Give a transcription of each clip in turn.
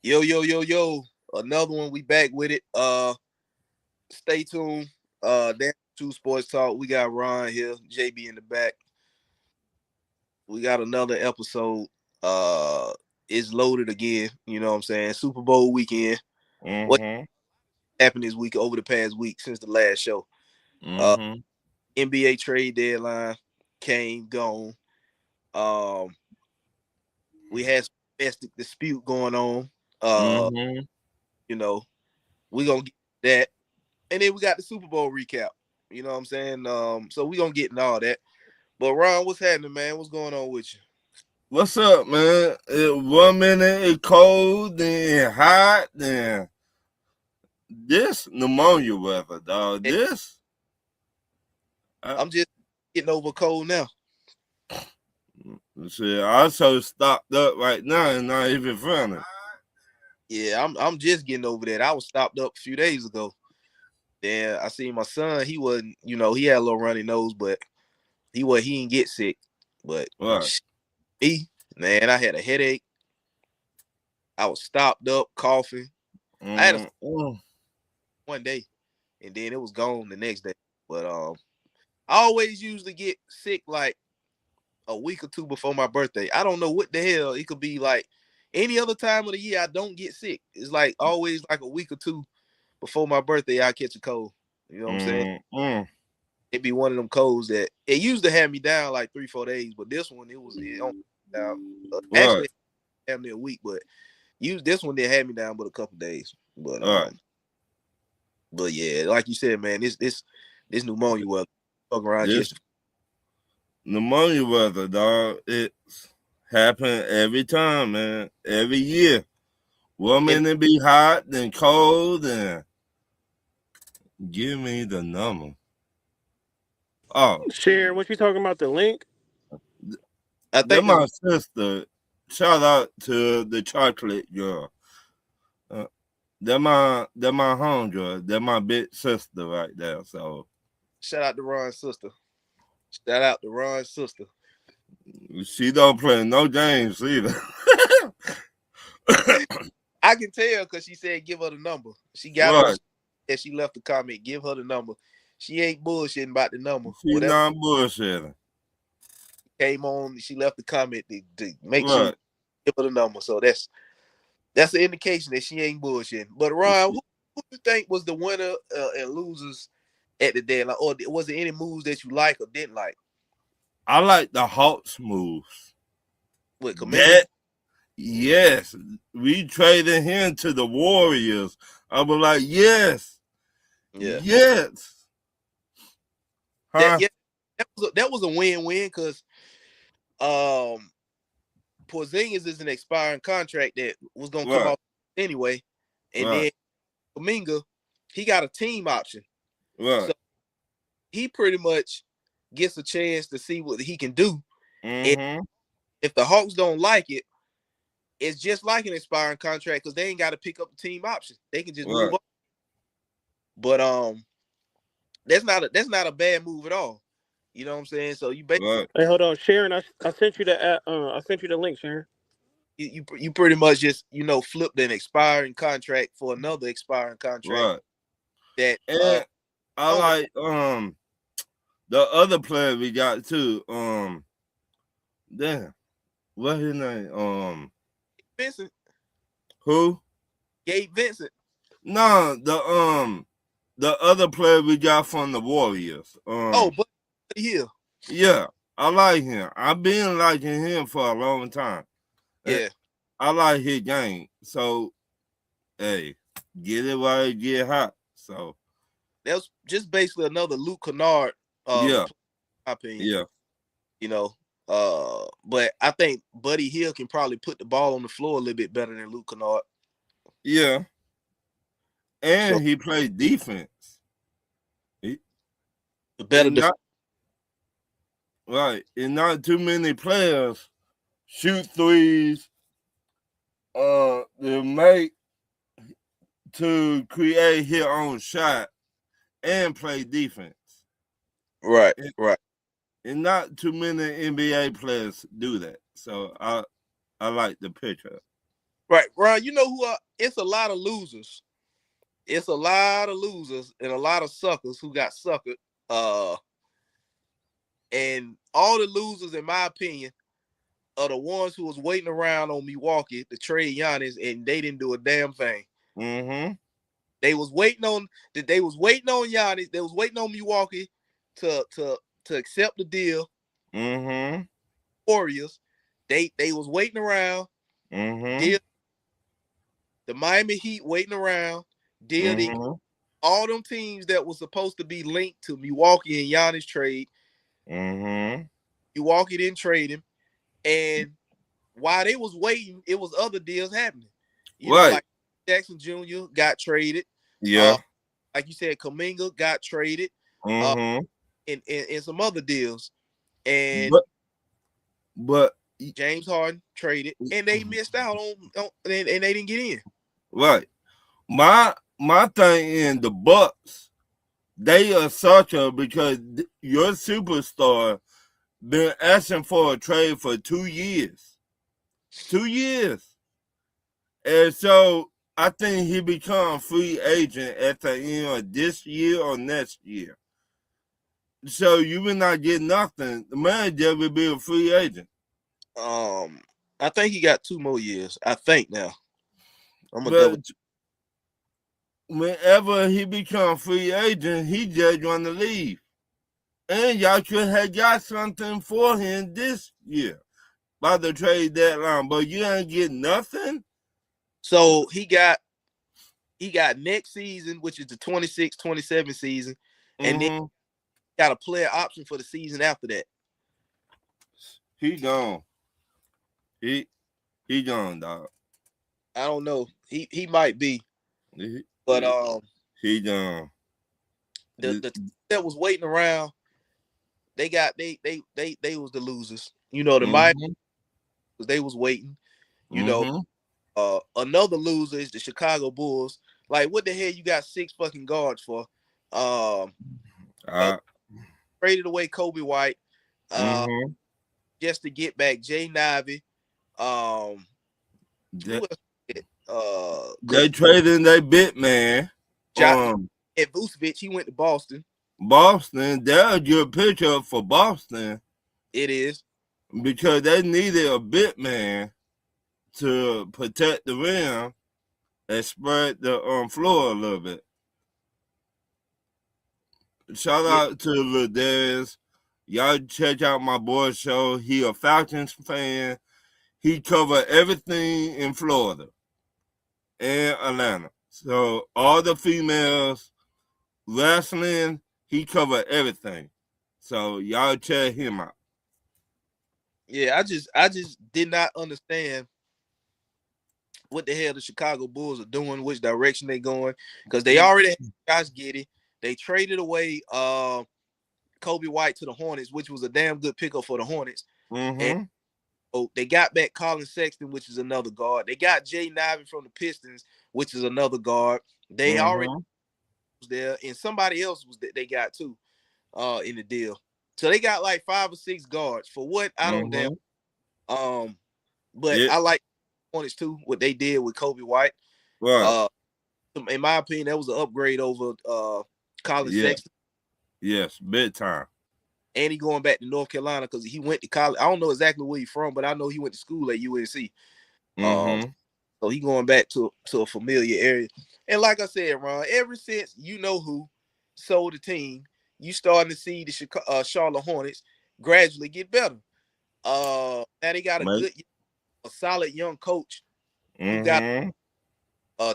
Yo, yo, yo, yo. Another one. We back with it. Stay tuned. Damn Two Sports Talk. We got Ron here, JB in the back. We got another episode. It's loaded again. You know what I'm saying? Super Bowl weekend. What Mm-hmm. happened this week over the past week since the last show? Uh Mm-hmm. NBA trade deadline came, gone. Um, we had some domestic dispute going on. Uh, Mm-hmm. you know, we gonna get that. And then we got the Super Bowl recap. You know what I'm saying? So we gonna get in all that. But Ron, what's happening, man? What's going on with you? What's up, man? 1 minute it cold, then hot, then this pneumonia weather, dog. Hey, This, I, I'm just getting over cold now. see, I so stopped up right now and not even funny. Yeah, I'm just getting over that. I was stopped up a few days ago. Then I seen my son. He wasn't, he had a little runny nose, but he didn't get sick. But Right. me, man, I had a headache. I was stopped up, coughing. I had a Mm-hmm. one day, and then it was gone the next day. But I always usually get sick like a week or two before my birthday. I don't know what the hell. It could be like any other time of the year I don't get sick. It's like always like a week or two before my birthday I catch a cold. You know what I'm saying? Mm-hmm. It be one of them colds that it used to have me down like 3-4 days, but this one it only down Right. actually damn near a week, but this one didn't have me down but a couple days. But Right. yeah, like you said, man, this pneumonia weather fuck around This catch pneumonia weather, dog. It's happen every time, man. Every year. One and minute be hot, then cold, and give me the number. Oh, Share what you talking about the link? I they're think this my sister. Shout out to the chocolate girl. Uh, they're my homegirl. They're my big sister right there. So shout out to Ron's sister. Shout out to Ron's sister. she don't play no games either. I can tell because she said give her the number. She got on Right. and she left a comment, give her the number. She ain't bullshitting about the number. She Whatever not bullshitting. came on, she left a comment to make sure Right. give her the number. So that's an indication that she ain't bullshitting. But Ron, who you think was the winner and losers at the deadline? Or was there any moves that you like or didn't like I like the Hawks moves. with Kaminga? That yes, we traded him to the Warriors. I was like, yes, Yeah. yes. That Huh? yeah, that was a win-win because um Porzingis is an expiring contract that was gonna come Right, off anyway, and right, then Kaminga, he got a team option, right. so he pretty much gets a chance to see what he can do. And Mm-hmm. if the Hawks don't like it, it's just like an expiring contract because they ain't got to pick up the team option; they can just move Right, up. But that's not a bad move at all. You know what I'm saying? So you basically right. Hey, hold on, Sharon. I sent you the I sent you the link, Sharon. you pretty much just flipped an expiring contract for another expiring contract Right. that And I owner like the other player we got too. Damn, what his name? Vincent, Who? Gabe Vincent. No, the other player we got from the Warriors. Oh, but here, Yeah, I like him. I've been liking him for a long time. And yeah, I like his game. So hey, get it while it get hot. So that was just basically another Luke Kennard, yeah, my opinion. yeah, You know, but I think Buddy Hill can probably put the ball on the floor a little bit better than Luke Kennard. yeah. So And he played defense. He, the better and def- not right. And not too many players shoot threes to make to create his own shot and play defense. right, And, right. and not too many NBA players do that. So I like the picture. Right, Ron. You know who? It's a lot of losers. It's a lot of losers and a lot of suckers who got suckered. And all the losers, in my opinion, are the ones who was waiting around on Milwaukee to trade Giannis, and they didn't do a damn thing. Mm-hmm. They was waiting on Giannis. They was waiting on Milwaukee to accept the deal. Mm-hmm. Warriors, they was waiting around. Mm-hmm. Deal the Miami Heat waiting around. Deal Mm-hmm. all them teams that was supposed to be linked to Milwaukee and Giannis trade. Mm-hmm. Milwaukee didn't trade him, and while they was waiting, it was other deals happening. You know, Right. like Jackson Jr. got traded. Yeah. Like you said, Kuminga got traded. Mm-hmm. And some other deals. And But James Harden traded, and they missed out on and they didn't get in. right. My thing in the Bucks, they are such a because your superstar been asking for a trade for 2 years. 2 years. And so I think he become free agent at the end of this year or next year. So you will not get nothing. The manager will be a free agent. I think he got 2 more years. I think now. I'm gonna double. But whenever he become free agent, he just want to leave. And y'all should have got something for him this year by the trade deadline. But you ain't get nothing. So he got next season, which is the 26-27 season, and then got a player option for the season after that. He gone. He gone, dog. I don't know. He might be, but he gone. The team that was waiting around, they was the losers. You know, the Miami, they was waiting. You know, another loser is the Chicago Bulls. Like, what the hell you got 6 fucking guards for? Traded away Kobe White, just to get back Jay Nivey. They traded their bit man. And Vucevic, he went to Boston. Boston, they're a good picture for Boston. It is. Because they needed a bit man to protect the rim and spread the floor a little bit. Shout out to Ladarius. Y'all check out my boy's show. He a Falcons fan. He covered everything in Florida and Atlanta. So all the females, wrestling, he covered everything. So y'all check him out. Yeah, I just did not understand what the hell the Chicago Bulls are doing, which direction they going, because they already had Josh Giddey. They traded away Kobe White to the Hornets, which was a damn good pickup for the Hornets. And they got back Colin Sexton, which is another guard. They got Jay Nivey from the Pistons, which is another guard. They already was there, and somebody else was that they got too in the deal. So they got like 5 or 6 guards for what I don't damn. But I like Hornets too. What they did with Kobe White. Right. In my opinion, that was an upgrade over Colin Sexton. Yes, big time. And he going back to North Carolina because he went to college. I don't know exactly where he's from, but I know he went to school at UNC. So he going back to a familiar area. And like I said, Ron, ever since you know who sold the team, you starting to see the Charlotte Hornets gradually get better. Now they got a solid young coach who got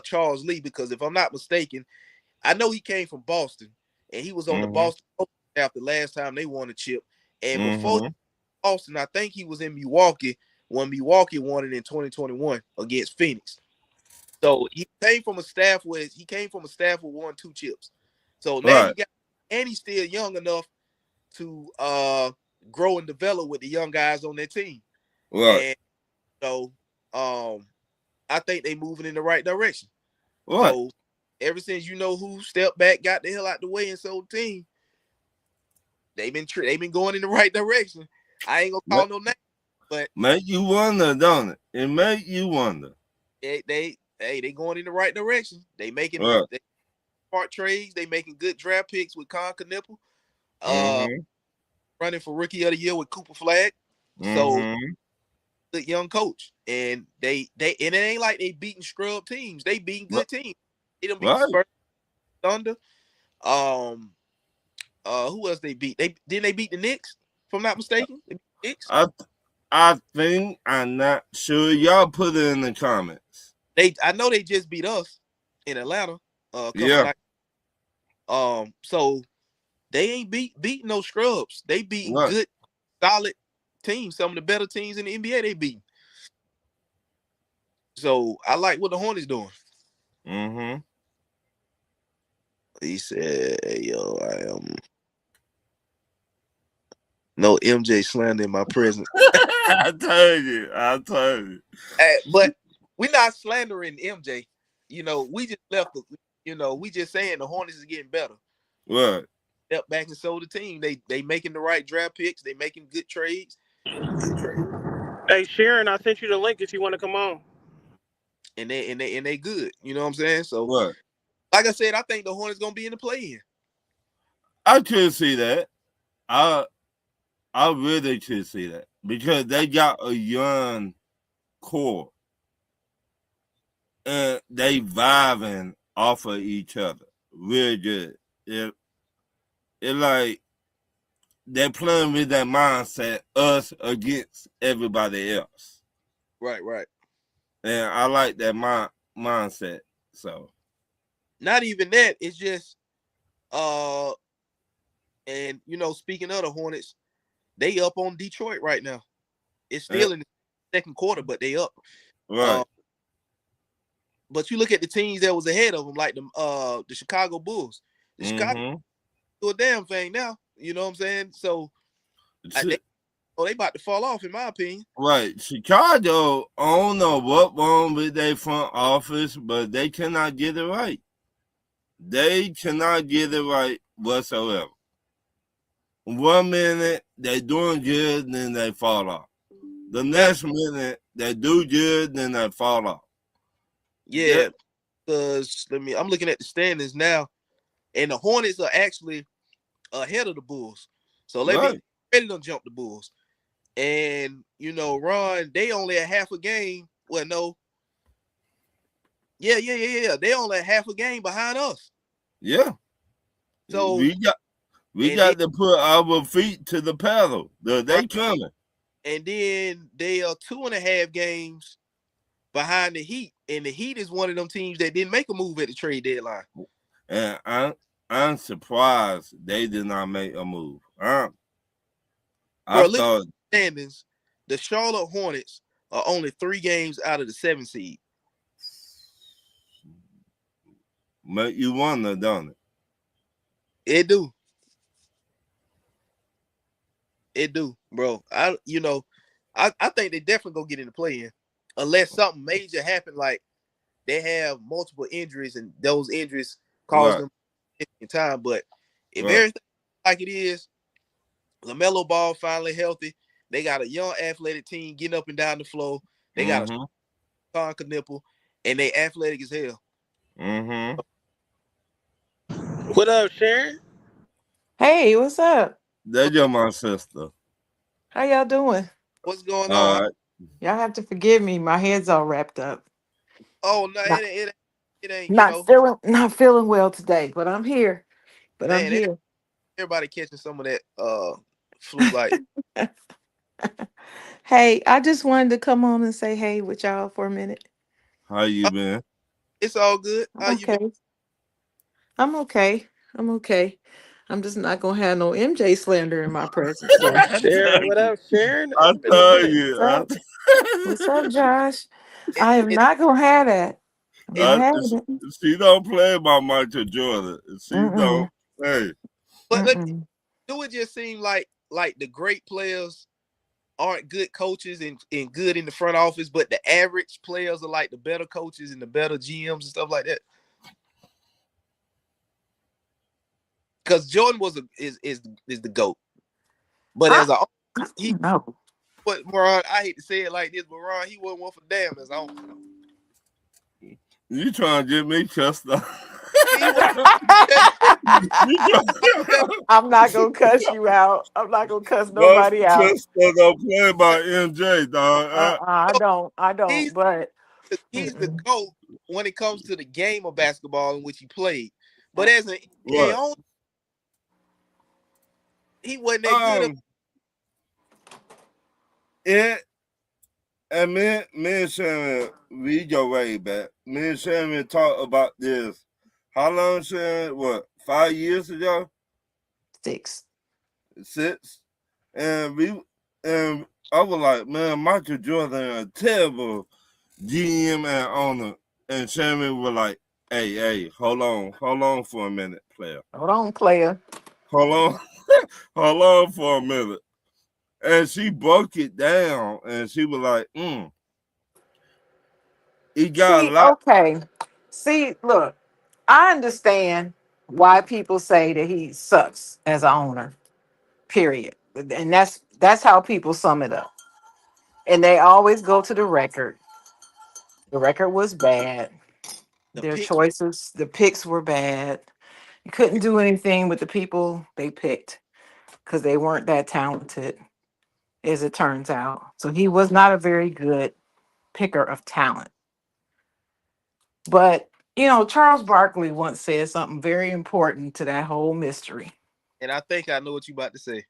Charles Lee, because if I'm not mistaken, I know he came from Boston and he was on the Boston staff the last time they won a chip. And before Boston, I think he was in Milwaukee when Milwaukee won it in 2021 against Phoenix. So he came from a staff with 1-2 chips. So now you got, and he's still young enough to grow and develop with the young guys on their team. Right. And so I think they moving in the right direction. Right. So ever since you know who stepped back, got the hell out the way, and sold the team, they've been going in the right direction. I ain't gonna call no name, but make you wonder, don't it? It make you wonder. they going in the right direction. They making Right. smart trades. They making good draft picks with Con Knipple. Mm-hmm. Running for Rookie of the Year with Cooper Flag. So Mm-hmm. good young coach, and they and it ain't like they beating scrub teams. They beating good teams. They done beat Right. Spurs, Thunder. Who else they beat? They beat the Knicks, if I'm not mistaken. They beat the Knicks. I think I'm not sure. Y'all put it in the comments. I know they just beat us in Atlanta a couple Yeah. nights. So they ain't beating no scrubs. They beating Right. good, solid teams. Some of the better teams in the NBA they beat. So I like what the Hornets doing. Mm-hmm. He said, "Yo, I am no MJ slander in my presence." I told you. But we're not slandering MJ. We just left. We just saying the Hornets is getting better. What? Step back and show the team they making the right draft picks. They making good trades. Hey, Sharon, I sent you the link if you want to come on. And they good. You know what I'm saying? So, What? like I said, I think the Hornets gonna be in the play-in. I could see that. I really could see that because they got a young core and they vibing off of each other real good. It like they're playing with that mindset, us against everybody else. Right. And I like that mindset. So Not even that. It's just and speaking of the Hornets, they up on Detroit right now. It's still in the second quarter, but they up. right. But you look at the teams that was ahead of them, like the Chicago Bulls. The Chicago do a damn thing now. You know what I'm saying? So they about to fall off, in my opinion. Right. Chicago, I don't know what wrong with their front office, but they cannot get it right. They cannot get it right whatsoever. 1 minute they're doing good, then they fall off. The next minute they do good, then they fall off. Yeah, because I'm looking at the standings now, and the Hornets are actually ahead of the Bulls. So let me ready to jump the Bulls. And Ron, they only a half a game. Well, no. Yeah. They only a half a game behind us. Yeah. So we got to put our feet to the pedal. They coming. And then they are 2.5 games behind the Heat. And the Heat is one of them teams that didn't make a move at the trade deadline. And I'm surprised they did not make a move. I thought standings, the Charlotte Hornets are only 3 games out of the 7th seed. Make you wonder, don't it? It do, bro. I think they definitely gonna get in the play-in, unless something major happen, like they have multiple injuries and those injuries cause them in time. But if everything like it is, LaMelo Ball finally healthy. They got a young athletic team getting up and down the floor. They got a Con Knipple, and they athletic as hell. What up, Sharon? Hey, what's up? That's just my sister. How y'all doing? What's going on? Y'all have to forgive me. My head's all wrapped up. Oh no, Not, it ain't. not feeling well today, but I'm here. I'm here. Everybody catching some of that flu like. Hey, I just wanted to come on and say hey with y'all for a minute. How you been? It's all good. How you been? I'm okay. I'm just not gonna have no MJ slander in my presence. So. Sharon, what up, Sharon? I tell you. What's up, Josh? I am not gonna have that. She don't play by Michael Jordan. She don't play. But do it just seem like the great players aren't good coaches and good in the front office, but the average players are like the better coaches and the better GMs and stuff like that? Because Jordan is the GOAT. But but Ron, I hate to say it like this, but Ron, he wasn't one for damn as I don't know. You trying to get me cussed out? He was I'm not gonna cuss you out. I'm not gonna cuss My nobody out. sister don't play by MJ, dog. I don't. I don't. he's But he's the mm-mm. GOAT when it comes to the game of basketball in which he played. But as an NBA What? owner, he wasn't that good. Um, it and me and Shannon, we go way back. Me and Shannon talked about this. How long, Shannon? What? 5 years ago? 6. 6? And I was like, man, Michael Jordan a terrible GM and owner. And Shannon was like, hey, hold on for a minute, player. Hold on, player. Hold on, hold on for a minute. And she broke it down, and she was like, he got a See, lot. okay. See, look, I understand why people say that he sucks as an owner. Period. And that's how people sum it up. And they always go to the record. The record was bad. The Their picks, choices, the picks were bad. You couldn't do anything with the people they picked because they weren't that talented, as it turns out. So he was not a very good picker of talent. But, Charles Barkley once said something very important to that whole mystery. and I think I know what you about to say.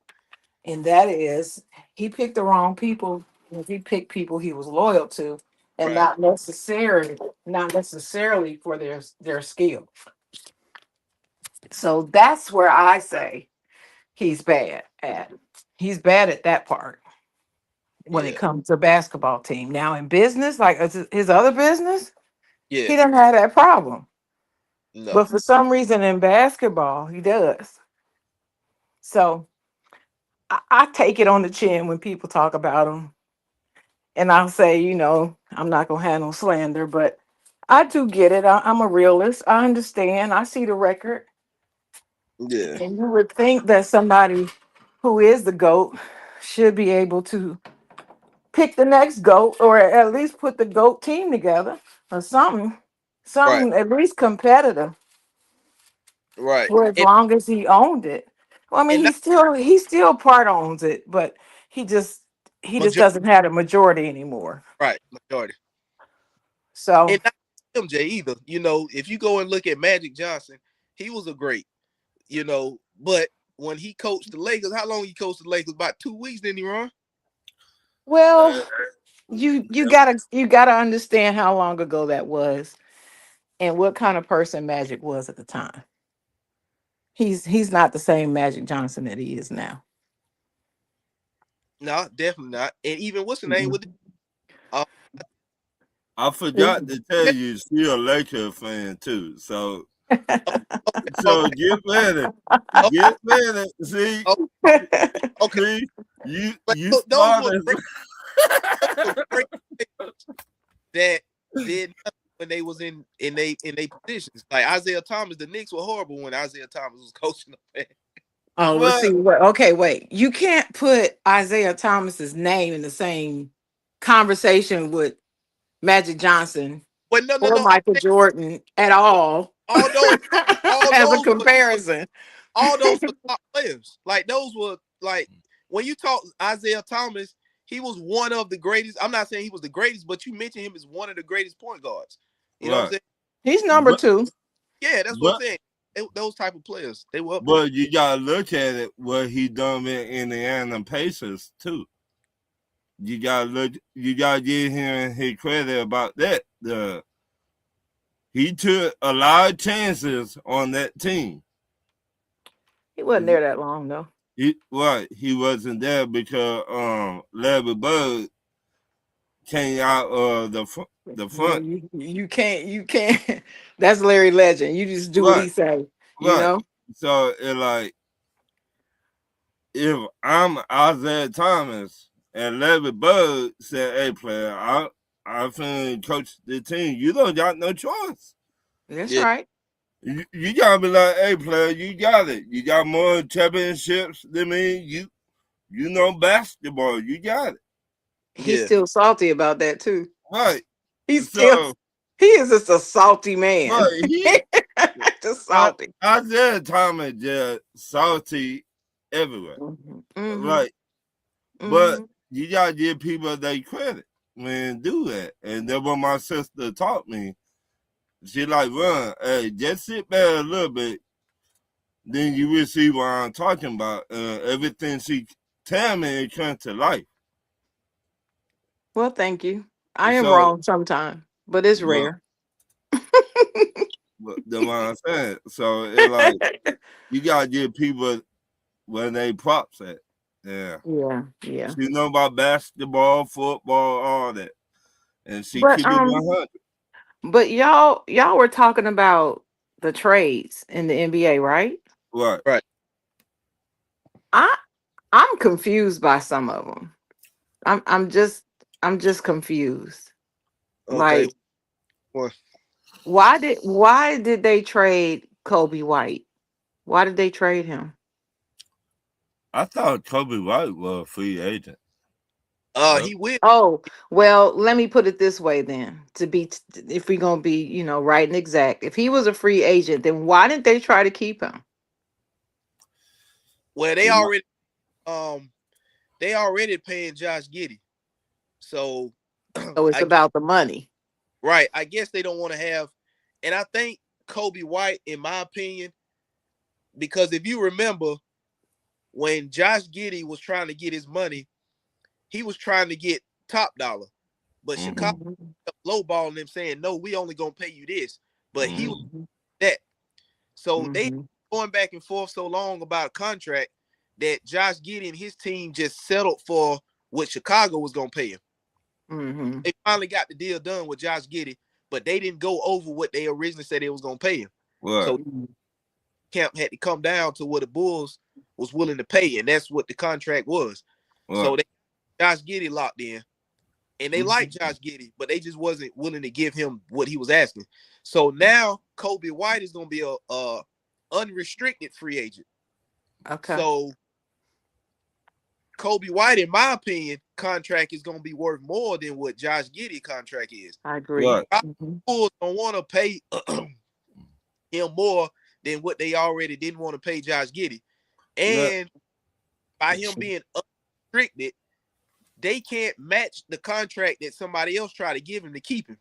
And that is he picked the wrong people. He picked people he was loyal to and Right. not necessarily for their skill. So that's where I say he's bad at. He's bad at that part when it Yeah. comes to basketball team. Now in business, like his other business, Yeah. he doesn't have that problem. No. But for some reason in basketball, he does. So I take it on the chin when people talk about him. And I'll say, I'm not gonna have no slander, but I do get it. I'm a realist. I understand. I see the record. Yeah. And you would think that somebody who is the GOAT should be able to pick the next GOAT or at least put the GOAT team together or something. Right. Something at least competitive Right. for as long as he owned it. Well, I mean, And not he still part owns it, but he just he just majority. doesn't have a majority anymore. Right. Majority. So And not MJ either. If you go and look at Magic Johnson, he was a great. But when he coached the Lakers, how long he coached the Lakers? About 2 weeks, didn't he, Ron? well, you gotta understand how long ago that was and what kind of person Magic was at the time. He's not the same Magic Johnson that he is now. No, definitely not. And even what's the name with it? Uh, I forgot to tell you, she a Laker fan too. So okay, get ready, okay, get ready. See, okay, okay. see, But you those smart were as great. Those were great that did nothing when they was in they positions. Like Isaiah Thomas, the Knicks were horrible when Isaiah Thomas was coaching them. Oh, let's well, see. Okay, wait. You can't put Isaiah Thomas's name in the same conversation with Magic Johnson But no, no, or no. I'm Michael saying Jordan at all all those, all as a those comparison. all those were top players. Like those were like when you talk Isaiah Thomas, he was one of the greatest. I'm not saying he was the greatest, but you mentioned him as one of the greatest point guards. You know what I'm right, saying? He's number but 2. Yeah, that's what I'm but saying. Those type of players, they were up there. but you gotta look at it. What he done with Indiana Pacers too. You gotta look. You gotta give him his credit about that. He took a lot of chances on that team. He wasn't there that long though. He wasn't there because Larry Bird came out of the Yeah, front. you can't. That's Larry Legend. You just do what Right, he say. You right. know. So it like if I'm Isaiah Thomas and Larry Bird said, "Hey, player, I finna coach the team," you don't got no choice. That's Yeah, right. You gotta be like, "Hey, player, you got it. You got more championships than me. You know basketball. You got it." He's yeah, still salty about that too. Right. He's still So He is just a salty But man. he, Just I, salty. Isaiah Thomas just salty everywhere. Mm-hmm. Right. But Mm-hmm. you gotta give people their credit. Man, do that. And that's what my sister taught me. She like, run, hey, just sit back a little bit, then you will see what I'm talking about. Everything she tell me, it comes to life. Well, thank you. I am So, wrong sometimes, but it's but, rare. but the what I'm saying. So it like you gotta give people when they props at. Yeah. Yeah, yeah. She know about basketball, football, all that. And she But keep it 100. y'all were talking about the trades in the NBA, right? Right. Right. I I'm confused by some of them. I'm just confused. Okay. Like, Well, why did they trade Kobe White? Why did they trade him? I thought Kobe White was a free agent. Yep. he will. Oh, well, let me put it this way then. If we're gonna be, right and exact. If he was a free agent, then why didn't they try to keep him? Well, um they already paying Josh Giddey. So So it's I about the money. right. I guess they don't want to have, and I think Kobe White, in my opinion, because if you remember when Josh Giddey was trying to get his money, he was trying to get top dollar, but Chicago Mm-hmm. Mhm. kept lowballing them, saying no, we only gonna pay you this. But he was Mm-hmm. Mhm. that. So they Mhm. going back and forth so long about a contract that Josh Giddey and his team just settled for what Chicago was gonna pay him. Mhm. They finally got the deal done with Josh Giddey, but they didn't go over what they originally said they was gonna pay him. Right. So Mhm. camp had to come down to what the Bulls was willing to pay, and that's what the contract was. Right. So they Josh Giddey locked in, and they liked Mhm. Josh Giddey, but they just wasn't willing to give him what he was asking. So now Kobe White is gonna be a unrestricted free agent. Okay. So Kobe White, in my opinion, contract is gonna be worth more than what Josh Giddey contract is. I agree. Right. Mhm. Bulls don't want to pay him more than what they already didn't want to pay Josh Giddey. That, And by him being unrestricted, they can't match the contract that somebody else tried to give him to keep him.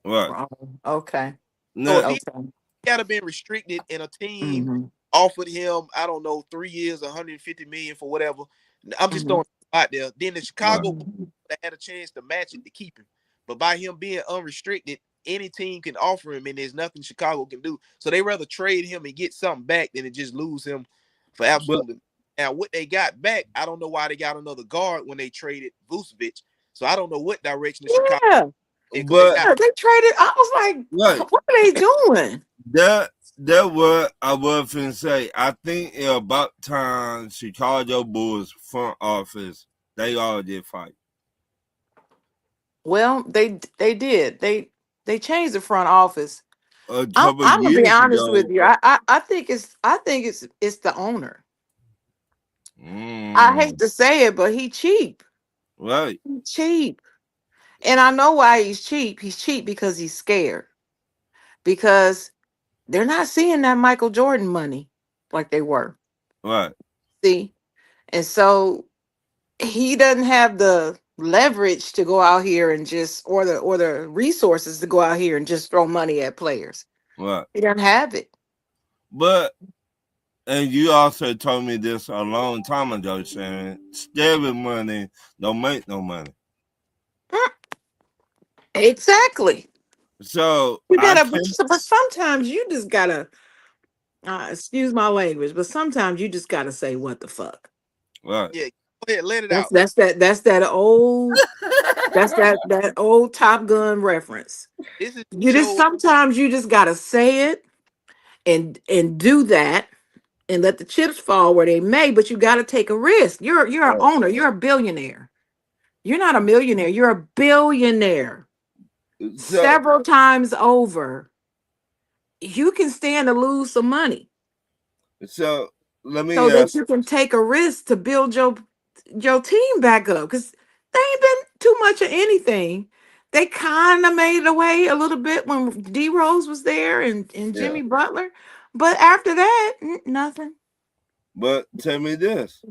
right. Oh, okay. So Now, if he Okay. had been restricted and a team Mhm. offered him, I don't know, 3 years, 150 million for whatever, I'm just Mhm. throwing it out there. Then the right. Chicago Bulls Mhm. had a chance to match it to keep him. But by him being unrestricted, any team can offer him, and there's nothing Chicago can do. So they rather trade him and get something back than to just lose him for But absolutely. Now, what they got back, I don't know why they got another guard when they traded Vucevic. So I don't know what direction the Chicago Yeah. did because they but got Yeah. They traded. I was right. like, what are they doing? That what I was finna say. I think it about time Chicago Bulls front office they all did fight. Well, they did. They changed the front office. A I'm couple I'm gonna be years honest ago. with you. I think it's the owner. I hate Mm, to say it, but he cheap. right, He cheap. And I know why he's cheap. He's cheap because he's scared. Because they're not seeing that Michael Jordan money like they were. right, See? And so he doesn't have the leverage to go out here and just or the resources to go out here and just throw money at players. right. He doesn't have it. But and you also told me this a long time ago, Sharon. Scary money don't make no money. Mm, exactly. So You I gotta, but, can but sometimes you just gotta, excuse my language, but sometimes you just gotta say what the fuck. right. yeah. Go ahead, let it That's out. that's that that's that old that's that old Top Gun reference. This is You just show. sometimes you just gotta say it and do that and let the chips fall where they may, but you gotta take a risk. You're an Right. owner, you're a billionaire. You're not a millionaire, you're a billionaire. So Several times over, you can stand to lose some money so let me so that ask you can take a risk to build your team back up. Because they ain't been too much of anything. They kind of made it away a little bit when D Rose was there and Yeah. Jimmy Butler, but after that, nothing. But tell me this.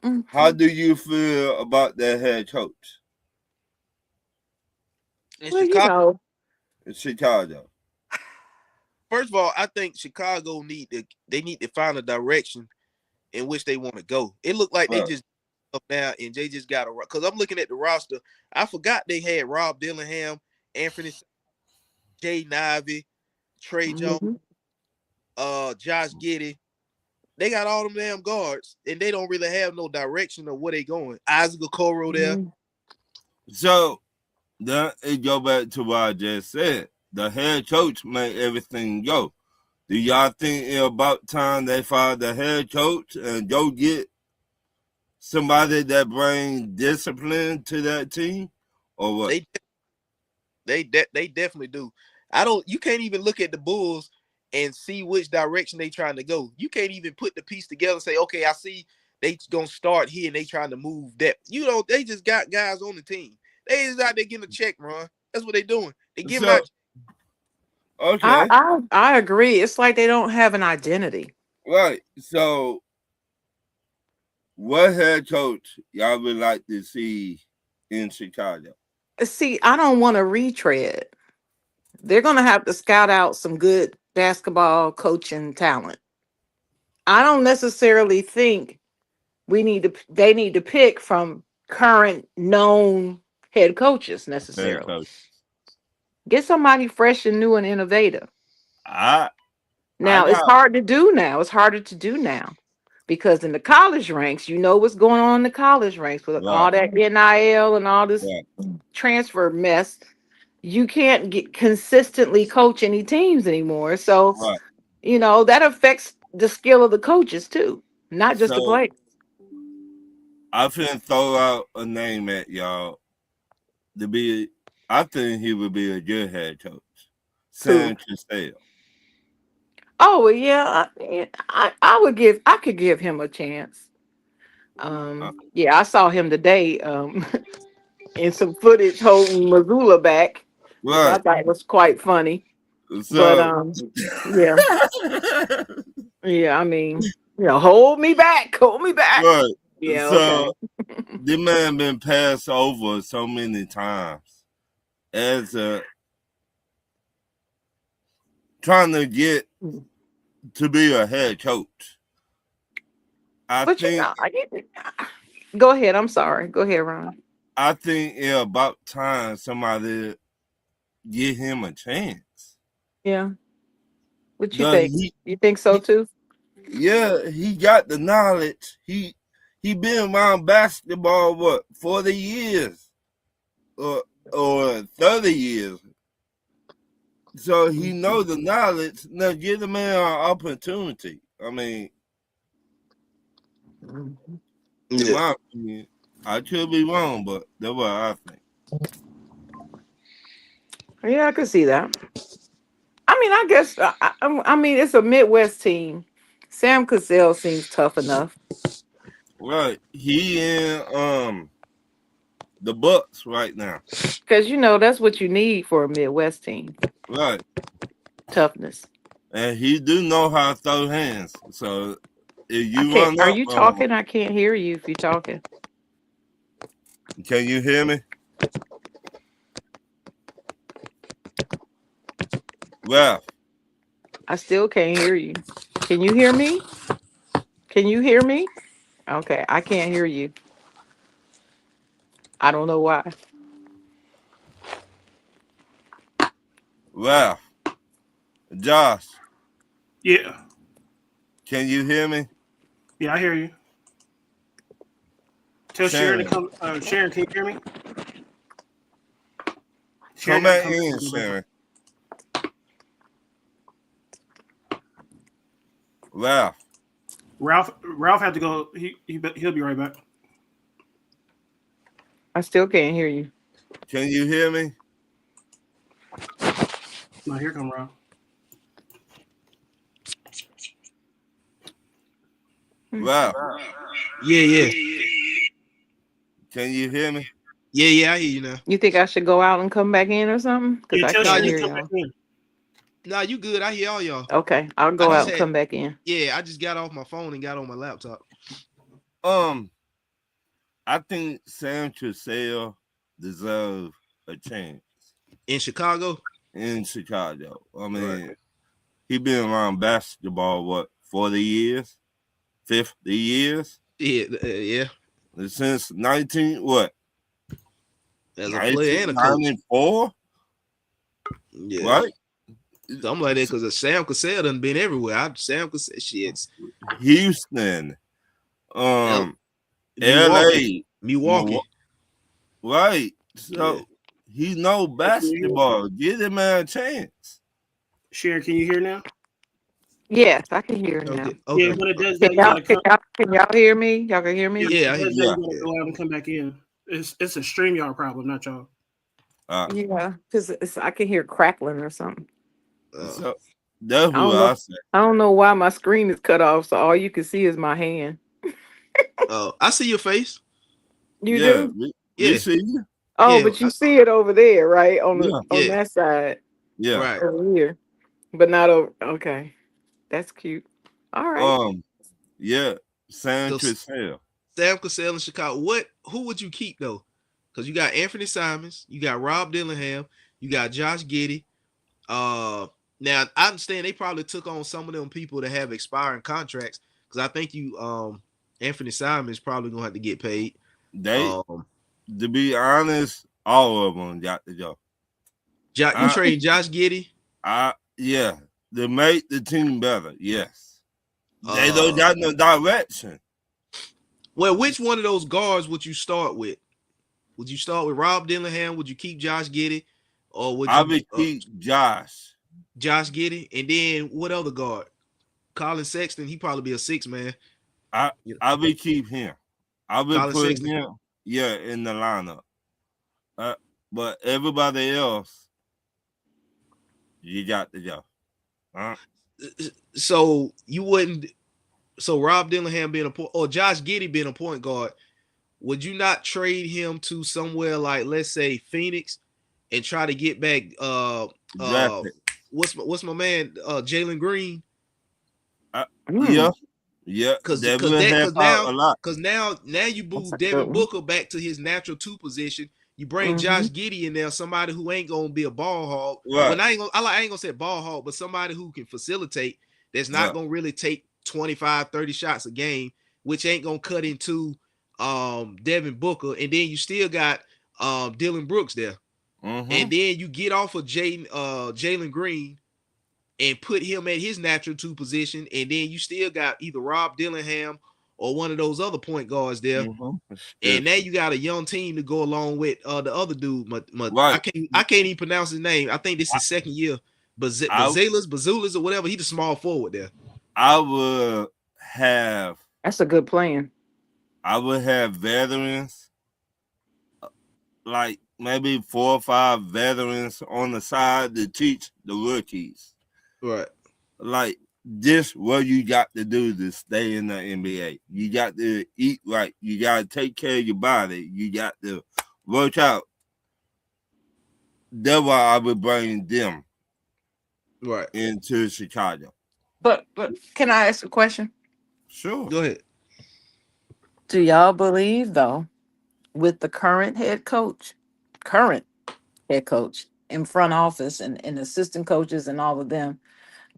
Mm. How do you feel about that head coach In Well, Chicago, in Chicago? first of all, I think Chicago need to find a direction in which they want to go. It looked like they Right. just up now and they just got a because I'm looking at the roster. I forgot they had Rob Dillingham, Anthony, Jay Nivey, Trey Jones, Mhm. Josh Giddey. They got all them damn guards, and they don't really have no direction of where they going. Isaac Okoro there. Mhm. So then it go back to what I just said. The head coach made everything go. Do y'all think it's about time they fire the head coach and go get somebody that brings discipline to that team, or what? They definitely do. You can't even look at the Bulls and see which direction they trying to go. You can't even put the piece together and say, okay, I see they gonna start here and they trying to move that. They just got guys on the team. They just out there getting a check, Ron. That's what they doing. They giving So out. okay, I agree. It's like they don't have an identity. right. So what head coach y'all would like to see in Chicago? See, I don't want to retread. They're going to have to scout out some good basketball coaching talent. I don't necessarily think they need to pick from current known head coaches Head necessarily. coach. Get somebody fresh and new and innovative. I I Now, it's got hard to do now. It's harder to do now because in the college ranks, you know what's going on in the college ranks with all right, that NIL and all this right, transfer mess. You can't get consistently coach any teams anymore. So, right. that affects the skill of the coaches too, not just the So play. I finna throw out a name at y'all to be. I think he would be a good head coach. Who? Sam Cassell. Oh well, yeah, I could give him a chance. Uh, Yeah, I saw him today in some footage holding Missoula back, which I right. thought was quite funny. But So yeah, yeah, I mean, hold me back. right. Yeah, okay. So the man been passed over so many times as trying to get to be a head coach. I But think go ahead. I'm sorry. Go ahead, Ron. I think it's about time somebody give him a chance. Yeah. What you The think? You think so he too? yeah, he got the knowledge. He been around basketball what 40 years or 30 years. So he know the knowledge. Now give the man an opportunity. I mean, Mhm. in Yeah. my opinion, I could be wrong, but that's what I think. Yeah, I could see that. I mean, I guess I mean it's a Midwest team. Sam Cassell seems tough enough Right. He in the Bucks right now. because that's what you need for a Midwest team: Right. toughness. And he do know how to throw hands. So if I you can't. run Are up you on him, talking? I can't hear you if you're talking. can you hear me? Well, I still can't hear you. Can you hear me? Can you hear me? Okay, I can't hear you. I don't know why. well, Josh, Yeah, can you hear me? yeah, I hear you. Tell Sharon to Sharon, come. Sharon, can you hear me? Sharon come got to back come back in, and go back out. Sharon. Well, Ralph had to go. He'll be right back. I still can't hear you. can you hear me? No, here come Ralph. Well, Yeah, yeah. can you hear me? Yeah, I hear you now. You think I should go out and come back in or something? Because Yeah, I tell Nah, can't Shannon you to hear come back y'all. in. nah, you good. I hear all y'all. Okay, I'll I go out just and had come back in. yeah, I just got off my phone and got on my laptop. Um, I think Sam Trusell deserve a chance In Chicago. in Chicago. I Right. mean, he been around basketball what 40 years, 50 years Yeah. since 19 what As a player and a coach. 1994, Yeah. right? Something like that because Sam Cassell done been everywhere. Sam Cassell shit. Houston, L- Milwaukee. L.A., Milwaukee. right? Yeah. So he know Hey, can you hear? basketball. Give him a chance. Sharon, can you hear now? Yes, I can hear now. Okay. Yeah, Okay. when it does Can that, you y'all, gotta can come. y'all, can y'all hear me? Y'all can hear Yeah, me? when Yeah, it I hear does you. that, Yeah. you gotta Yeah. go out and come back in. It's a StreamYard problem, not y'all. Uh, Yeah, because I can hear crackling or something. Uh, so that's I what don't I know. say. I don't know why my screen is cut off, so all you can see is my hand. I see your face. You Yeah, do? we Yeah. see you. Oh, Yeah. but you see it over there, right? Yeah, On Yeah. that side yeah. Right. over here, but not over. Okay, that's cute. All right. Um, yeah. San So Trisell. Sam Cassell in Chicago. Who would you keep though? Because you got Anthony Simons, you got Rob Dillingham, you got Josh Giddey. Uh Now I understand they probably took on some of them people that have expiring contracts. Because I think you Anthony Simons probably gonna have to get paid. They, Um to be honest, all of them got to go. You I, trade Josh Giddey. yeah. They make the team better. Yes. They don't Uh got no direction. well, which one of those guards would you start with? Would you start with Rob Dillingham? Would you keep Josh Giddey? Or would I you would keep Josh. Josh Giddey? And then what other guard? Colin Sexton, he probably be a six man. I You know, I would keep him. I would Colin put Sexton. him, yeah, in the lineup. Uh, but everybody else, you got to go. So you wouldn't. So Rob Dillingham being a point, or Josh Giddey being a point guard, would you not trade him to somewhere like, let's say, Phoenix, and try to get back? Draft pick. What's my man? Jalen Green. Yeah, Mm, yeah. Cause That cause will that help cause out now a lot. cause now you that's a move good Devin one. Booker back to his natural two position. You bring Hmm. Josh Giddey in there, somebody who ain't gonna be a ball hog. Right, Well, I ain't gonna say ball hog, but somebody who can facilitate. That's not right. gonna really take 25, 30 shots a game, which ain't gonna cut into Devin Booker. And then you still got Dylan Brooks there. Mm-hmm. And then you get off of Jalen Green and put him at his natural two position, and then you still got either Rob Dillingham or one of those other point guards there. Mm-hmm. And now Stiffy. you got a young team to go along with the other dude. Right. I can't even pronounce his name. I think this is I, his second year. I Bazulas or whatever. He's the small forward there. I would have That's a good plan. veterans, like maybe 4 or 5 veterans on the side to teach the rookies. Right. Like this what you got to do to stay in the NBA. You got to eat right. You got to take care of your body. You got to work out. That's why I would bring them Right. into Chicago. But can I ask a question? Sure. Go ahead. Do y'all believe though, with the current head coach in front office and assistant coaches and all of them,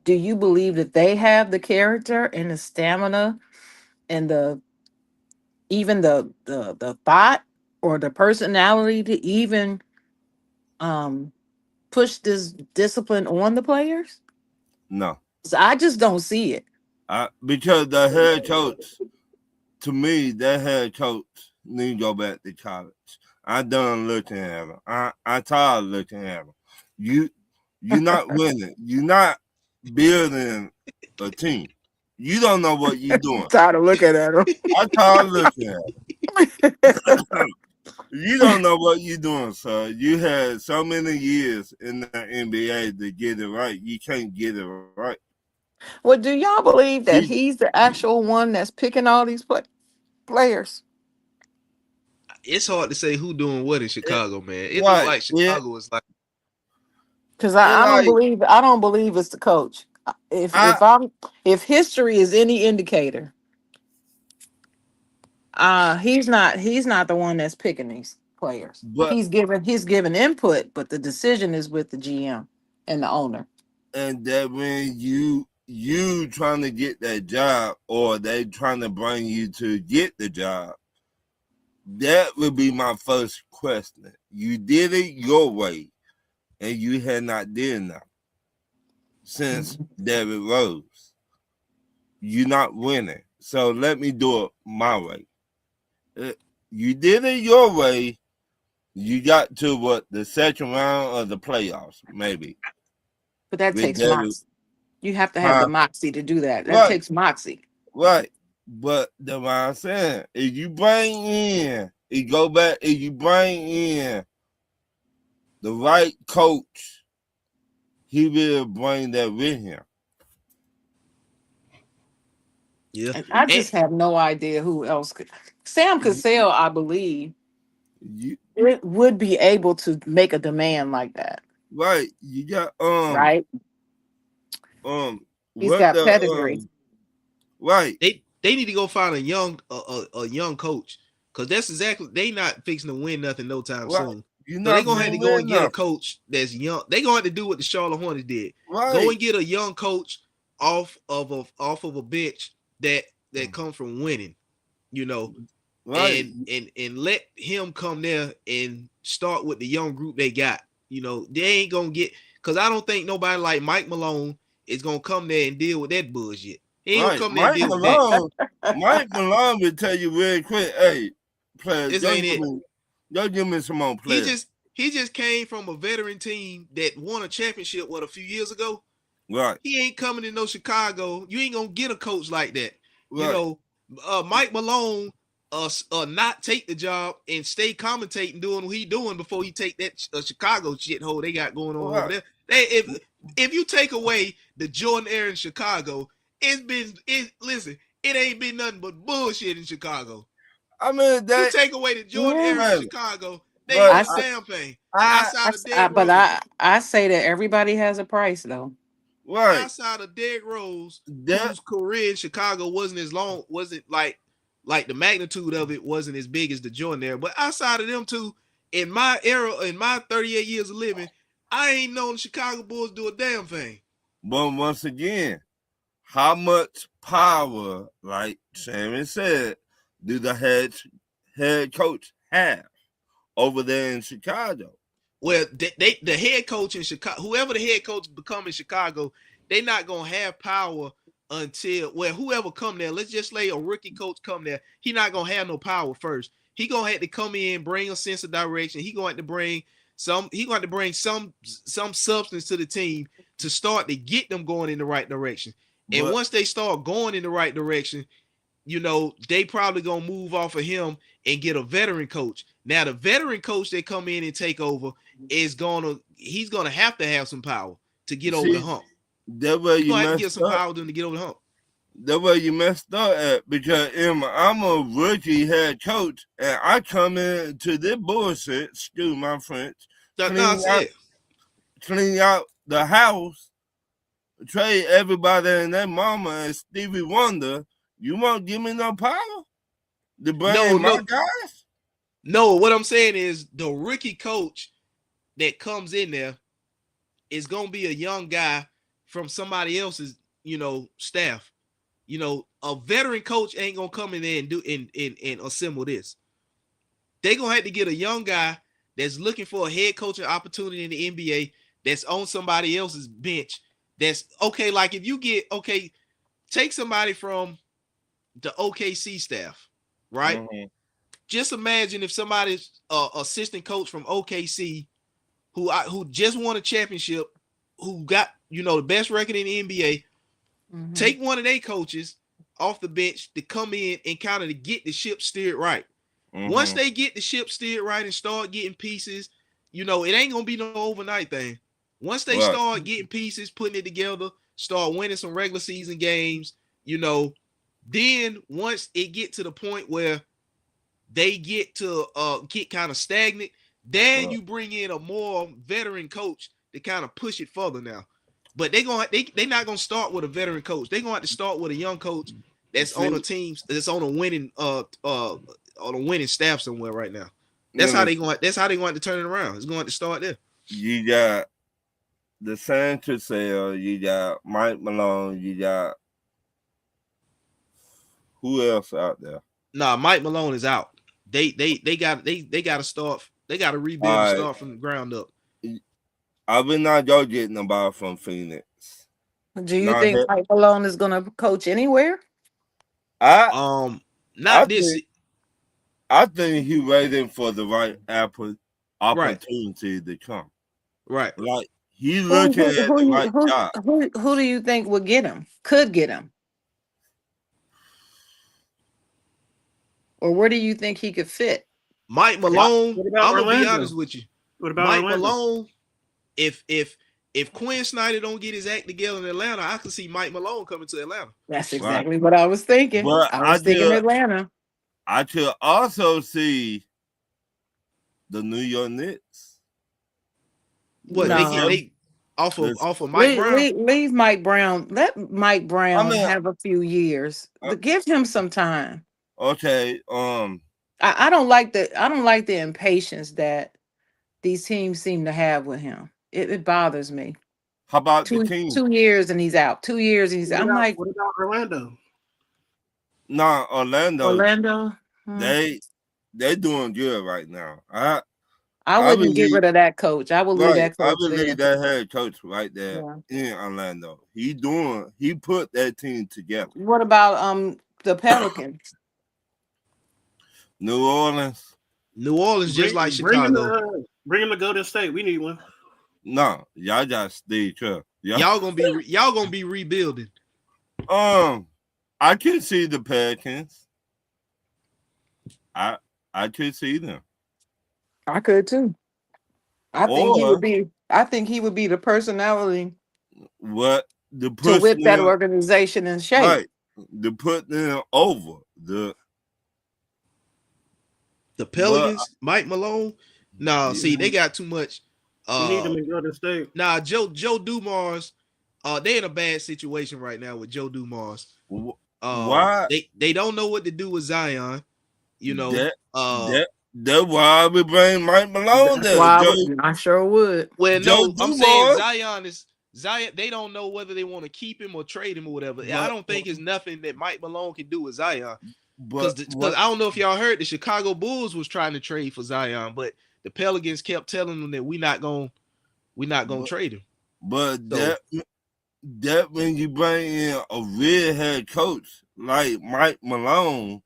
do you believe that they have the character and the stamina and the even the thought or the personality to even um push this discipline on the players? No. 'Cause I just don't see it. Because the head coach, to me, that head coach need to go back to college. I done looking at him. I tired of looking at him. You you're not winning. You're not building a team. You don't know what you're doing. Tired of looking at I tired of looking at him. You don't know what you're doing, sir. You had so many years in the NBA to get it right. You can't get it right. Well, do y'all believe that You, he's the actual one that's picking all these players? it's hard to say who doing what in Chicago, man. It looked Right. like Yeah. Chicago was like, Because And I don't like believe it's the coach. I If history is any indicator, he's not the one that's picking these players. but He's given input, but the decision is with the GM and the owner. and that when you trying to get that job or they trying to bring you to get the job, that would be my first question. You did it your way, and you had not did enough since David Rose. You're not winning, so let me do it my way. You did it your way. You got to what, the second round of the playoffs, maybe But that with takes David. moxie. You have to have the Huh? moxie to do that. That Right, takes moxie. right. But that's what I'm saying. If you bring in, if you bring in the right coach, he will bring that with him. yeah. And I And just have no idea who else could. Sam Cassell, I believe, You it would be able to make a demand like that, right. You got right? He's what got the pedigree. right, they need to go find a young coach, because that's exactly, they not fixing to win nothing no time right. soon. You're So they not gonna have to gonna go win and get a nothing. coach that's young. They gonna have to do what the Charlotte Hornets did. Go Right, and get a young coach off of a bench that comes from winning, you know, right, and let him come there and start with the young group they got. You know, they ain't gonna get, because I don't think nobody like Mike Malone is gonna come there and deal with that bullshit. He ain't right. gonna come there and deal with that. Mike Malone will tell you real quick, hey, players, This ain't it. y'all give me some more He players. just he just came from a veteran team that won a championship a few years ago. Right, He ain't coming to no Chicago. You ain't gonna get a coach like that. You right, know, Mike Malone not take the job and stay commentating doing what he doing before he take that Chicago shithole they got going on over right. there. If you take away the Jordan era in Chicago, listen, it ain't been nothing but bullshit in Chicago. I mean You that take away the Jordan Yeah. era in right, Chicago, they ain't but been I a say, damn thing I outside of Derrick but Rose. I say that everybody has a price though. right. Outside of Derrick Rose, That whose career in Chicago wasn't like the magnitude of it wasn't as big as the Jordan era. But outside of them two, in my era, in my 38 years of living, I ain't known the Chicago Bulls do a damn thing. but once again, how much power, like Shannon said, do the head coach have over there in Chicago? Well, the head coach in Chicago, whoever the head coach become in Chicago, they not gonna have power until, well, whoever come there. Let's just say a rookie coach come there. He not gonna have no power first. He gonna have to come in, bring a sense of direction. He gonna have to bring some. He gonna have to bring some substance to the team to start to get them going in the right direction. And But once they start going in the right direction, you know, they probably gonna move off of him and get a veteran coach. Now, the veteran coach that come in and take over he's gonna have to have some power to get over the see, hump. that way He's you gonna have to get messed some up. power to them to get over the hump. That way you messed up at, because I'm a rookie head coach and I come in to this bullshit, excuse my French, No, clean that's out it. clean out the house, trade everybody and their mama and Stevie Wonder. You won't give me no power to bring No, in my no, guys? no. What I'm saying is the rookie coach that comes in there is gonna be a young guy from somebody else's, staff. A veteran coach ain't gonna come in there and do and assemble this. They gonna have to get a young guy that's looking for a head coaching opportunity in the NBA that's on somebody else's bench. That's okay. Like if you take somebody from the OKC staff, right? Mm-hmm. Just imagine if somebody's assistant coach from OKC who just won a championship, who got the best record in the NBA, take one of their coaches off the bench to come in and kind of to get the ship steered right. Mm-hmm. Once they get the ship steered right and start getting pieces, it ain't gonna be no overnight thing. Once they start getting pieces, putting it together, start winning some regular season games, then once it get to the point where they get to get kind of stagnant, then you bring in a more veteran coach to kind of push it further now. But they're not gonna start with a veteran coach. They're gonna have to start with a young coach that's on a team that's on a winning staff somewhere right now. That's how they going to turn it around. It's going to start there. You got the San Francisco, you got Mike Malone, you got who else out there? Nah, Mike Malone is out. They got to start. They got to rebuild and start from the ground up. I will not go get nobody from Phoenix. Do you think Mike Malone is going to coach anywhere? I think he's waiting for the right opportunity to come. Right. Like he's looking at the right job. Who do you think would get him? Could get him? Or where do you think he could fit? Mike Malone. I'm gonna be honest with you. What about Mike Orlando? Malone? If Quinn Snyder don't get his act together in Atlanta, I could see Mike Malone coming to Atlanta. That's exactly what I was thinking. But I was thinking Atlanta. I could also see the New York Knicks. What they off of Mike Brown? Leave Mike Brown. Let Mike Brown have a few years. Give him some time. Okay. I don't like the impatience that these teams seem to have with him. It bothers me. How about the team? 2 years and he's out. 2 years and he's out. I'm like, what about Orlando? Nah, Orlando. Hmm. They doing good right now. I wouldn't get rid of that coach. I would leave that coach. I would leave that head coach right there in Orlando. He put that team together. What about the Pelicans? New Orleans. Just like Chicago. Bring him to Golden State. We need one. No, y'all just stay true. Y'all gonna be rebuilding. I could see the Pelicans. I could see them. I could too. I think he would be the personality. What to whip that organization in shape. Right. To put them over the Pelicans, Mike Malone. No, see, they got too much. We need them in Golden State. Nah, Joe Dumars. They're in a bad situation right now with Joe Dumars. Why? They don't know what to do with Zion. You know, that's why we bring Mike Malone there. I sure would. Well, no, I'm saying Zion. They don't know whether they want to keep him or trade him or whatever. I don't think it's nothing that Mike Malone can do with Zion. Because I don't know if y'all heard the Chicago Bulls was trying to trade for Zion, but the Pelicans kept telling them that we're not gonna trade him. But that when you bring in a real head coach like Mike Malone,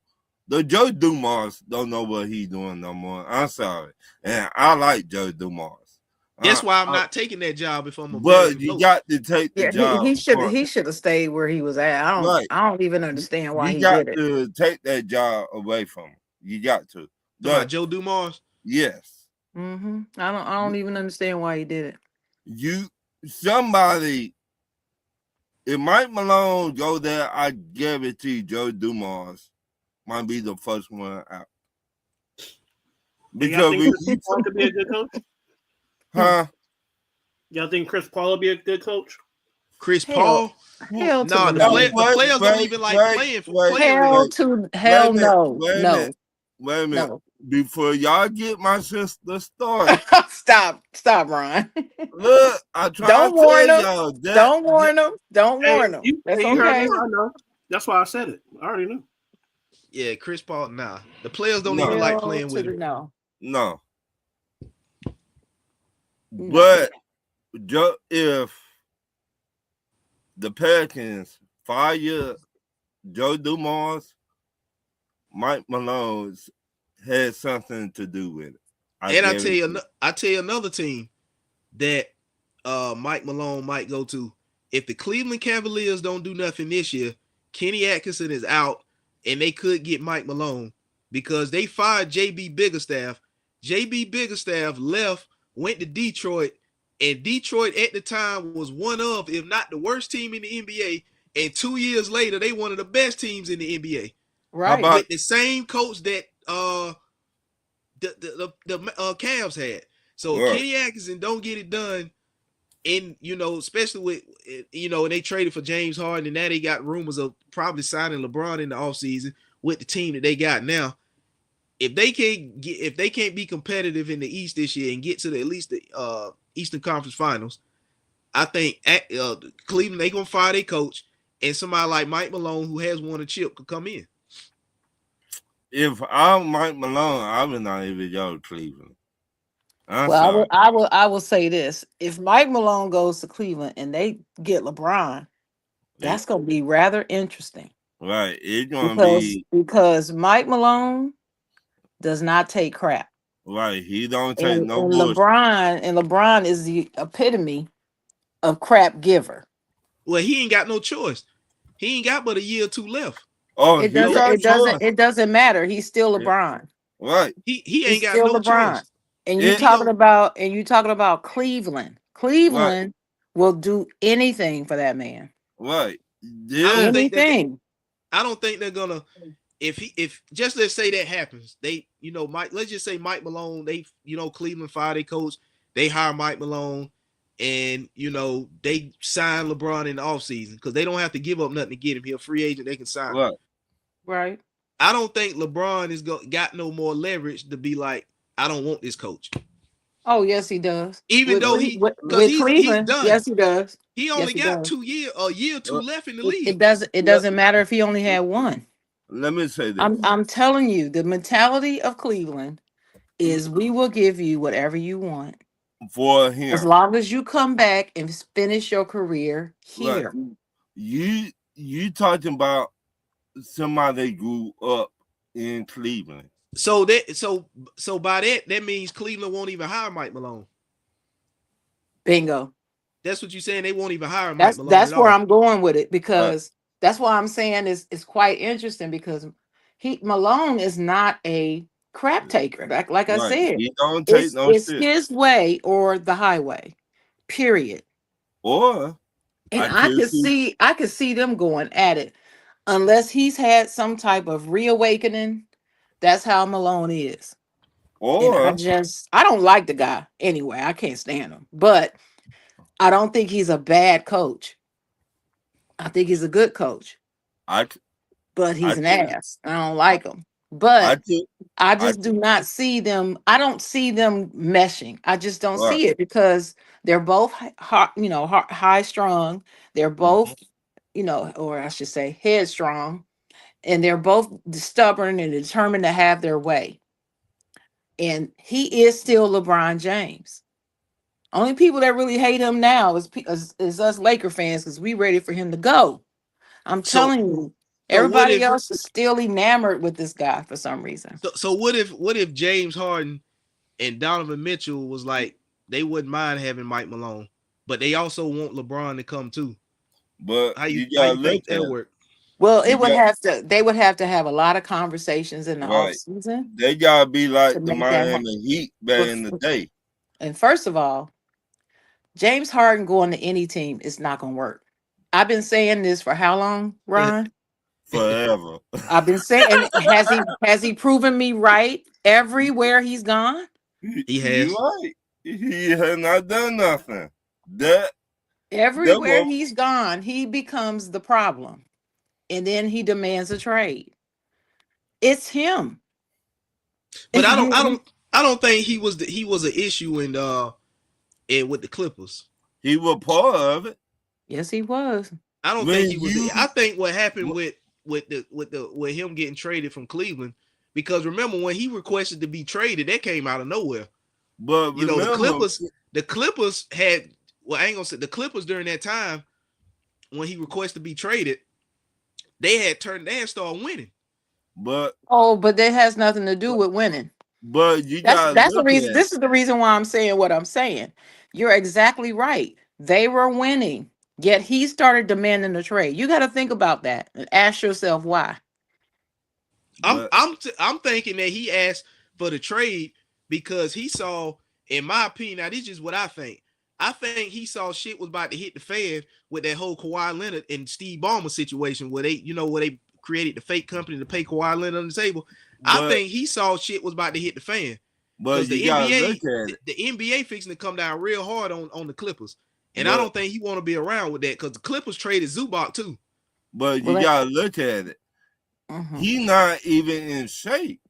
the Joe Dumars don't know what he's doing no more. I'm sorry, and I like Joe Dumars. That's why I'm not taking that job if I'm a. But you got to take the job. He should have stayed where he was at. I don't even understand why he did it. You got to take that job away from him. You got to. But Joe Dumars. Yes. Mm-hmm. I don't even understand why he did it. If Mike Malone go there, I guarantee Joe Dumars might be the first one out. Because Chris Paul could be a good coach. Huh? Y'all think Chris Paul will be a good coach? Chris Paul? Hell no. The players don't even like playing for hell no. Wait a minute. No. Before y'all get my sister started. Stop, Ron. Look, I tried don't to warn tell them. y'all. Don't warn them. Don't warn them. That's okay. I know. That's why I said it. I already knew. Yeah, Chris Paul. Nah, the players don't even like playing with him. No. But if the Pelicans fire Joe Dumars, Mike Malone had something to do with it. I tell you another team that Mike Malone might go to. If the Cleveland Cavaliers don't do nothing this year, Kenny Atkinson is out, and they could get Mike Malone because they fired JB Biggerstaff. JB Biggerstaff left, went to Detroit, and Detroit at the time was one of, if not the worst team in the NBA. And 2 years later, they one of the best teams in the NBA. Right. With the same coach that the Cavs had. So if Right. Kenny Atkinson don't get it done, and especially with and they traded for James Harden, and now they got rumors of probably signing LeBron in the offseason with the team that they got now. If they can't be competitive in the East this year and get to at least the Eastern Conference Finals, I think Cleveland, they gonna fire their coach, and somebody like Mike Malone, who has won a chip, could come in. If I'm Mike Malone, I would not even go to Cleveland. I'm Well, sorry. I will say this: if Mike Malone goes to Cleveland and they get LeBron, that's going to be rather interesting. Right. It's gonna be because Mike Malone does not take crap. right. He don't take And, no and bullshit. LeBron is the epitome of crap giver. Well, he ain't got no choice. He ain't got but a year or two left. Oh, It he got choice. it doesn't matter. He's still LeBron. Right. He He's ain't got still no LeBron. choice. And It- you talking about Cleveland. Cleveland will do anything for that man. Right. I Yeah. don't think Anything. I don't think they're gonna. If just let's say that happens, they Mike. Let's just say Mike Malone. They Cleveland fire their coach. They hire Mike Malone, and they sign LeBron in the offseason because they don't have to give up nothing to get him. He's a free agent. They can sign him. Right. Right. I don't think LeBron is got no more leverage to be like, I don't want this coach. Oh, yes, he does. Even though with he's Cleveland, done. yes, he does. He only got 2 years, a year or two left in the league. It doesn't matter if he only had one. Let me say this. I'm telling you, the mentality of Cleveland is we will give you whatever you want For him. as long as you come back and finish your career here. Right. You talking about somebody grew up in Cleveland. So by that means Cleveland won't even hire Mike Malone. Bingo. That's what you're saying. They won't even hire Mike Malone. That's where I'm going with it, because that's why I'm saying it's quite interesting, because Malone is not a crap taker. Like I said, he don't take it's shit. his way or the highway. Period. Or I could see them going at it unless he's had some type of reawakening. That's how Malone is. Or I don't like the guy anyway. I can't stand him, but I don't think he's a bad coach. I think he's a good coach. But he's an ass. I don't like him. But I just do not see them. I don't see them meshing. I just don't see it, because they're both high strung. They're both, or I should say headstrong, and they're both stubborn and determined to have their way. And he is still LeBron James. Only people that really hate him now is us Laker fans, because we ready for him to go. I'm telling you, everybody else is still enamored with this guy for some reason. So what if James Harden and Donovan Mitchell was like, they wouldn't mind having Mike Malone, but they also want LeBron to come too? But how you think that work? Well, they would have to have a lot of conversations in the off season. They gotta be like the Miami Heat back in the day. And first of all, James Harden going to any team is not gonna work. I've been saying this for how long, Ron? Forever. I've been saying, has he proven me right everywhere he's gone? He has. You're right. He has not done nothing. Everywhere he's gone, he becomes the problem, and then he demands a trade. It's him. But I don't think he was an issue in with the Clippers. He was part of it. Yes, he was. I don't think he was. I think what happened with him getting traded from Cleveland, because remember when he requested to be traded, that came out of nowhere. But the Clippers had, well, I ain't gonna say the Clippers during that time when he requested to be traded, they had started winning. But that has nothing to do with winning. But that's the reason. This is the reason why I'm saying what I'm saying. You're exactly right. They were winning, yet he started demanding the trade. You got to think about that and ask yourself why. I'm thinking that he asked for the trade because he saw, in my opinion, now this is just what I think. I think he saw shit was about to hit the fan with that whole Kawhi Leonard and Steve Ballmer situation where they created the fake company to pay Kawhi Leonard on the table. I but think he saw shit was about to hit the fan because you gotta look at it. The NBA fixing to come down real hard on the Clippers, and I But don't think he want to be around with that because the Clippers traded Zubac too. but Well, you gotta look at it. He not even in shape.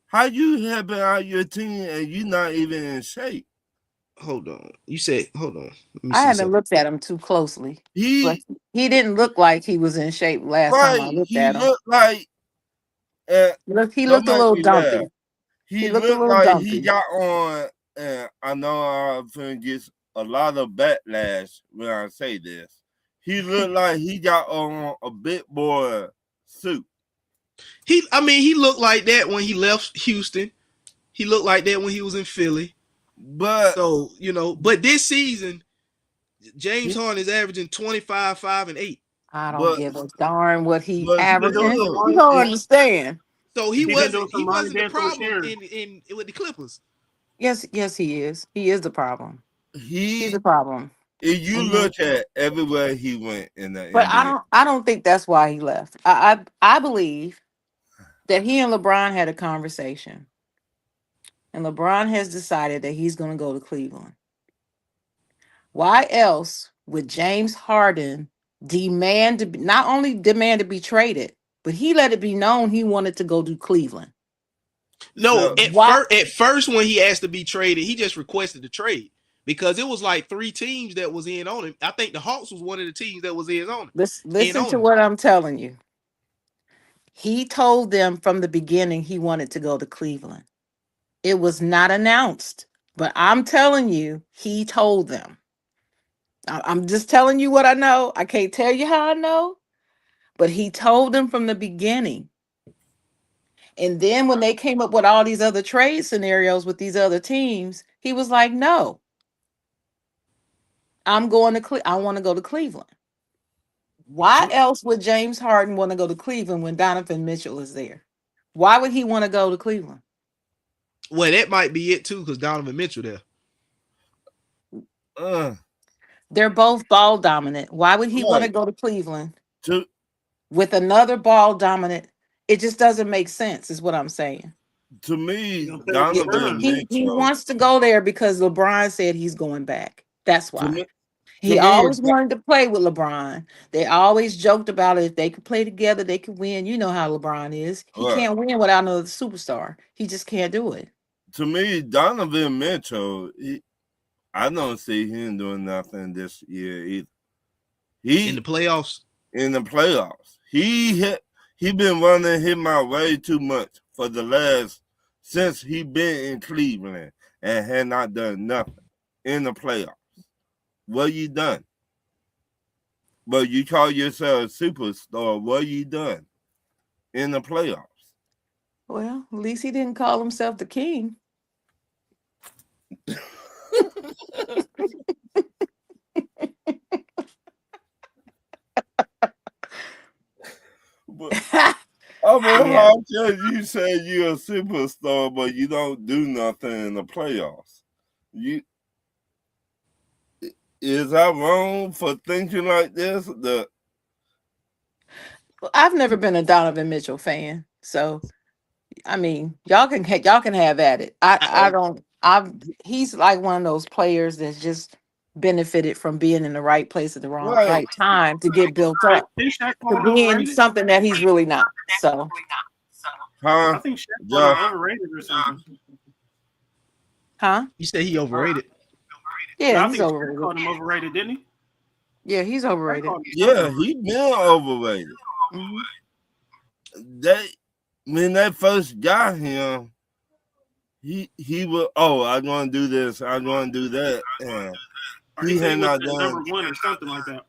How you helping out your team and you not even in shape? Hold on, you said hold on. Let me I see haven't something. looked at him too closely, but He he didn't look like he was in shape last time right. I looked He at him. looked like He don't looked a make little me laugh. dumpy. He He looked a looked little like he dumpy. got on, and I know I'm finna get a lot of backlash when I say this. He looked like he got on a big boy suit. He looked like that when he left Houston. He looked like that when he was in Philly. But So but this season, James he, Harden is averaging 25, 5, and 8. I don't but give a darn what he but He been doing averaging. some still, You money. don't it, understand. So He been doing some he money wasn't the dancing with problem Sharon. in with the Clippers. Yes, yes, he is. He is the problem. He's he the problem. if you hmm look at everywhere he went in the But NBA. I don't think that's why he left. I believe that he and LeBron had a conversation, and LeBron has decided that he's going to go to Cleveland. Why else would James Harden demand to not only demand to be traded, but he let it be known he wanted to go to Cleveland? No, So Why? at first when he asked to be traded, he just requested the trade because it was like 3 teams that was in on him. I think the Hawks was one of the teams that was in Listen on to him. what I'm telling you. He told them from the beginning he wanted to go to Cleveland. It was not announced, but I'm telling you, he told them. I'm just telling you what I know. I can't tell you how I know, but he told them from the beginning. And then when they came up with all these other trade scenarios with these other teams, he was like, "No, I want to go to Cleveland." Why else would James Harden want to go to Cleveland when Donovan Mitchell is there? Why would he want to go to Cleveland? Well, that might be it too because Donovan Mitchell there. uh, They're both ball dominant. Why would he want to right go to Cleveland to with another ball dominant? It just doesn't make sense, is what I'm saying. He me, gonna play with his Donovan son. He Mitchell. wants to go there because LeBron said he's going back. That's To why. me, to He me, always wanted to play with LeBron. They always joked about it. If they could play together, they could win. You know how LeBron is. He right. can't win without another superstar. He just can't do it. To me, Donovan Mitchell. I don't see him doing nothing this year either. In the He playoffs. in the playoffs. He been running him out way too much for the last since he been in Cleveland and had not done nothing in the playoffs. What you done? But you call yourself a superstar. What you done in the playoffs? Well, at least he didn't call himself the king. But I mean, Yeah. how can you say you're a superstar but you don't do nothing in the playoffs? You is I wrong for thinking like this? I've never been a Donovan Mitchell fan. So I mean, y'all can have at it. I I, don't. I've He's like one of those players that's just benefited from being in the right place at the Right. right time to get built I up think Shaq to going being overrated. something that he's really not. So, Huh? I think Shaq going Josh? overrated or something. huh? you said he overrated. Yeah, No, I he's think Shaq overrated. called him overrated, didn't he? Yeah, he's Shaq overrated. called him something Yeah, he overrated. been overrated. hmm They when they first got him, he was I'm gonna do this, I'm gonna do that. And Or he he said he had went not to number done. one or something like that.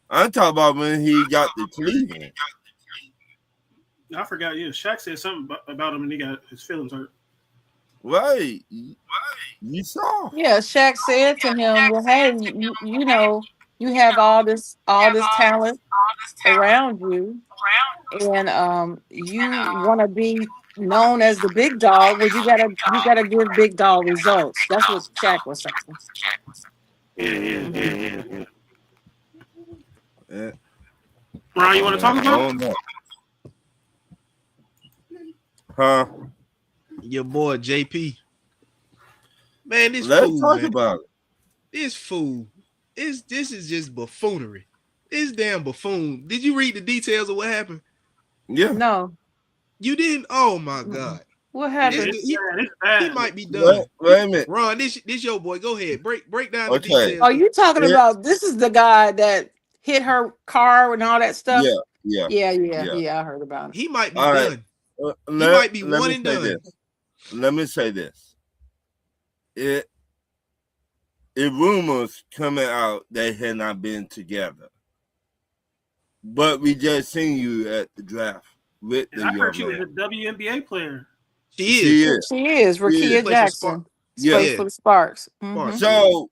I'm talking about when he got to Cleveland. I forgot. Yeah, Shaq said something about him and he got his feelings hurt. Right. You saw. Yeah, Shaq said to him, "Well, hey, you know, you have all this talent around you, and you want to be known as the big dog. Well, you gotta give big dog results." That's what Shaq was saying. hmm Yeah, Ron, you want to talk I about it? don't know. Huh? Your boy JP. Man, this Let's fool, talk man. about it. This fool. This is just buffoonery. This damn buffoon. Did you read the details of what happened? Yeah. No. You didn't? Oh my Mm-mm. God. What Yeah, This happened? it's he, bad. It's he bad. might be Wait, done. wait a minute. Ron, this your boy. Go ahead. Break down the Okay. details. Are you talking It, about this is the guy that hit her car and all that stuff? yeah, yeah, Yeah, yeah, yeah. yeah. I heard about it. He might be All right. done. He Let might be let one me and say done. this. Let me say this. It rumors coming out they had not been together, but we just seen you at the draft with And the I heard young she was man. a WNBA player. She She is. is. She is She She is. Rakia plays for Spark. Jackson. Yeah. Plays Yeah. for the Sparks. Sparks. Mm-hmm. Yeah. So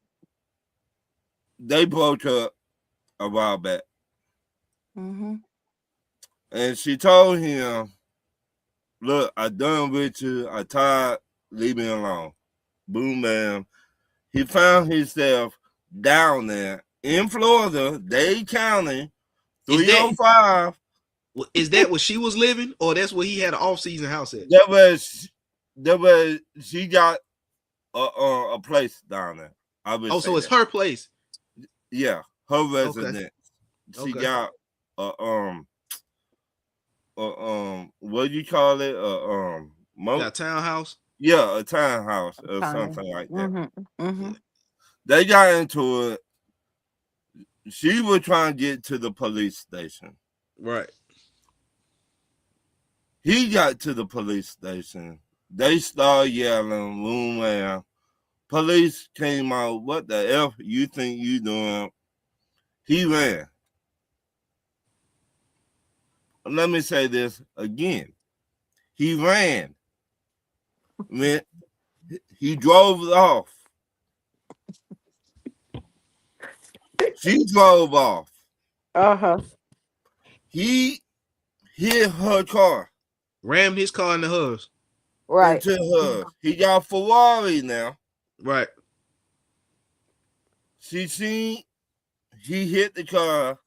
they broke up a while back, Mm-hmm. and she told him, "Look, I done with you. I tired. Leave me alone." Boom, bam. He found himself down there in Florida, Dade County, Is that 305. what she was living, or that's where he had an off-season house at? That was she got a place down there. I would Oh, say so it's that. her place. Yeah, her Okay. residence. She Okay. got what do you call it? Got a townhouse. Yeah, a townhouse or Fine. something like that. Mm-hmm. Mm-hmm. Yeah. They got into it. She was trying to get to the police station. Right. He got to the police station. They started yelling, boom, man. Police came out. What the F you think you doing? He ran. Let me say this again. He ran. Man, he drove off. She drove off. Uh-huh. He hit her car Rammed his car into hers. Right. into hers. He got a Ferrari now. Right. She seen he hit the car.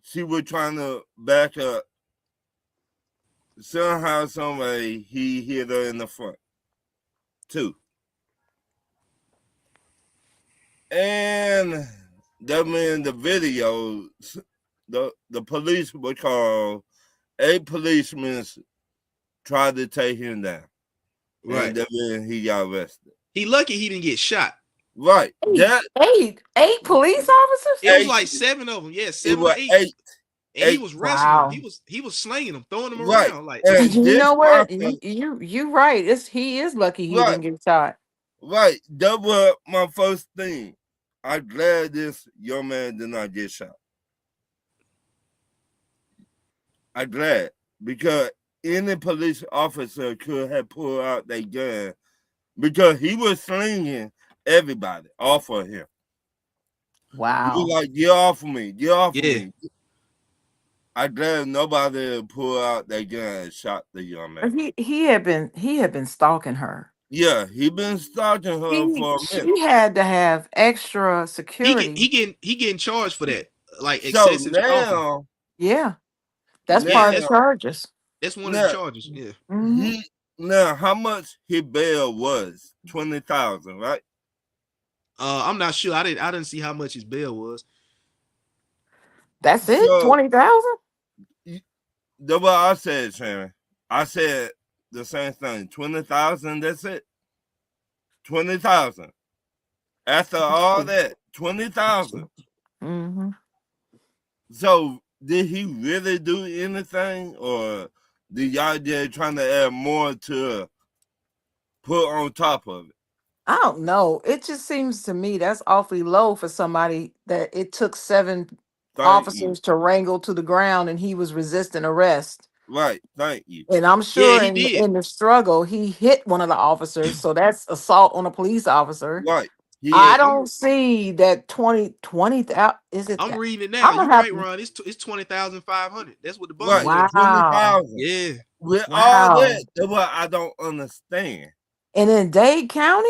She was trying to back up. Somehow, some way, he hit her in the front, too. And that meant the video, the police were called. 8 policemen tried to take him down. Right. And that meant he got arrested. He lucky he didn't get shot. Right. That Eight police officers? It was 8. like 7 of them. Yeah, It 7 or was 8. 8. And he 8. was wrestling Wow. them. He was slinging them, throwing them Right. around. Like, And You this know what? my You right. He is lucky he Right. didn't get shot. Right. That was my first thing. I'm glad this young man did not get shot. I'm glad because any police officer could have pulled out their gun because he was slinging everybody off of him. He Wow. was like, get off of me, get off of Yeah. me. I'm glad nobody pulled out their gun and shot the young man. He had been stalking her. Yeah, he been stalking her for a minute. She had to have extra security. he getting charged for that. Like So excessive stalking. now, Yeah. That's Yeah, part of the now, charges. That's one of now the charges. Yeah. Mhm. now how much his bail was? 20,000, right? I'm not sure. I didn't see how much his bail was. That's it? So 20,000? that's what I said, Sharon. I said the same thing. 20,000, that's it. 20,000. After all that, 20,000. Mm-hmm. So did he really do anything, or did y'all just trying to add more to put on top of it? I don't know. It just seems to me that's awfully low for somebody that it took 7 Thank you. officers to wrangle to the ground and he was resisting arrest. Right, thank you. And I'm sure he did. in the struggle, he hit one of the officers. So that's assault on a police officer. Right. I don't see that 20,000. Is it I'm that? reading it now. I'm You're gonna have right, to. Ron. It's 20,500. That's what the bond Right, was. Wow. 20,000. Yeah. With all Wow. that, that's what I don't understand. And in Dade County,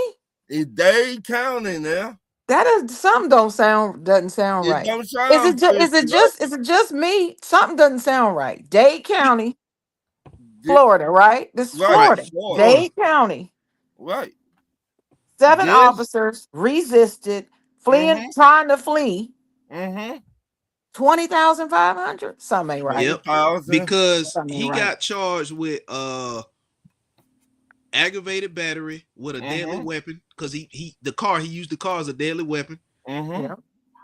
It's Dade County now. that is something doesn't sound It right. don't Is sound it pretty right. just me? Something doesn't sound right. Dade County. Florida, right? This is Right, Florida. Florida. Dade County. Right. 7 This. officers resisted, fleeing, Mm-hmm. trying to flee. Mm-hmm. 20,500. Something ain't right. 20,000. Because Something ain't he right. got charged with aggravated battery with a deadly Mm-hmm. weapon. Because he used the car as a deadly weapon. Mm-hmm. Yeah.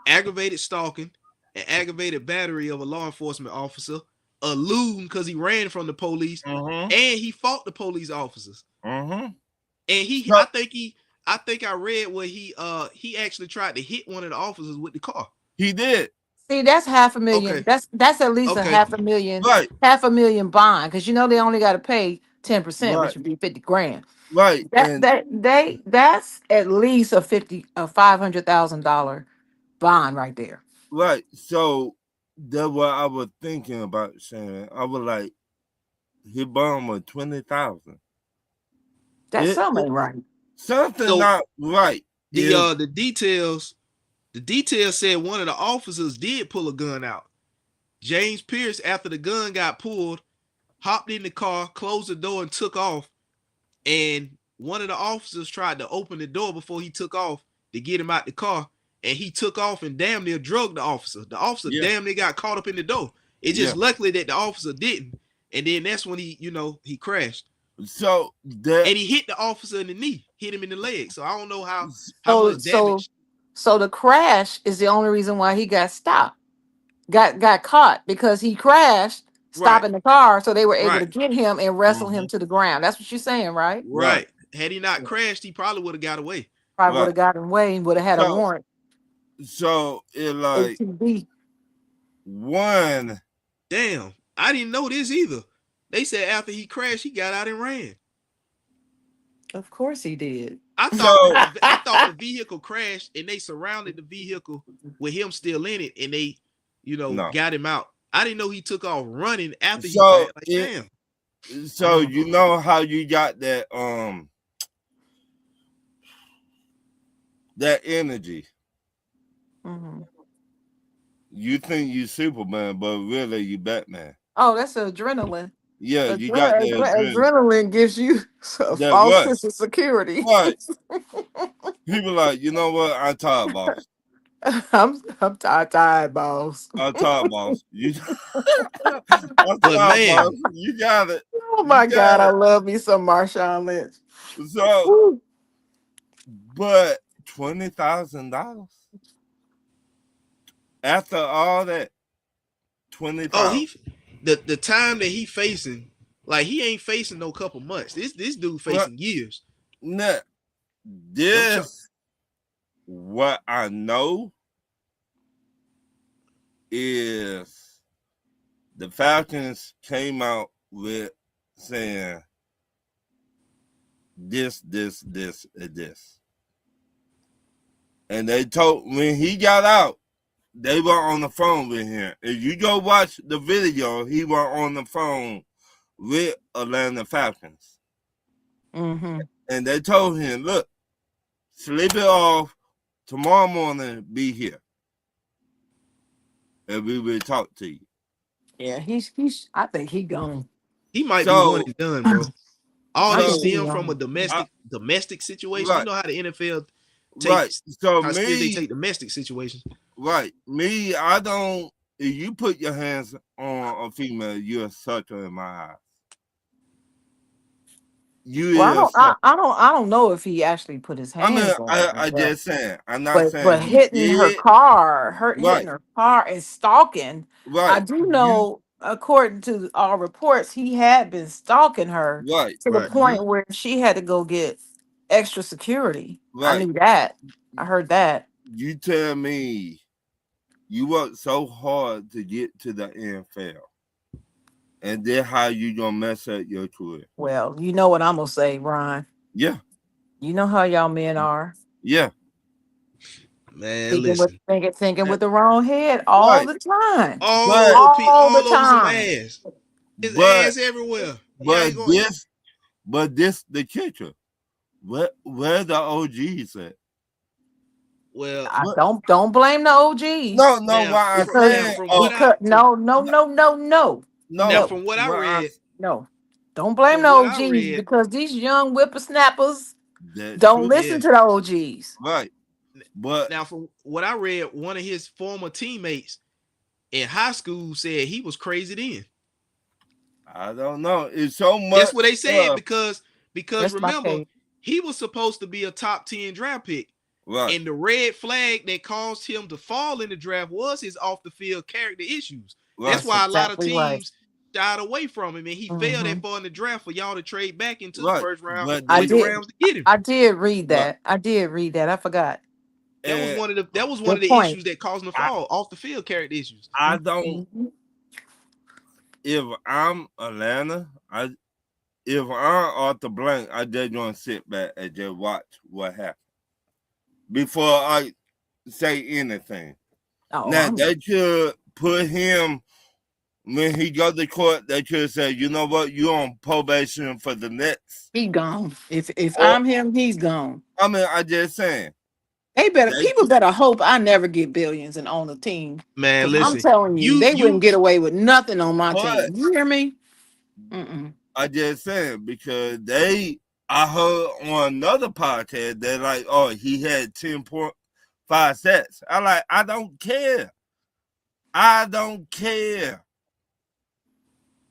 Aggravated stalking, and aggravated battery of a law enforcement officer, a loon because he ran from the police, Mm-hmm. and he fought the police officers. Mm-hmm. And So I think I read where he actually tried to hit one of the officers with the car. he did. See, that's half a million. Okay. That's at least a Okay. Right. half a million bond, because they only got to pay 10%, Right. which would be 50 grand. Right. And That's at least a $500,000 bond right there. right. So that's what I was thinking about saying. I was like, he bond was 20,000. That's something ain't right. Something So not right. the details said one of the officers did pull a gun out. James Pearce, after the gun got pulled, hopped in the car, closed the door, and took off. And one of the officers tried to open the door before he took off to get him out the car. And he took off and damn near drugged the officer. The officer damn near got caught up in the door. It's just luckily that the officer didn't. And then that's when he crashed. So and he hit the officer in the knee, hit him in the leg. So I don't know how much damage. So the crash is the only reason why he got stopped. Got caught because he crashed, stopping the car, so they were able to get him and wrestle him to the ground. That's what you're saying, right? Right. Had he not crashed, he probably would have got away. Probably would have gotten away and would have had a warrant. So it like ATV. One. Damn, I didn't know this either. They said after he crashed, he got out and ran. Of course he did. I thought the vehicle crashed and they surrounded the vehicle with him still in it, and they, got him out. I didn't know he took off running after he crashed. Like, damn. So you know how you got that that energy. Mm-hmm. You think you Superman, but really you Batman. Oh, that's adrenaline. Yeah, you got that adrenaline gives you a false sense of security. Right. People like, you know what? I'm tired, boss. I'm tired, boss. I'm tired, boss. I'm tired, boss. You got it. Oh my God, I love me some Marshawn Lynch. So, but $20,000 after all that, 20,000. Oh, the time that he facing, like he ain't facing no couple months. This dude facing years. Nah, this what I know is the Falcons came out with saying this, and this. And they told when he got out, they were on the phone with him. If you go watch the video, he was on the phone with Atlanta Falcons. Mm-hmm. And they told him, look, sleep it off. Tomorrow morning, be here. And we will talk to you. Yeah, he's I think he gone. He might be one and done, bro. All this stem from a domestic situation. Right. You know how the NFL takes they take domestic situations. Right. Me, I don't. If you put your hands on a female, you're a sucker in my eyes. I don't know if he actually put his hands on her. I just saying. I'm not saying. But hitting her car, hitting her car and stalking. Right. I do know, according to all reports, he had been stalking her to the point where she had to go get extra security. Right. I knew that. I heard that. You tell me you worked so hard to get to the NFL. And then how you gonna mess up your career? Well, you know what I'm gonna say, Ron. Yeah. You know how y'all men are. Yeah. Man, listen. Thinking with the wrong head all the time. All the time. His ass everywhere. But this the kicker. Where the OGs at? Well, don't blame the OGs. No, why I said no. Now, from what I read, Don't blame from the what I OGs read, because these young whippersnappers That's don't true. listen yeah. to the OGs. Right. But Now, from what I read, one of his former teammates in high school said he was crazy then. I don't know. It's so That's much what they said stuff. because That's my remember, case. he was supposed to be a top 10 draft pick. Right. And the red flag that caused him to fall in the draft was his off the field character issues. That's Right. That's why a lot of exactly right. teams shied away from him, and he fell that Mhm. far in the draft for y'all to trade back into the Right. first round But I with the they did. Rams to get him. I did read right. that. I did read that. I forgot. And That was one of Good the point. issues that caused him to I fall, off the field character issues. I don't Mhm. if I'm Atlanta, if I'm Arthur Blank, I just gonna sit back and just watch what happens before I say anything. Oh, Now I'm they should put him when he go to court. They should say, you know what, you on probation for the next. he gone. If Or I'm him, he's gone. I mean, I just saying they People better hope I never get billions and own a team. Man, Cause I'm listen, telling you, they wouldn't you get away with nothing on my but team. You hear me? Mm-mm. I just saying because I heard on another podcast that like, oh, he had 10.5 sacks. I don't care. I don't care.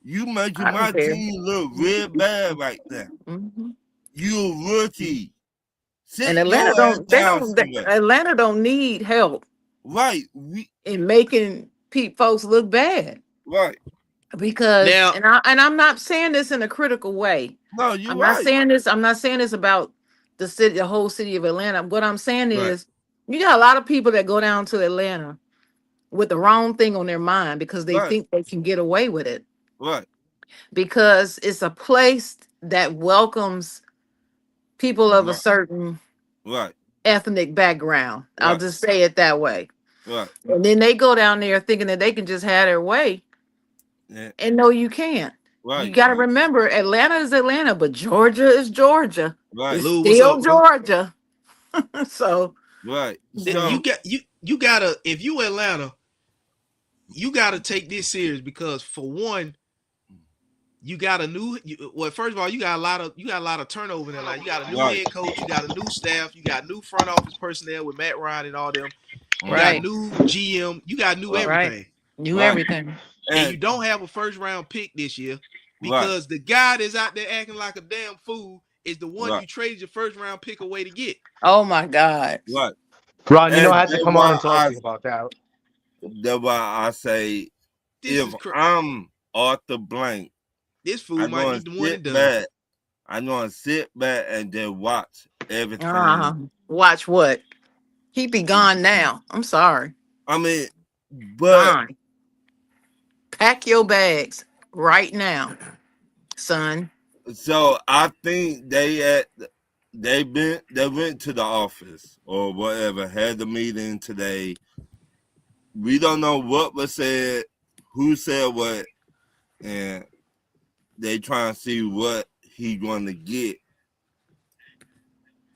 You making I my don't care. team look real bad right now. Hmm. You a rookie. And Sit your ass down somewhere. Atlanta don't need help Right. in making folks look bad. Right. Because now, I'm not saying this in a critical way. No, you I'm not right. saying this. I'm not saying this about the whole city of Atlanta. What I'm saying Right. is, you got a lot of people that go down to Atlanta with the wrong thing on their mind because they Right. think they can get away with it Right. because it's a place that welcomes people of a Right. certain Right. ethnic background. I'll Right. just say it that way. Right. And then they go down there thinking that they can just have their way. Yeah. And no, you can't. You Right. got to remember, Atlanta is Atlanta, but Georgia is Georgia. Right. It's Lou, what's still up, bro? Georgia. So, Right. You So gotta, if you Atlanta, you gotta take this serious because for one, you got a new. Well, first of all, you got a lot of turnover in Atlanta. You got a new right. head coach, you got a new staff, you got new front office personnel with Matt Ryan and all them. You got right, new GM, you got new Right. right. everything, Knew Right. everything. and you And don't have a first round pick this year right. because the guy that's out there acting like a damn fool is the one Right. you traded your first round pick away to get. Oh my God. Right. Ron, you know And I had to come on and talk to you about that. that's why I say This if is I'm Arthur Blank, this fool I'm might gonna be the one and sit done. back. I'm gonna sit back and just watch everything. Watch what? He be gone now. I'm sorry. I mean, but Gone. Pack your bags right now, son. so I think they went to the office or whatever, had the meeting today. We don't know what was said, who said what, and they trying to see what he going to get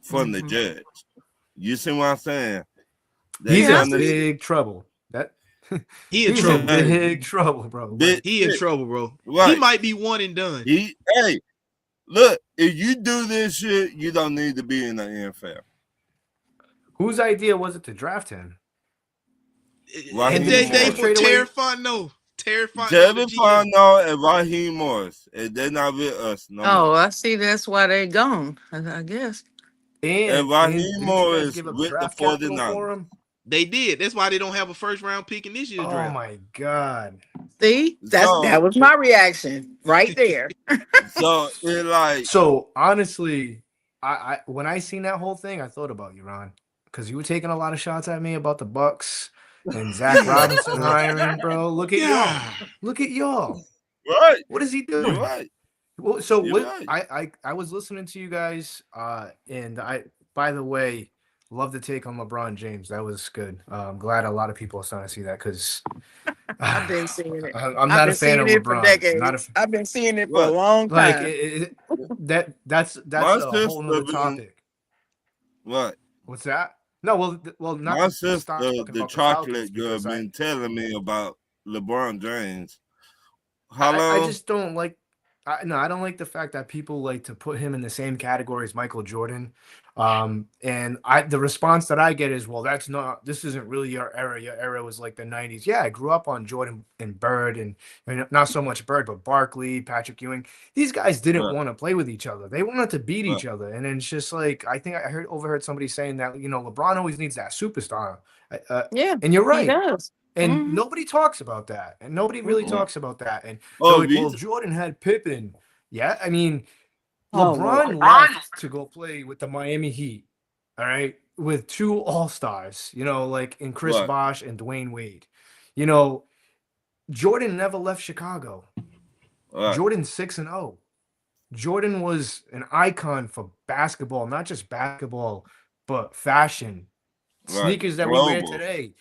from the Mhm. judge. You see what I'm saying? He's Yeah, I in see. big trouble. That He in he's trouble, in bro. big trouble, bro. Big He in shit. trouble, bro. Right. He might be one and done. Hey, look, if you do this shit, you don't need to be in the NFL. Whose idea was it to draft him? Raheem They Morris. for Trade away- Terry Fontenot. Devin Fontenot and Raheem Morris, and they're not with us no Oh, more. I see. That's why they gone. I guess. And Raheem didn't you guys Morris give up with the draft capital 49ers. for him? They did. That's why they don't have a first round pick in this year's Oh draft. my god! See, So- that was my reaction right there. So it like So honestly, I when I seen that whole thing, I thought about you, Ron, because you were taking a lot of shots at me about the Bucks and Zach Robinson hiring, bro. Look at y'all. Look at y'all. right. What is he You're doing? right. Well, so You're what? right. I was listening to you guys, and I, by the way, love the take on LeBron James. That was good. I'm glad a lot of people are starting to see that because I've been seeing it. I'm I've not been a fan of seeing it for LeBron. decades. Not a, I've been seeing it for a Right. long like time. that's My a sister whole nother been- topic. Right. What's that? No, well, not My to sister, stop talking the about the Falcons chocolate girl, because been telling me about LeBron James. How I long? just don't like. I don't like the fact that people like to put him in the same category as Michael Jordan. And the response that I get is, well, this isn't really your era. Your era was like the 90s. Yeah, I grew up on Jordan and Bird, and not so much Bird, but Barkley, Patrick Ewing. These guys didn't want to play with each other. They wanted to beat each other. And it's just like, I think I overheard somebody saying that, LeBron always needs that superstar. Yeah, and you're right. He does. And nobody talks about that. And nobody really talks about that. And Jordan had Pippen. Yeah, I mean, LeBron left to go play with the Miami Heat, all right, with 2 All-Stars, like in Chris Bosh and Dwayne Wade. Jordan never left Chicago. Jordan's 6-0. Jordan was an icon for basketball, not just basketball, but fashion. Sneakers that we wear today.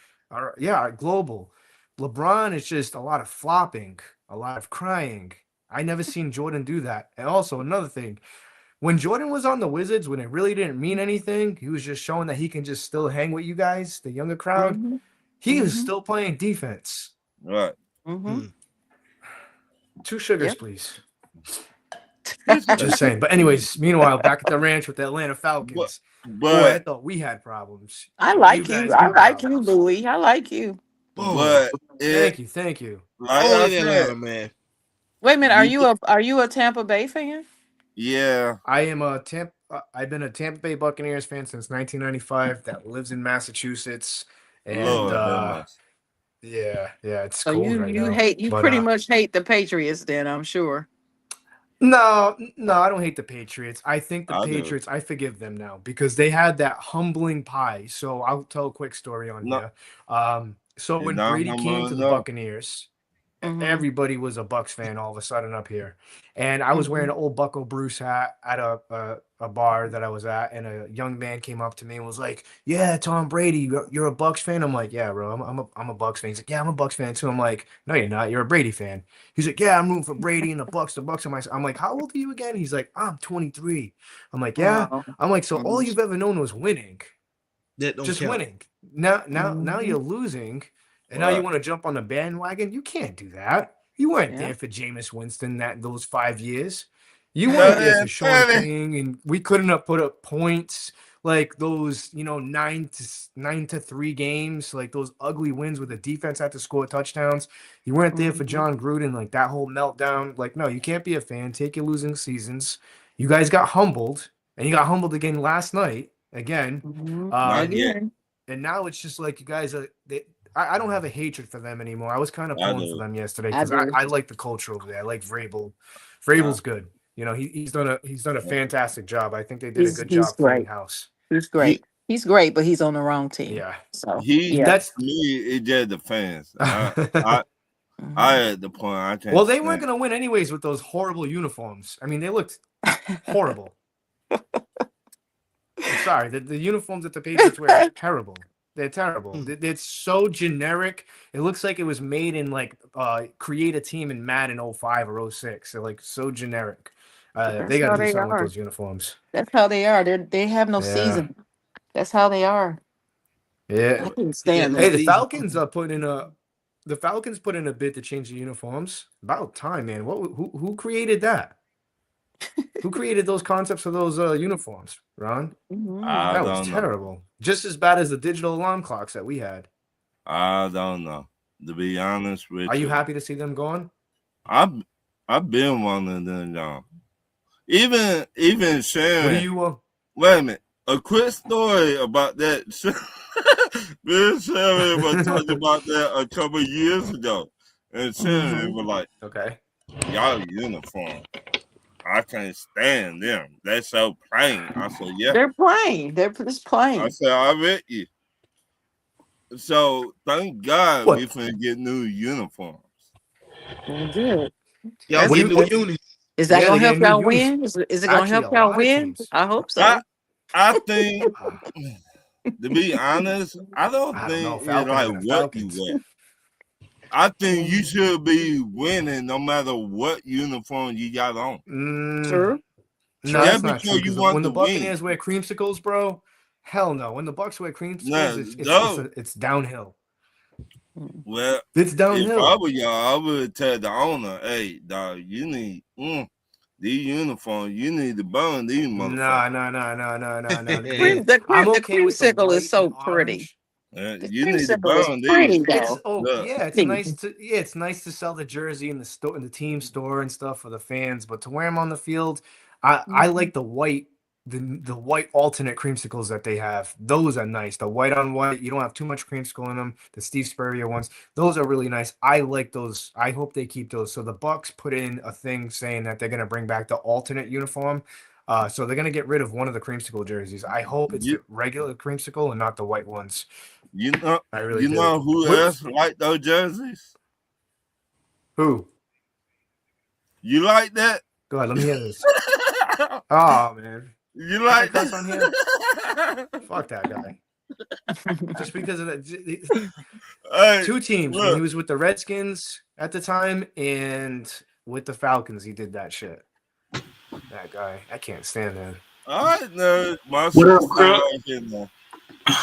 Global. LeBron is just a lot of flopping, a lot of crying. I never seen Jordan do that. And also another thing, when Jordan was on the Wizards, when it really didn't mean anything, he was just showing that he can just still hang with you guys, the younger crowd. He was still playing defense. Right. 2 sugars, please. Just saying. But anyways, meanwhile, back at the ranch with the Atlanta Falcons. Boy, I thought we had problems. I like you. I like you, Louis. I like you. But thank you. Like Only in Atlanta, man. Wait a minute. Are you a Tampa Bay fan? Yeah, I am I've been a Tampa Bay Buccaneers fan since 1995. That lives in Massachusetts, and it's so cold right now. You pretty much hate the Patriots, then I'm sure. No, I don't hate the Patriots. I think the Patriots, I forgive them now because they had that humbling pie. So I'll tell a quick story on here. So when Brady came to the Buccaneers, everybody was a Bucs fan all of a sudden up here. And I was wearing an old Bucko Bruce hat at a bar that I was at, and a young man came up to me and was like, "Yeah, Tom Brady, you're a Bucs fan?" I'm like, "Yeah, bro, I'm a Bucs fan." He's like, "Yeah, I'm a Bucs fan too." I'm like, "No, you're not. You're a Brady fan." He's like, "Yeah, I'm rooting for Brady and the Bucs. The Bucs are my." I'm like, "How old are you again?" He's like, "I'm 23." I'm like, "Yeah." I'm like, "So all you've ever known was winning, just winning. Now you're losing, and now you want to jump on the bandwagon? You can't do that. You weren't there for Jameis Winston those 5 years. You weren't there for Sean King, and we couldn't have put up points like those, 9-3 games, like those ugly wins where the defense had to score touchdowns. You weren't there for John Gruden, like that whole meltdown. Like, no, you can't be a fan. Take your losing seasons. You guys got humbled, and you got humbled again last night again. And now it's just like you guys are. I don't have a hatred for them anymore. I was kind of pulling for them yesterday because I like the culture over there. I like Vrabel. Vrabel's good. He's done a fantastic job. I think they did a good job cleaning house. He's great. He's great, but he's on the wrong team. Yeah. So that's me. It's just the fans. I at the point I can't. Well, they weren't going to win anyways with those horrible uniforms. I mean, they looked horrible. I'm sorry. The uniforms that the Patriots wear are terrible. They're terrible. It's so generic. It looks like it was made in create a team in Madden 05 or 06. They're like so generic. They got to do something with those uniforms. That's how they are. They have no season. That's how they are. Yeah. I couldn't stand Hey, the Falcons put in a bid to change the uniforms. About time, man. Who created that? Who created those concepts for those uniforms, Ron? That was terrible. Just as bad as the digital alarm clocks that we had. I don't know. To be honest with you. Are you happy to see them gone? I've been wanting them gone. Even Sharon. What do you wait a minute. A quick story about that. Me Sharon was talking about that a couple of years ago. And Sharon was like, okay, y'all uniform. I can't stand them. They're so plain. I said, yeah. They're plain. They're just plain. I said, I bet you. So thank God we finna get new uniforms. Good. Y'all get new unis. Is that gonna help y'all win? Is it gonna help y'all win? I hope so. I think, to be honest, I don't think it's like what you wear. I think you should be winning no matter what uniform you got on. True. No, that's not true. When the Buccaneers wear creamsicles, bro, hell no. When the Bucs wear creamsicles, it's downhill. Well, it's downhill. If I were y'all, I would tell the owner, "Hey, dog, you need these uniforms, you need to burn these motherfuckers. No. The I'm okay with the creamsicle is white so and pretty. orange. The You need to creamsicle is burn pretty these. It's though. Look, yeah, it's nice to sell the jersey in the store in the team store and stuff for the fans, but to wear them on the field, I like the white the white alternate creamsicles that they have. Those are nice. The white on white, you don't have too much creamsicle in them. The Steve Spurrier ones, those are really nice. I like those. I hope they keep those. So the Bucks put in a thing saying that they're gonna bring back the alternate uniform. So they're gonna get rid of one of the creamsicle jerseys. I hope it's the regular creamsicle and not the white ones. you know, I really you do. know who else like those jerseys? Who? You like that? Go ahead, let me hear this. Oh man. You like Cuss that? on here? Fuck that guy. Just because of that. Hey, Two teams. When look, he was with the Redskins at the time and with the Falcons, he did that shit. That guy. I can't stand that. all right, now, my What up, sister Crook? right here now.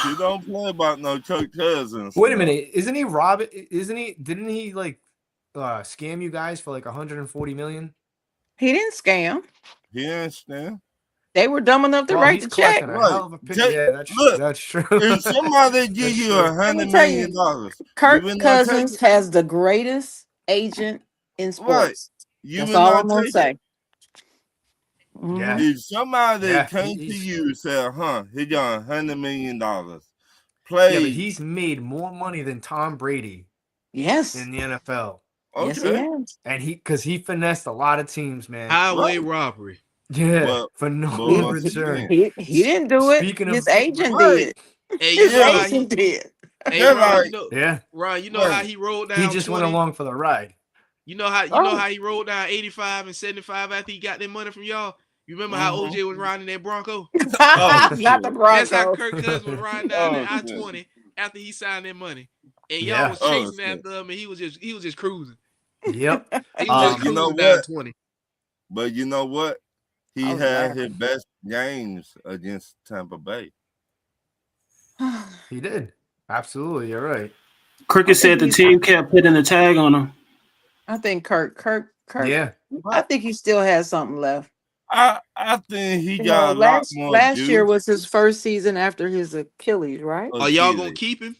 She don't play about no Chuck Cousins. Wait a minute. Isn't he Robin? Isn't he? Didn't he like scam you guys for like 140 million? He didn't scam. He understand. They were dumb enough to Well, write he's the check. collecting a hell of a pick. Right. Yeah, Look, that's true. If somebody give That's you true. $100 Let me tell you, million, you Kirk will not take Cousins it. has the greatest agent in Right. sports. You That's will all not I'm gonna take say. it. Yeah. If somebody Yeah, came to he's- you and said, he got $100 million, Yeah, play. but he's made more money than Tom Brady Yes. in the NFL. Yes, he Okay. has. And because he finessed a lot of teams, man. Highway Right. robbery. Yeah, But for no once return. again, He didn't do it. Speaking His of agent right. did. Hey, you His know how agent he did. hey they're Ron, like, you know yeah, Ron, you know how right. he rolled down he just 20? went along for the ride. You know how Oh. he rolled down 85 and 75 after he got that money from y'all? You remember how Mhm. OJ was riding that Bronco? Oh, Not the shit. That's how Broncos. Kirk Cousins was riding down Oh, that shit. I-20 after he signed that money. And y'all Yeah. was Oh, chasing shit. after him and he was just cruising. Yep. He was just But you know cruising down what? 20. But you know what? He I was had his laughing. best games against Tampa Bay. He did. Absolutely, you're right. Cricket said the team kept putting the tag on him. I think Kirk. Yeah. I think he still has something left. I think he You got know, a lot more last year juice. was his first season after his Achilles, right? Are y'all gonna Achilles. keep him?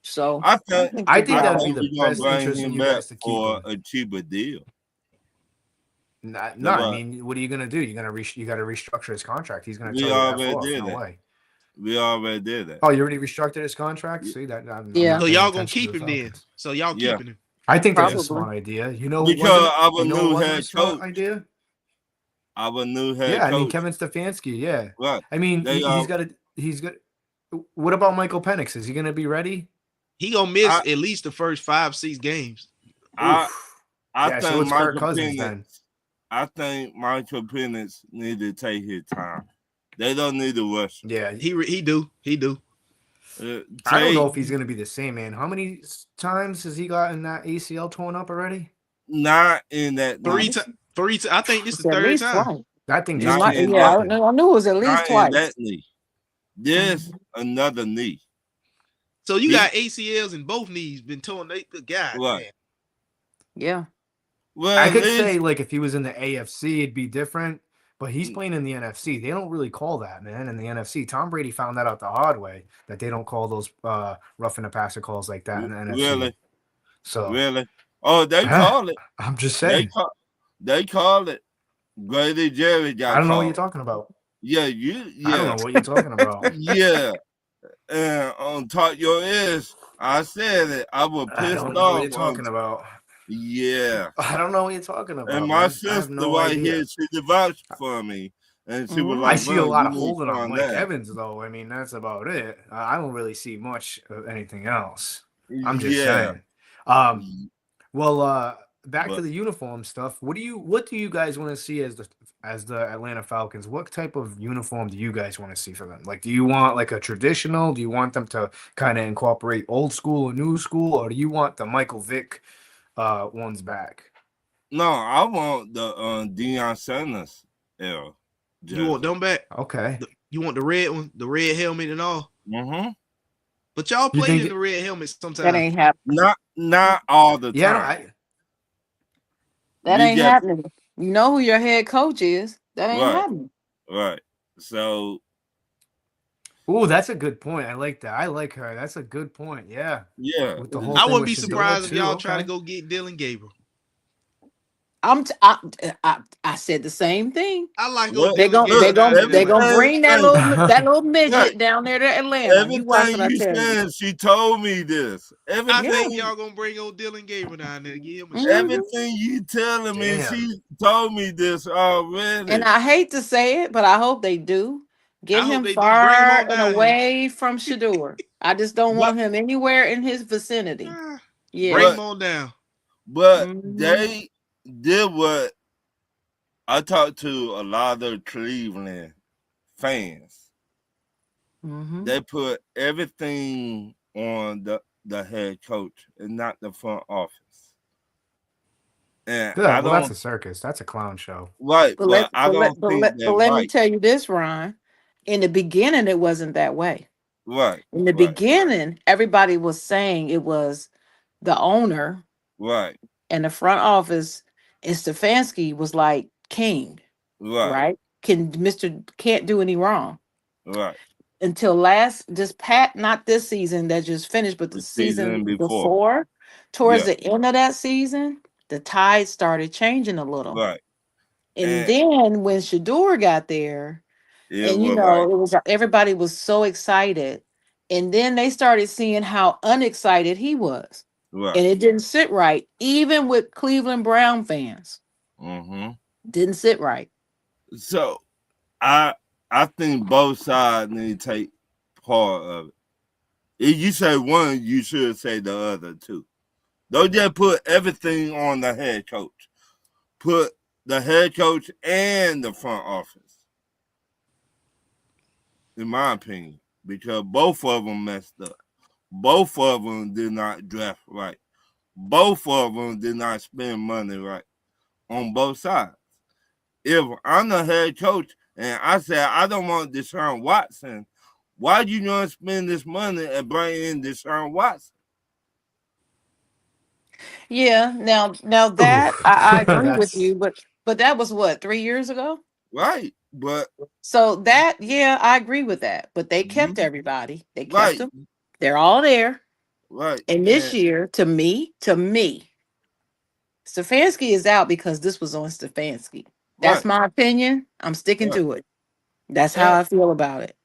So I think I think I that'd be think the we're gonna best bring interest in him you back guys to keep for him. a cheaper deal. No, I Right. mean, what are you gonna do? You got to restructure his contract. He's gonna We tell you that already for did no that. way. We already did that. Oh, you already restructured his contract? See that? I'm Yeah. not So paying y'all gonna attention to keep the him then. Falcons. So y'all Yeah. keeping him. I think that's a Probably. smart idea. You know, Because our you know new what wasn't a head smart coach, idea? our new head Yeah, I mean coach, Kevin Stefanski. Yeah, right? I mean They he's got. What about Michael Penix? Is he gonna be ready? He gonna miss I- at least the first 5-6 games. I Oof. I Yeah, so think it's Kirk Michael Cousins Penix. then. I think Michael Penix need to take his time. They don't need to rush him. Yeah, He do. I don't know if he's gonna be the same, man. How many times has he gotten that ACL torn up already? Not in that Three knee. times. I think this is it's the at third least time. twice. That thing It just Not might- keeps in yeah, popping. I knew it was at least Not in twice. that knee. There's another knee. So you He- got ACLs in both knees been torn. God Right. damn. Yeah. Well, I at could least- say like if he was in the AFC, it'd be different. But Mm. he's playing in the NFC. They don't really call that, man. In the NFC, Tom Brady found that out the hard way that they don't call those roughing the passer calls like that in the NFC. really, So really. Oh, they Huh? call it. I'm just They saying. call it. Grady Jerry got I don't know what called. you're talking about. Yeah, I don't yeah, know what you're talking about. yeah. And on top your ears, I said it. I was I pissed don't know what off. you're talking about. Yeah. I don't know what you're talking about. And my man. I have sister no right idea. here, she vouched for me. And she was Mhm. like, I see a "Bro, lot you of need to holding on calm Mike down." Evans, though. I mean, that's about it. I don't really see much of anything else. I'm just Yeah. saying. Well, back to But- the uniform stuff. What do you guys want to see as the Atlanta Falcons? What type of uniform do you guys want to see for them? Like, do you want like a traditional? Do you want them to kind of incorporate old school and new school, or do you want the Michael Vick ones back? No, I want the Deion Sanders era. You want them back? Okay. You want the red one, the red helmet and all. Mm-hmm. But y'all You played think in the red helmets That sometimes. ain't happening. Not all the Yeah, time. That We ain't got- happening. You know who your head coach is. That ain't Right, happening. right. So Ooh, that's a good point. I like that. I like her. That's a good point. Yeah. yeah, With the whole I thing wouldn't with be Shador surprised if too. y'all try to Okay. go get Dylan Gabriel. I said the same thing. I like old what? They Dylan gon' Look, they Gabriel down gon' in they gonna Atlanta. bring that everything, little right? midget down there to Atlanta. You watch Everything what I you tell you. saying, she told me this. I Yeah. think Everything, y'all gonna bring old Dylan Gabriel down there to give him a shot. hmm everything you telling me, Damn. she told me this And already. I hate to say it, but I hope they do. I Get hope him they do. Bring him far on and down here. away from Shador. I just don't But want him anywhere in his vicinity. Ah, bring Yeah. him but on down. but hmm they did what I talked to a lot of Cleveland fans. hmm They put everything on the head coach and not the front office. And Good. I Well, that's don't a circus. That's a clown show. right, but I don't think But they're let me right. tell you this, Ron. In the beginning, it wasn't that way. Right, In the right, beginning, everybody was saying it was the owner right, and the front office, and Stefanski was like king, right, right? Can Mr. can't do any wrong. right. Until last just pat not this season that just finished, but the The season season before. before, towards Yeah, the end of that season, the tide started changing a little. right. And And then when Shador got there, it and was like, it was everybody was so excited. And then they started seeing how unexcited he was. right. And it didn't sit right, even with Cleveland Brown fans. Mm-hmm. Didn't sit right. So I I think both sides need to take part of it. If you say one, you should say the other too. Don't just put everything on the head coach. Put the head coach and the front office, in my opinion, because both of them messed up. Both of them did not draft right. Both of them did not spend money right on both sides. If I'm the head coach and I say I don't want Deshaun Watson, why you gonna spend this money and bring in Deshaun Watson? Yeah. Now Ooh. that I agree with That's you, but that was what, 3 years ago? Right, but So that, yeah, I agree with that. But they kept mhm, everybody. They kept right, them. They're all there. right, And this and year, to me, Stefanski is out because this was on Stefanski. That's right, my opinion. I'm sticking right. to it. That's how And I feel about it.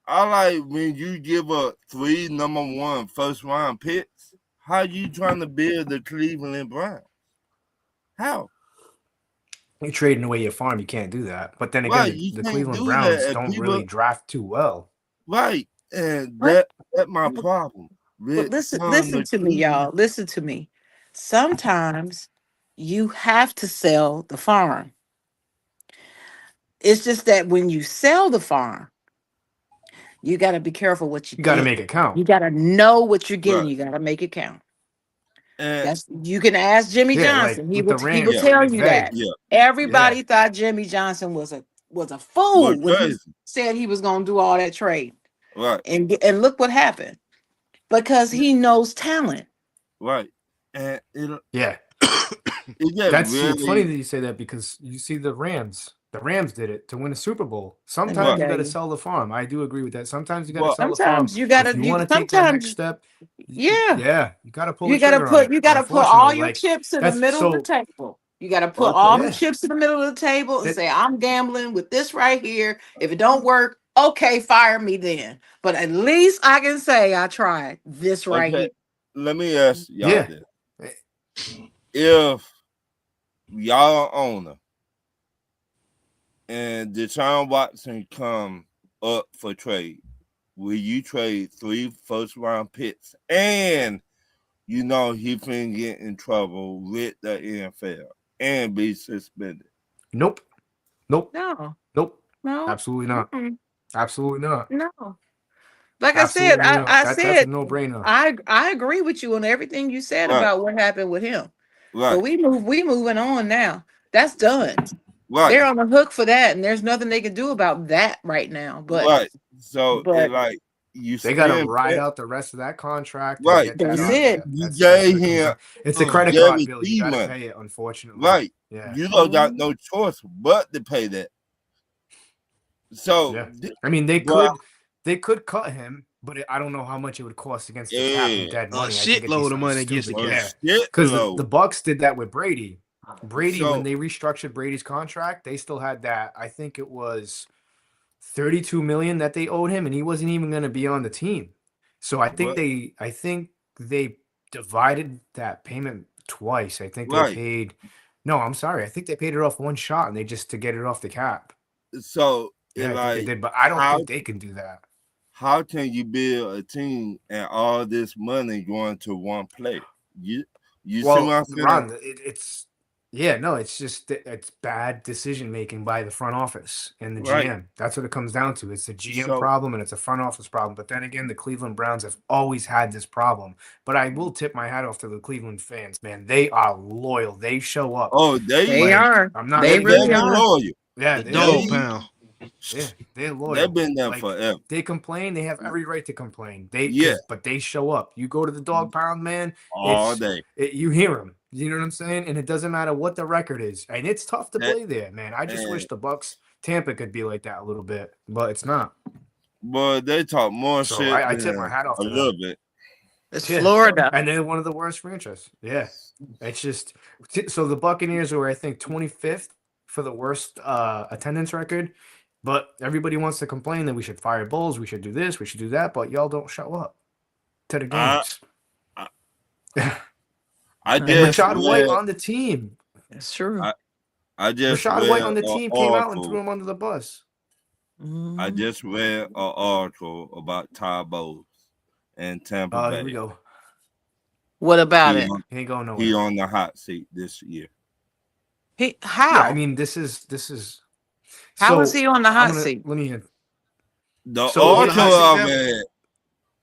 I like when you give up 3 number 1 first round picks. How you trying to build the Cleveland Browns? How? you trading away your farm. You can't do that. But then again, Right, the, you the can't Cleveland do Browns that. And don't really people, draft too well. right, and But that's my but, problem but with some listen of the to me, Cleveland. y'all. Listen to me. Sometimes you have to sell the farm. It's just that when you sell the farm, you got to be careful what you You got to get. make it count. You got to know what you're getting. Right, You got to make it count. and That's you can ask Jimmy Yeah, like Johnson. He with the would Rams, yeah, with tell you McVay. that. yeah, Yeah. Everybody thought Jimmy Johnson was a was fool when he crazy. said he was going to do all that trade. Right, And look what happened. Because he knows talent. right, and Yeah. it just That's it's funny really that you say that because you see the Rams. The Rams did it to win a Super Bowl. Let me Sometimes right. you tell got to you. sell the farm. I do agree with that. Sometimes you got to But sell the farm Sometimes you if gotta you you want to take that next sometimes step. yeah. Yeah, you got to pull the You gotta trigger on put it. you gotta put all Unfortunately, your like chips in the that's middle of the so. table. You gotta put all okay, the Yeah, chips in the middle of the table and that say, I'm gambling with this right here. If it don't work, okay, fire me then. But at least I can say I tried this right okay. here. Let me ask y'all yeah. this: if y'all owner and Deshaun Watson come up for trade, will you trade 3 first round picks and you know he finna get in trouble with the NFL and be suspended? Nope. Nope. No, Nope. no, Absolutely not. mm-mm, Absolutely not. no. Like I said, Absolutely not. I That's a said no brainer. I agree with you on everything you said Right, about what happened with him. But right, we moving on now. That's done. right, They're on the hook for that, and there's nothing they can do about that right now. right. So it But like you They got to spend ride out the rest of that contract and right. get that That's out of it. there. You That's gave what it comes him down. It's a credit card bill. You guarantee got to money. pay it, unfortunately. Right. Yeah. You don't got no choice but to pay that. So, Yeah. I mean, they but could cut him, but I don't know how much it would cost against the cap in yeah, dead A money. I think it'd be shitload of something money against the stupid. cap. Yeah. shit Because low. the Bucks did that with Brady. Brady, So- when they restructured Brady's contract, they still had that. I think it was $32 million that they owed him, and he wasn't even going to be on the team. So I think they divided that payment twice. I think they Right. paid. No, I'm sorry. I think they paid it off one shot, and they just to get it off the cap. So, Yeah, I like, think they did, but I don't how- think they can do that. how can you build a team and all this money going to one player? You see what I'm saying? Ron, it's it's bad decision making by the front office and the Right. GM. That's what it comes down to. It's a GM So- problem and it's a front office problem. But then again, the Cleveland Browns have always had this problem. But I will tip my hat off to the Cleveland fans, man. They are loyal. They show up. Oh, They are. I'm not. They They've really been are. loyal. Yeah, The they dog are. pound. Yeah, they're loyal. They've been there Like, forever. They complain. They have every right to complain. Yeah. But they show up. You go to the dog pound, man. All day. You hear them. You know what I'm saying? And it doesn't matter what the record is. And it's tough to That- play there, man. I just and- wish the Bucks, Tampa could be like that a little bit, but it's not. But they talk more So shit. I tip my hat off a to them. little bit. It's Yeah. Florida. And they're one of the worst franchises. Yeah. It's just so the Buccaneers were, I think, 25th for the worst attendance record. But everybody wants to complain that we should fire Bulls, we should do this, we should do that, but y'all don't show up to the games. I And just Rashad White read, on the team. It's true. I just Rashad read White on the a team came out and article. threw him under the bus. I just read an article about Ty Bowles and Tampa Oh, Bay. here we go. What about He it? on- He ain't going nowhere. He on the hot seat this year. How? Yeah, I mean, this is. How so is he on the I'm hot gonna- seat? Let me The So, article hot seat I now? read,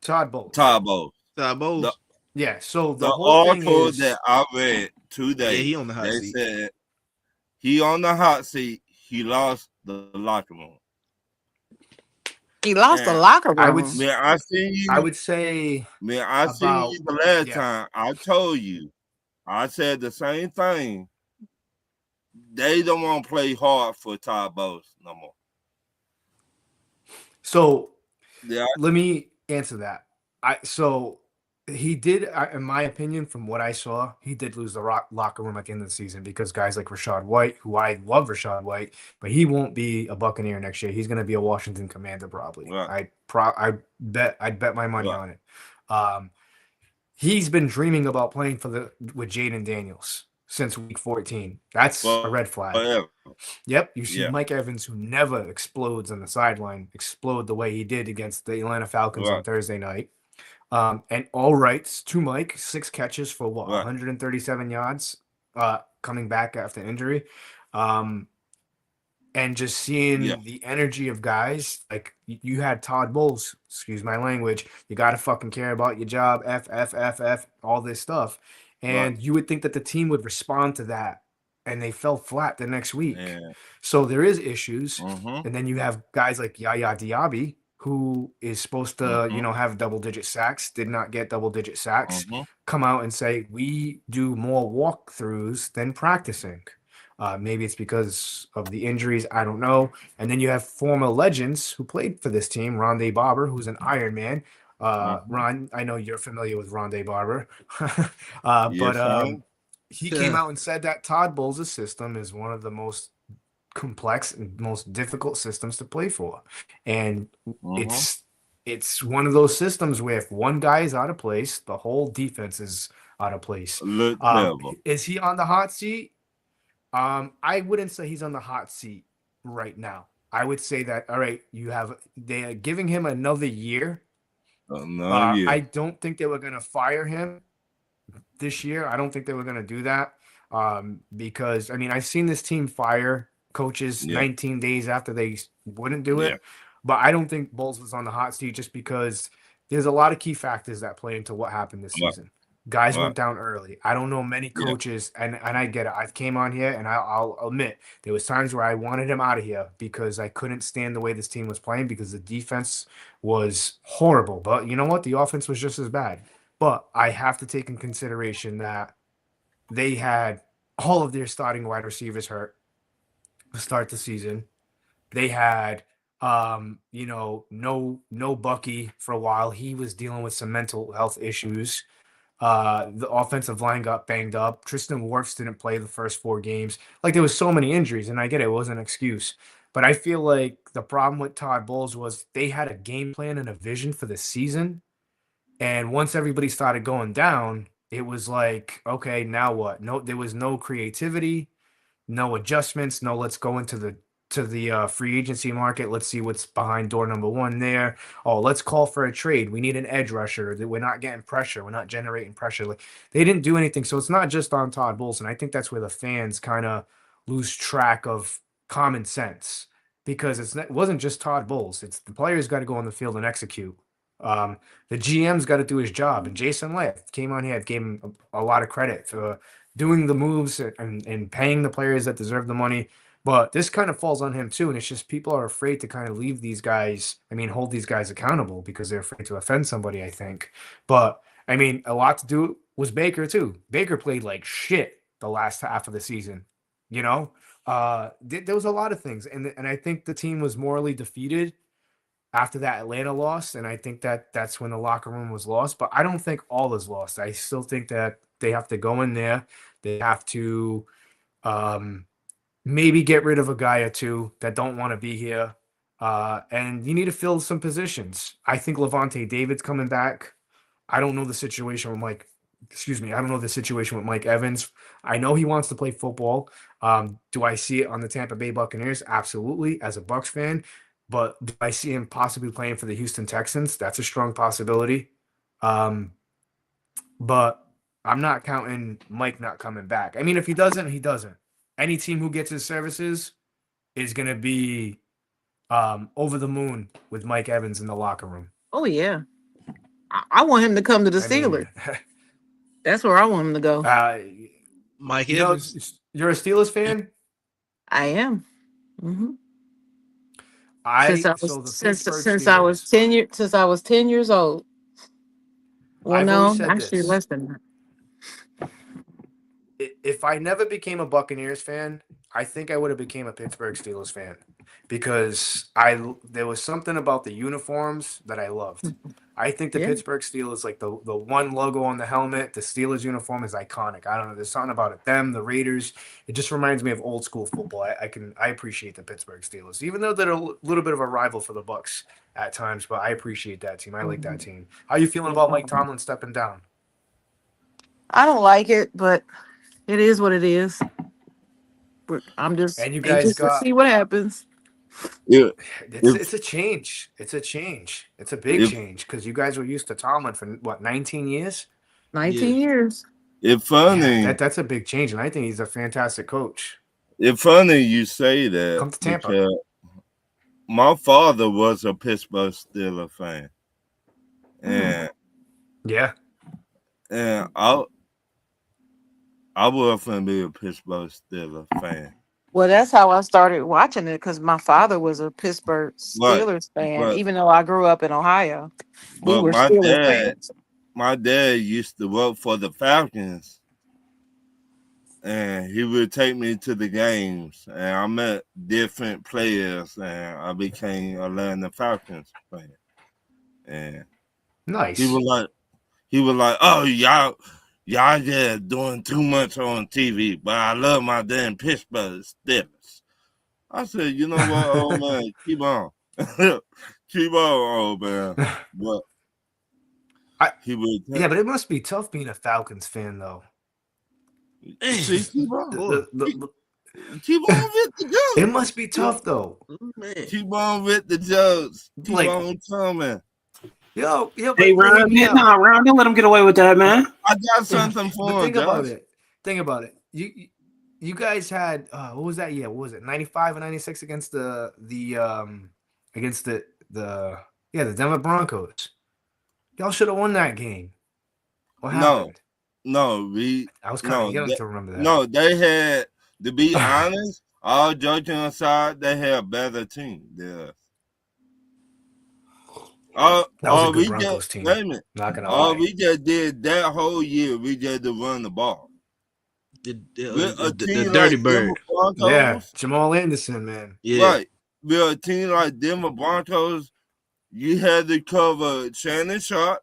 Todd Bowles. Ty Bowles. Bowles. The- Yeah, so the The whole thing article is that I read today, Yeah, he on the hot they seat. said he on the hot seat. He lost the locker room. He lost the Yeah. locker room. I would Man, I seen you. I would say Man, I seen about- you the last yeah. time. I told you. I said the same thing. They don't want to play hard for Ty Bowles no more. so. Yeah, Let me answer that. He did, in my opinion, from what I saw, he did lose the locker room at the end of the season because guys like Rashad White, who I love Rashad White, but he won't be a Buccaneer next year. He's going to be a Washington Commander probably. Right. I'd bet my money Right. on it. He's been dreaming about playing with Jaden Daniels since week 14. That's a red flag. forever. Yep, you see Yeah. Mike Evans, who never explodes on the sideline, explode the way he did against the Atlanta Falcons on Right. Thursday night. And all rights to Mike, 6 catches for what, Right. 137 yards, coming back after injury. And just seeing Yeah. the energy of guys, like you had Todd Bowles, excuse my language, you got to fucking care about your job, F, all this stuff. And you would think that the team would respond to that, and they fell flat the next week. Yeah. So there is issues. Mhm. And then you have guys like Yaya Diaby, who is supposed to, Mhm. have double-digit sacks, did not get double-digit sacks, Mhm. come out and say, we do more walkthroughs than practicing. Maybe it's because of the injuries. I don't know. And then you have former legends who played for this team, Rondé Barber, who's an Iron Man. Ron, I know you're familiar with Rondé Barber. Yes, sir. He came out and said that Todd Bowles' system is one of the most complex and most difficult systems to play for. And Mhm. it's one of those systems where if one guy is out of place, the whole defense is out of place. Look terrible. Is he on the hot seat? I wouldn't say he's on the hot seat right now. I would say that, all right, they are giving him another year. No, yeah. I don't think they were going to fire him this year. I don't think they were going to do that because, I mean, I've seen this team fire coaches 19 days after they wouldn't do it. Yeah. But I don't think Bowles was on the hot seat just because there's a lot of key factors that play into what happened this Right. season. Guys Right. went down early. I don't know many Yeah. coaches, and I get it. I came on here, and I'll admit there was times where I wanted him out of here because I couldn't stand the way this team was playing because the defense was horrible. But you know what? The offense was just as bad. But I have to take in consideration that they had all of their starting wide receivers hurt to start the season. They had no Bucky for a while. He was dealing with some mental health issues. The offensive line got banged up. Tristan Wirfs didn't play the first 4 games. Like there was so many injuries, and I get it, it wasn't an excuse. But I feel like the problem with Todd Bowles was they had a game plan and a vision for the season. And once everybody started going down, it was like, okay, now what? No, there was no creativity, no adjustments, no let's go into the free agency market. Let's see what's behind door number one there. Oh, let's call for a trade. We need an edge rusher. We're not getting pressure. We're not generating pressure. Like they didn't do anything. So it's not just on Todd Bowles. And I think that's where the fans kind of lose track of common sense because it wasn't just Todd Bowles. It's the players got to go on the field and execute. The GM's got to do his job. And Jason Licht came on here, gave him a lot of credit for doing the moves and paying the players that deserve the money. But this kind of falls on him too. And it's just people are afraid to kind of leave these guys, hold these guys accountable because they're afraid to offend somebody, I think. But a lot to do was Baker too. Baker played like shit the last half of the season, there was a lot of things. And I think the team was morally defeated after that Atlanta loss. And I think that's when the locker room was lost. But I don't think all is lost. I still think that they have to go in there. They have to maybe get rid of a guy or two that don't want to be here. And you need to fill some positions. I think Levante David's coming back. I don't know the situation with I don't know the situation with Mike Evans. I know he wants to play football. Do I see it on the Tampa Bay Buccaneers? Absolutely, as a Bucs fan. But do I see him possibly playing for the Houston Texans? That's a strong possibility. But I'm not counting Mike not coming back. If he doesn't, he doesn't. Any team who gets his services is going to be over the moon with Mike Evans in the locker room. Oh, yeah. I want him to come to the Steelers. That's where I want him to go. Mike Evans. You're a Steelers fan? I am. Mm-hmm. Since I was 10 years old. Well, no, actually less than that. If I never became a Buccaneers fan, I think I would have became a Pittsburgh Steelers fan because there was something about the uniforms that I loved. I think the Pittsburgh Steelers, like the one logo on the helmet, the Steelers uniform is iconic. I don't know. There's something about it. Them, the Raiders. It just reminds me of old school football. I appreciate the Pittsburgh Steelers, even though they're a little bit of a rival for the Bucs at times. But I appreciate that team. I like that team. How you feeling about Mike Tomlin stepping down? I don't like it, but it is what it is. I'm just anxious to see what happens. Yeah, it's a change. It's a change. It's a big change because you guys were used to Tomlin for what, 19 years? 19 years. It's funny. Yeah, that's a big change, and I think he's a fantastic coach. It's funny you say that. Come to Tampa. My father was a Pittsburgh Steelers fan, and I was going to be a Pittsburgh Steelers fan. Well, that's how I started watching it because my father was a Pittsburgh Steelers fan, even though I grew up in Ohio. We were Steelers fans. My dad used to work for the Falcons, and he would take me to the games, and I met different players, and I became a Atlanta Falcons fan. And nice. He was like, oh, y'all just doing too much on TV, but I love my damn Pittsburgh Steelers. I said, you know what, old man, keep on. Keep on, old man. But but it must be tough being a Falcons fan, though. See, keep on. Keep on with the jokes. It must be tough, though. Keep on with the jokes. Keep on coming. Yo, hey, Ron, don't let him get away with that, man. I got something for him. Think about it. You guys had what was that year? What was it? 95 and 96 against the Denver Broncos. Y'all should have won that game. What happened? No, we I was kind no of young they, to remember that. no. They had, to be honest. All joking aside, they had a better team than us. That was a good We just Broncos team. wait a minute. Not gonna All lie. we just did that whole year, we just to run the ball. With a The team Dirty like Denver Bird. Yeah, Broncos, Jamal Anderson, man. Yeah. right? With a team like Denver Broncos, you had to cover Shannon Sharp,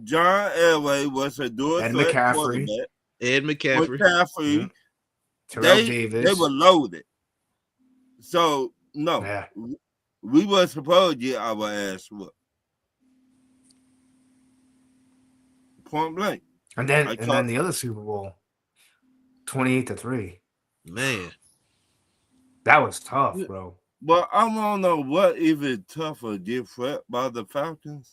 John Elway was a dual Ed threat McCaffrey. quarterback. Ed McCaffrey. McCaffrey, Yeah. Terrell they Davis. were loaded. So no, Yeah. we were supposed to get our ass whooped. Point blank. And then the other Super Bowl, 28-3. Man. That was tough, bro. But I don't know what even tougher get swept by the Falcons.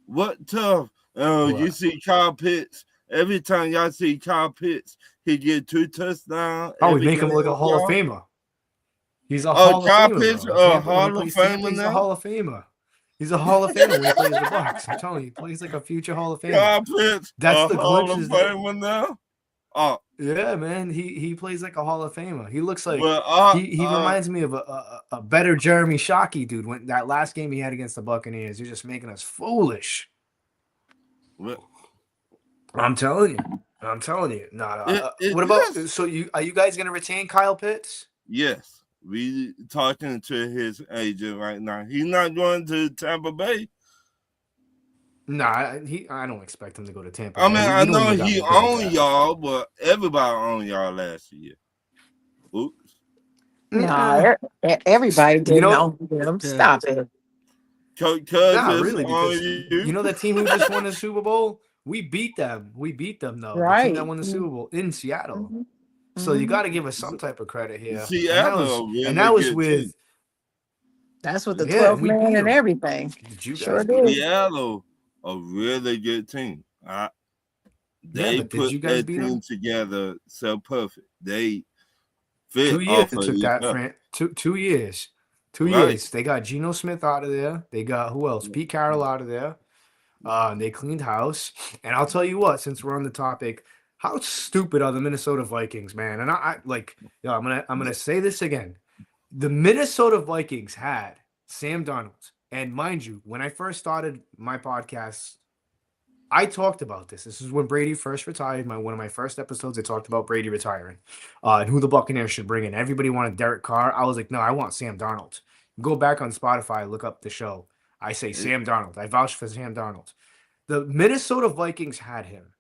What tough? You see Kyle Pitts. Every time y'all see Kyle Pitts, he get 2 touchdowns. Oh, we make him look a Hall of y'all. Famer. He's a Hall of Kyle Famer. Pitts, bro. When he Hall of plays Tampa, Famer he's a now? Hall of Famer. He's a Hall of Famer when he plays the Bucs. I'm telling you, he plays like a future Hall of Famer. Kyle Pitts, That's the Hall of glitches that- Famer now. Oh, Yeah, man. He plays like a Hall of Famer. He looks like well, he reminds me of a better Jeremy Shockey, dude. When that last game he had against the Buccaneers, you're just making us foolish. well, I'm telling you. No. It What about is. so are you guys gonna retain Kyle Pitts? yes, we talking to his agent right now. He's not going to Tampa Bay. Nah, I don't expect him to go to Tampa. I mean, Bay. I You know we got he him good owned at. y'all, but everybody owned y'all last year. Oops. Nah, everybody didn't know- know them. Stop it. Cause Nah, it's really, on because you. you know that team who just won the Super Bowl? We beat them. We beat them though. The team Right. that won the Super Bowl in Seattle. Mhm. So you Mhm. got to give us some type of credit here. Seattle, and that was with That's with the Yeah, 12 we beat man and 'em. everything. Did you Sure guys beat 'em? did. Seattle, a really good team. They but did put you guys that beat team 'em? together so perfect. They fit 2 years off it of took each that other. for 2 years. 2 Right. years. They got Geno Smith out of there. They got who else? Pete Carroll out of there. They cleaned house. And I'll tell you what, since we're on the topic, how stupid are the Minnesota Vikings, man? And I'm gonna say this again. The Minnesota Vikings had Sam Darnold. And mind you, when I first started my podcast, I talked about this. This is when Brady first retired. One of my first episodes, I talked about Brady retiring and who the Buccaneers should bring in. Everybody wanted Derek Carr. I was like, no, I want Sam Darnold. Go back on Spotify, look up the show. I say Sam Darnold. I vouch for Sam Darnold. The Minnesota Vikings had him.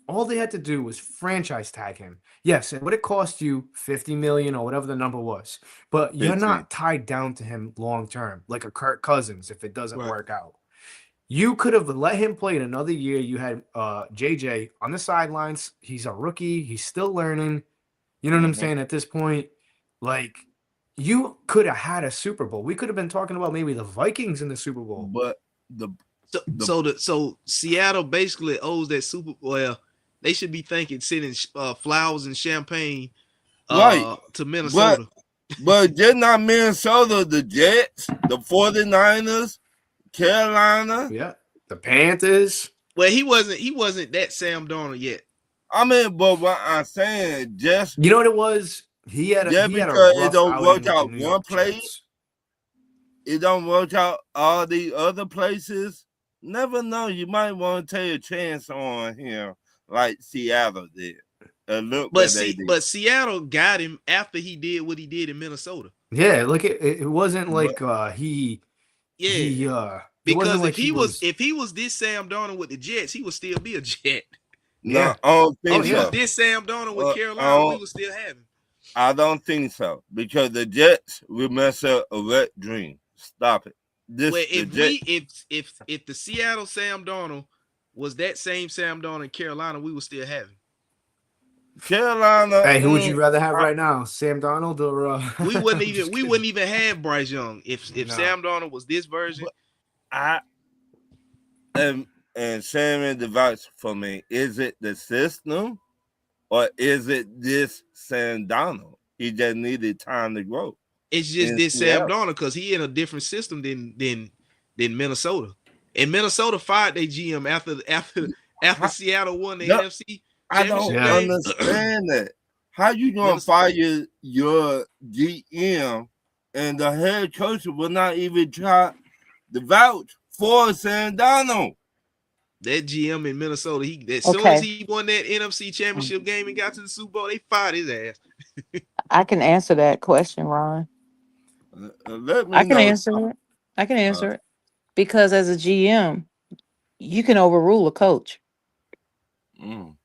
All they had to do was franchise tag him. Yes, it would have cost you $50 million or whatever the number was, but you're 15. not tied down to him long term like a Kirk Cousins if it doesn't Right. work out. You could have let him play in another year. You had JJ on the sidelines. He's a rookie. He's still learning. You know what I'm Mhm. saying? At this point, like you could have had a Super Bowl. We could have been talking about maybe the Vikings in the Super Bowl. But So Seattle basically owes that Super. Well, they should be sending flowers and champagne Right. to Minnesota. but just not Minnesota, the Jets, the 49ers, Carolina. Yeah, the Panthers. Well, he wasn't that Sam Darnold yet. I mean, but what I'm saying, just You know what it was? He had a because it rough don't outing work with the out New one York place, Jets. it don't work out all the other places. Never know. You might want to take a chance on him, like Seattle did. Look what they did. But Seattle got him after he did what he did in Minnesota. Yeah, like it wasn't like he Yeah, it because wasn't like if he was this Sam Darnold with the Jets, he would still be a Jet. No, Yeah. I don't think Oh, If he so. was this Sam Darnold with I Carolina, we don't- would still have him. I don't think so because the Jets will mess up a wet dream. Stop it. Well, if the Seattle Sam Darnold was that same Sam Darnold in Carolina, we would still have him. Carolina. Hey, who would you rather have right now, Sam Darnold or? We I'm wouldn't just even have Bryce Young if No. Sam Darnold was this version. and sharing the advice for me, is it the system or is it this Sam Donald? He just needed time to grow. It's just And this Sam Seattle. Darnold because he in a different system than Minnesota. And Minnesota fired their GM after Seattle won the No, NFC I don't championship Yeah. game. understand that. How you gonna fire your GM and the head coach will not even try to vouch for Sam Donald? That GM in Minnesota, as soon as Okay. he won that NFC championship game and got to the Super Bowl, they fired his ass. I can answer that question, Ron. Let I me can know. answer it. I can answer it. Because as a GM, you can overrule a coach. Mm,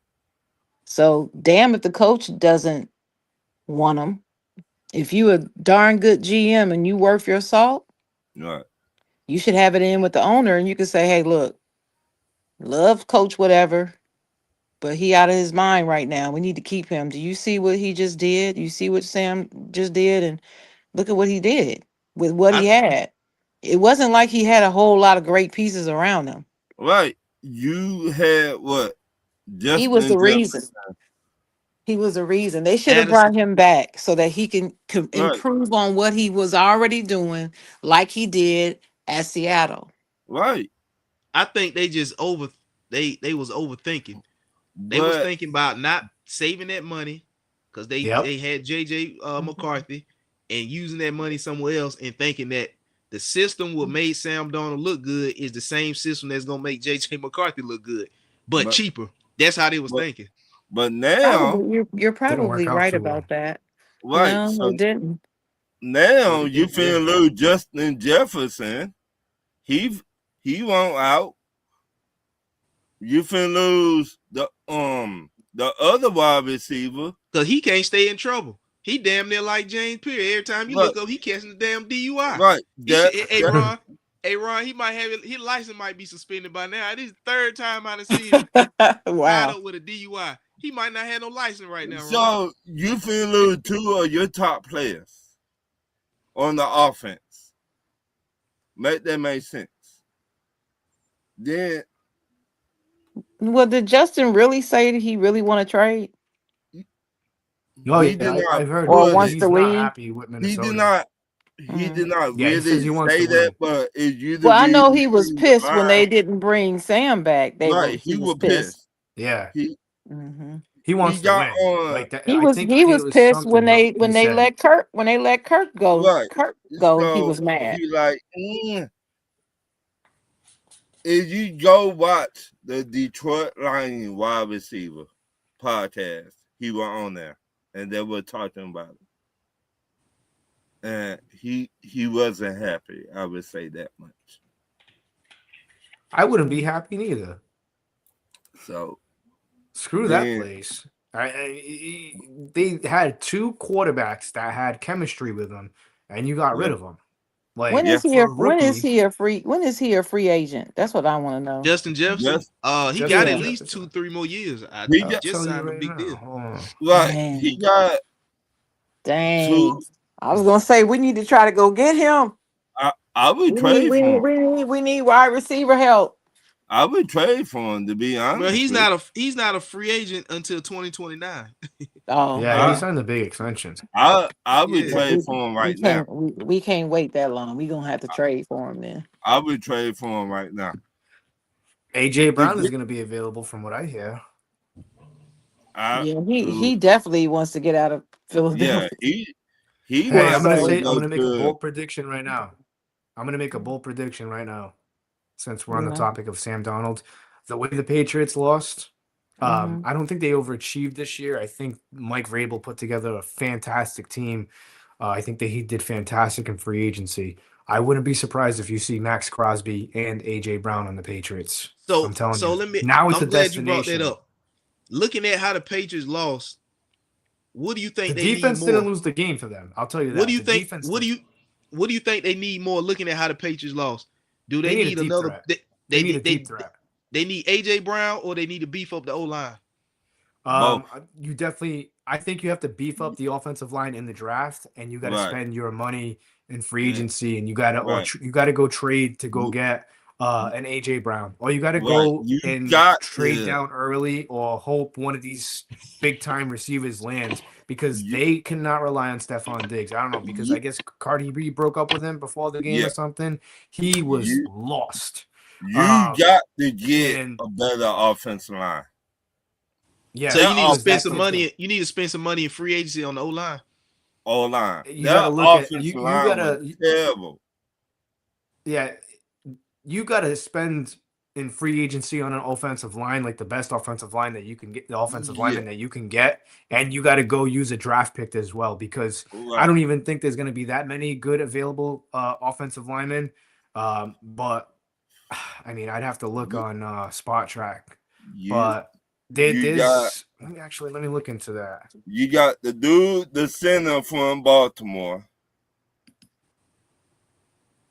So damn if the coach doesn't want them. If you a darn good GM and you worth your salt, right. you should have it in with the owner and you can say, hey, look, love coach whatever, but he out of his mind right now. We need to keep him. Do you see what he just did? You see what Sam just did? And look at what he did with what he I, had. It wasn't like he had a whole lot of great pieces around him. Right. You had what? He was Justin the reason. Jefferson. He was the reason. They should have Addison, brought him back so that he can Right. improve on what he was already doing, like he did at Seattle. Right. I think they just they was overthinking. They was But thinking about not saving that money because Yep. they had JJ McCarthy and using that money somewhere else and thinking that the system will make Sam Darnold look good is the same system that's gonna make JJ McCarthy look good, but but cheaper. That's how they was but, thinking. but now, Probably you're Didn't work probably out right too well. about that. right. No, So it didn't. now It you did, yeah. finna lose Justin Jefferson. He won't out. You finna lose the other wide receiver. Because he can't stay in trouble. He damn near like James Pearce. Every time you Right. look up, he catching the damn DUI. Right. He should. Hey That Ron. Hey Ron. He might have his license might be suspended by now. This is the third time I done seen him tied Wow. up with a DUI. He might not have no license right now, Ron. so you finna lose two of your top players on the offense. Make that make sense. Then Well, did Justin really say that he really want to trade Oh, he yeah, did not I've heard or put wants it. to he's not leave? happy with He did Minnesota. not. He Mm. did not Yeah, he says really he wants say to that, win. but is you the Well, I know reason he was he pissed when they resigned? didn't bring Sam back. Right, He he was was pissed. pissed. Yeah, He Hmm he he wants to got win. on Like that, He I was think he it was was pissed something when he they said. let Kirk go. right. Kirk go. He So was mad. he like, if you go watch the Detroit Lions wide receiver podcast, he was on there, and they were talking about it. And he wasn't happy. I would say that much. I wouldn't be happy neither. So Screw that then, place. They had two quarterbacks that had chemistry with them, and you got rid yeah, of them. Like yeah, for a When is rookie, he a free agent? That's what I want to know. Justin Jefferson. just He got Justin at Yeah. least Jefferson. 2-3 more years. I he I'll got just tell you signed a right big now. deal. Hold on. right. He Dang. got Dang. two. I was gonna say we need to try to go get him. I would trade for him. We need wide receiver help. I would trade for him, to be Well, honest with he's not a free agent until 2029. Oh, Yeah, he you. well. signed a big extension. I would Yeah. trade for him right now. We can't wait that long. We gonna have to trade for him then. I would trade for him right now. AJ Brown is The- going to be available, from what I hear. Yeah, he definitely wants to get out of yeah, Philadelphia. he Hey, wants I'm gonna to say, I'm go gonna make a to bold prediction right now. I'm gonna make a bold prediction right now, since we're on the Yeah. topic of Sam Donald. The way the Patriots lost, Mhm. I don't think they overachieved this year. I think Mike Vrabel put together a fantastic team. I think that he did fantastic in free agency. I wouldn't be surprised if you see Max Crosby and AJ Brown on the Patriots. I'm telling So you. let me. Now it's a I'm glad you brought that destination. up. Looking at how the Patriots lost, what do you The think they need defense didn't more? lose the game for them. I'll tell you that. What do you The think? defense What do you think they need more? Looking at how the Patriots lost, do They they need a need deep another? threat. They need a deep threat. They need AJ Brown or they need to beef up the O line. both. You definitely. I think you have to beef up the offensive line in the draft, and you got to Right. spend your money in free Yeah. agency, and you got to Right. you got to go trade to go get an AJ Brown, or you got to Right. go You and got trade to- down early, or hope one of these big time receivers lands, because You- they cannot rely on Stephon Diggs. I don't know, because I guess Cardi B broke up with him before the game Yeah. or something. He was You- lost. You got to get and a better offensive line. yeah, So you need to That spend some offensive money. You need to spend some money in free agency on the O line. line. you got to That look at offensive you line gotta was terrible. yeah, you got to spend in free agency on an offensive line, like the best offensive line that you can get, the offensive lineman that you can get, and you got to go use a draft pick as well, because Right. I don't even think there's going to be that many good available offensive linemen. But I mean, I'd have to look on Spot Track, but there's let me look into that. You got the dude, the center from Baltimore.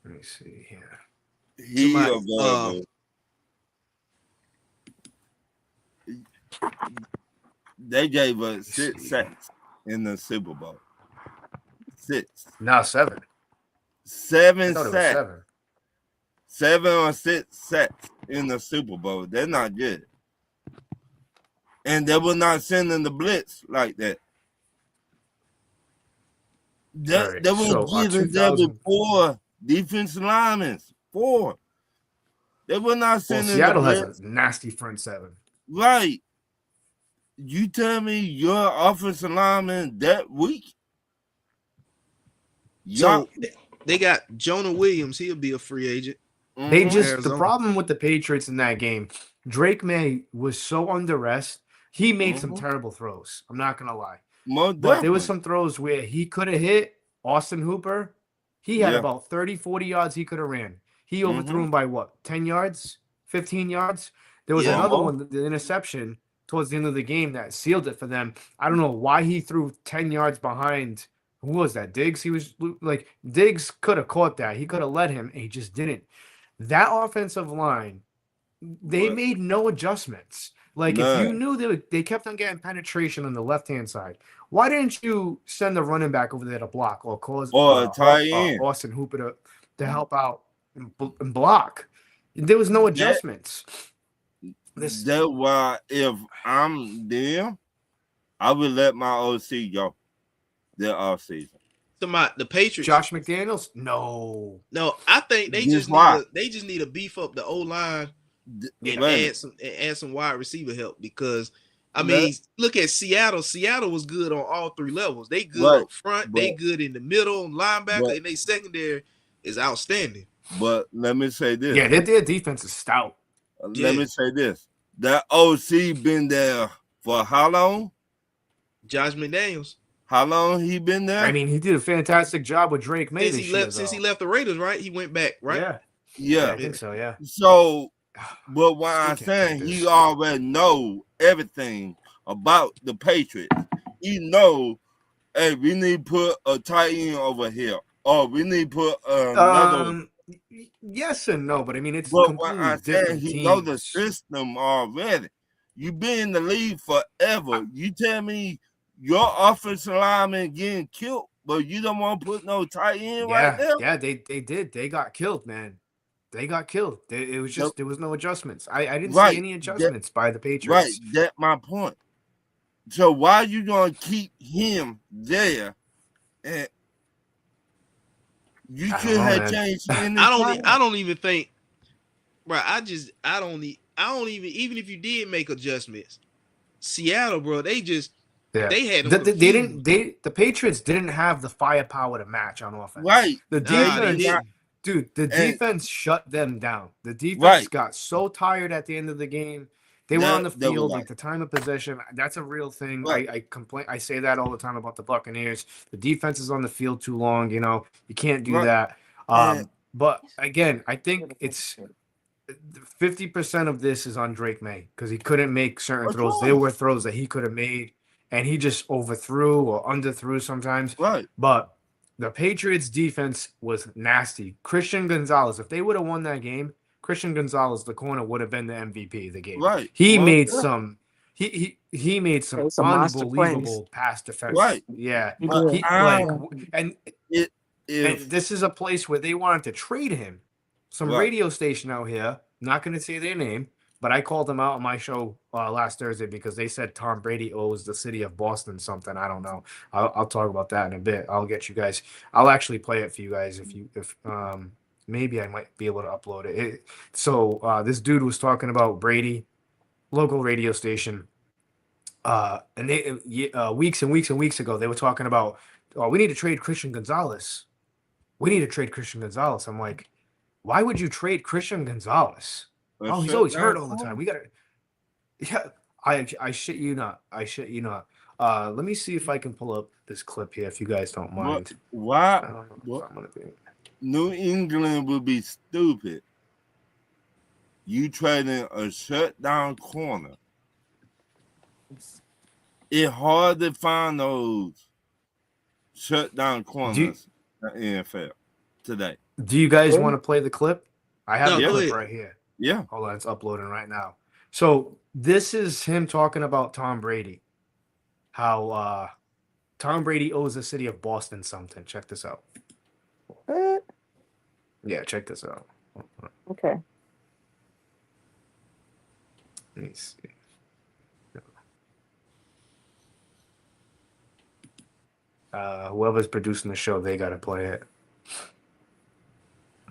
Let me see here. He available. They gave us 6 sacks in the Super Bowl. 6. No, 7. 7 I thought it was sacks. 7. 7 or 6 sacks in the Super Bowl. They're not good. And they were not sending the blitz like that. They were giving them 4 defensive linemen. 4. They were not sending Seattle the blitz. has a nasty front 7. Right. You tell me your offensive lineman that weak? So they got Jonah Williams. He'll be a free agent. They just the problem with the Patriots in that game, Drake May was so under rest. He made some terrible throws. I'm not gonna lie. But there was some throws where he could have hit Austin Hooper. He had about 30, 40 yards he could have ran. He overthrew him by what? 10 yards? 15 yards? There was another one, the interception towards the end of the game that sealed it for them. I don't know why he threw 10 yards behind. Who was that? Diggs? He was like, Diggs could have caught that. He could have led him, and he just didn't. That offensive line, they made no adjustments. Like, if you knew they kept on getting penetration on the left-hand side, why didn't you send the running back over there to block or cause Austin Hooper to help out and block? There was no adjustments. That's why if I'm them, I would let my OC go their offseason. The Patriots. Josh McDaniels? No. I think they just need to beef up the O line and add some wide receiver help, because I mean, look at Seattle. Seattle was good on all 3 levels. They good up front, they good in the middle, linebacker, and they secondary is outstanding. But let me say this. Yeah, their defense is stout. Let me say this. That OC been there for how long? Josh McDaniels. How long he been there? I mean, he did a fantastic job with Drake May since he left the Raiders, right? He went back, right? Yeah, I think so, yeah. So, but what I'm saying, he already know everything about the Patriots. He know, hey, we need to put a tight end over here, or we need to put another. Yes and no, but I mean, it's completely different. He know the system already. You been in the league forever. You tell me your offensive lineman getting killed, but you don't want to put no tight end right there? Yeah, they did. They got killed, man. They got killed. It was just there was no adjustments. I didn't see any adjustments by the Patriots. Right, that's my point. So why you gonna keep him there? And you could have changed anything. I don't even think, bro. I don't even if you did make adjustments, Seattle, bro, they had the Patriots didn't have the firepower to match on offense. Right. The defense, the defense shut them down. The defense got so tired at the end of the game. They were on the field, like the time of possession. That's a real thing. Right. I complain. I say that all the time about the Buccaneers. The defense is on the field too long. You know, you can't do that. But again, I think it's 50% of this is on Drake May, because he couldn't make certain throws. There were throws that he could have made, and he just overthrew or underthrew sometimes. Right. But the Patriots defense was nasty. Christian Gonzalez, if they would have won that game, Christian Gonzalez, the corner, would have been the MVP of the game. Right. He made some he made some unbelievable pass defense. Right. Yeah. And this is a place where they wanted to trade him. Some radio station out here, not going to say their name, but I called them out on my show last Thursday because they said Tom Brady owes the city of Boston something. I don't know. I'll talk about that in a bit. I'll get you guys. I'll actually play it for you guys if Maybe I might be able to upload it. So this dude was talking about Brady, local radio station. And weeks and weeks and weeks ago, they were talking about, oh, we need to trade Christian Gonzalez. We need to trade Christian Gonzalez. I'm like, why would you trade Christian Gonzalez? Oh, he's always hurt all the time. We gotta, yeah. I shit you not. I shit you not. Let me see if I can pull up this clip here, if you guys don't mind. Why? I don't know if I'm gonna be. New England would be stupid. You trading a shutdown corner. It's hard to find those shutdown corners in the NFL today. Do you guys want to play the clip? I have the clip right here. Yeah. Hold on, it's uploading right now. So this is him talking about Tom Brady. How Tom Brady owes the city of Boston something. Check this out. What? Yeah, check this out. Okay. Let me see. Whoever's producing the show, they got to play it.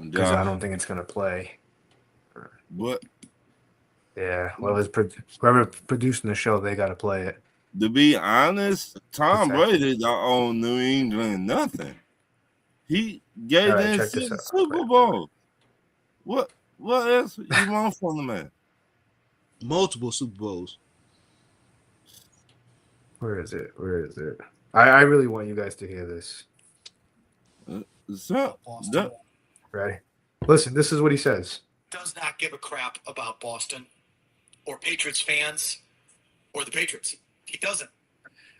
Because I don't think it's going to play. What? Yeah, whoever producing the show, they got to play it. To be honest, Tom Brady don't own New England nothing. He gave them the Super Bowl. What else you want from the man? Multiple Super Bowls. Where is it? I really want you guys to hear this. Ready? Listen, this is what he says. Does not give a crap about Boston or Patriots fans or the Patriots. He doesn't.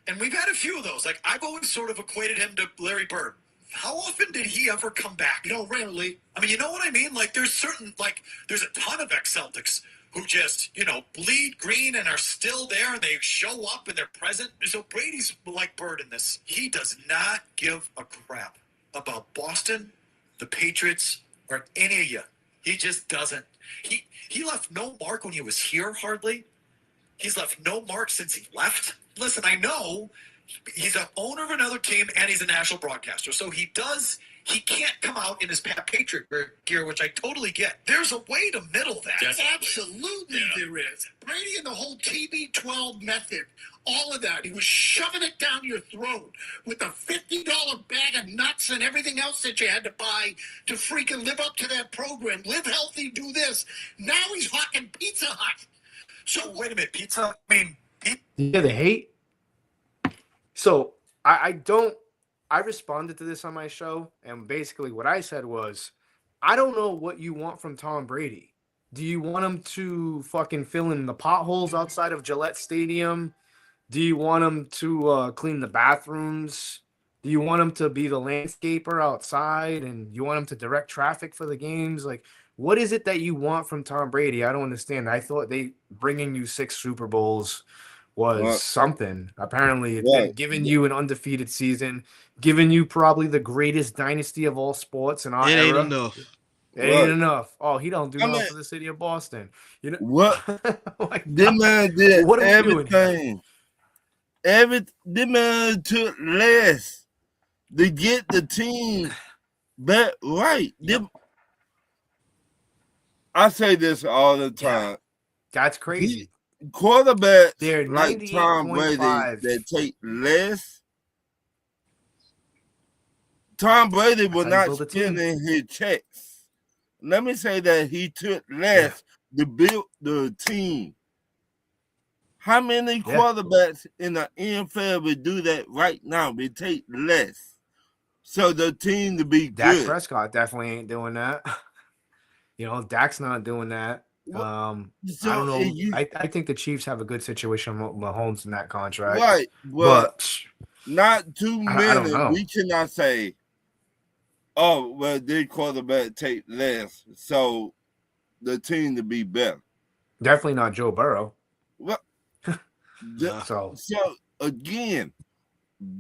And we've had a few of those. Like, I've always sort of equated him to Larry Bird. How often did he ever come back? Rarely. I mean, you know what I mean? Like, there's a ton of ex-Celtics who just, bleed green and are still there, and they show up and they're present. So Brady's like Bird in this. He does not give a crap about Boston, the Patriots, or any of you. He just doesn't. He left no mark when he was here, hardly. He's left no mark since he left. Listen, I know he's an owner of another team and he's a national broadcaster. So he can't come out in his Patriot gear, which I totally get. There's a way to middle that. Absolutely there is. Brady and the whole TB12 method, all of that. He was shoving it down your throat with a $50 bag of nuts and everything else that you had to buy to freaking live up to that program. Live healthy, do this. Now he's hawking Pizza Hut. So wait a minute, pizza? I mean, yeah, the hate. So I responded to this on my show, and basically what I said was, I don't know what you want from Tom Brady. Do you want him to fucking fill in the potholes outside of Gillette Stadium? Do you want him to clean the bathrooms? Do you want him to be the landscaper outside, and you want him to direct traffic for the games? Like, what is it that you want from Tom Brady? I don't understand. I thought bringing you 6 Super Bowls was something. Apparently, it's giving you an undefeated season, giving you probably the greatest dynasty of all sports in our era. Ain't enough. It ain't enough. Oh, he don't do enough for the city of Boston. What? Like, this man did what are we everything. This man took less to get the team back right. I say this all the time. Yeah, that's crazy. Quarterbacks They're like Tom Brady that take less. Tom Brady will not spend in his checks. Let me say that he took less to build the team. How many quarterbacks in the NFL would do that right now? They take less. So the team to be Dak good. Prescott definitely ain't doing that. Dak's not doing that. I don't know. I think the Chiefs have a good situation with Mahomes in that contract. Right. But not too many. We cannot say, oh, well, their quarterback take less, so the team to be better. Definitely not Joe Burrow. What? So again,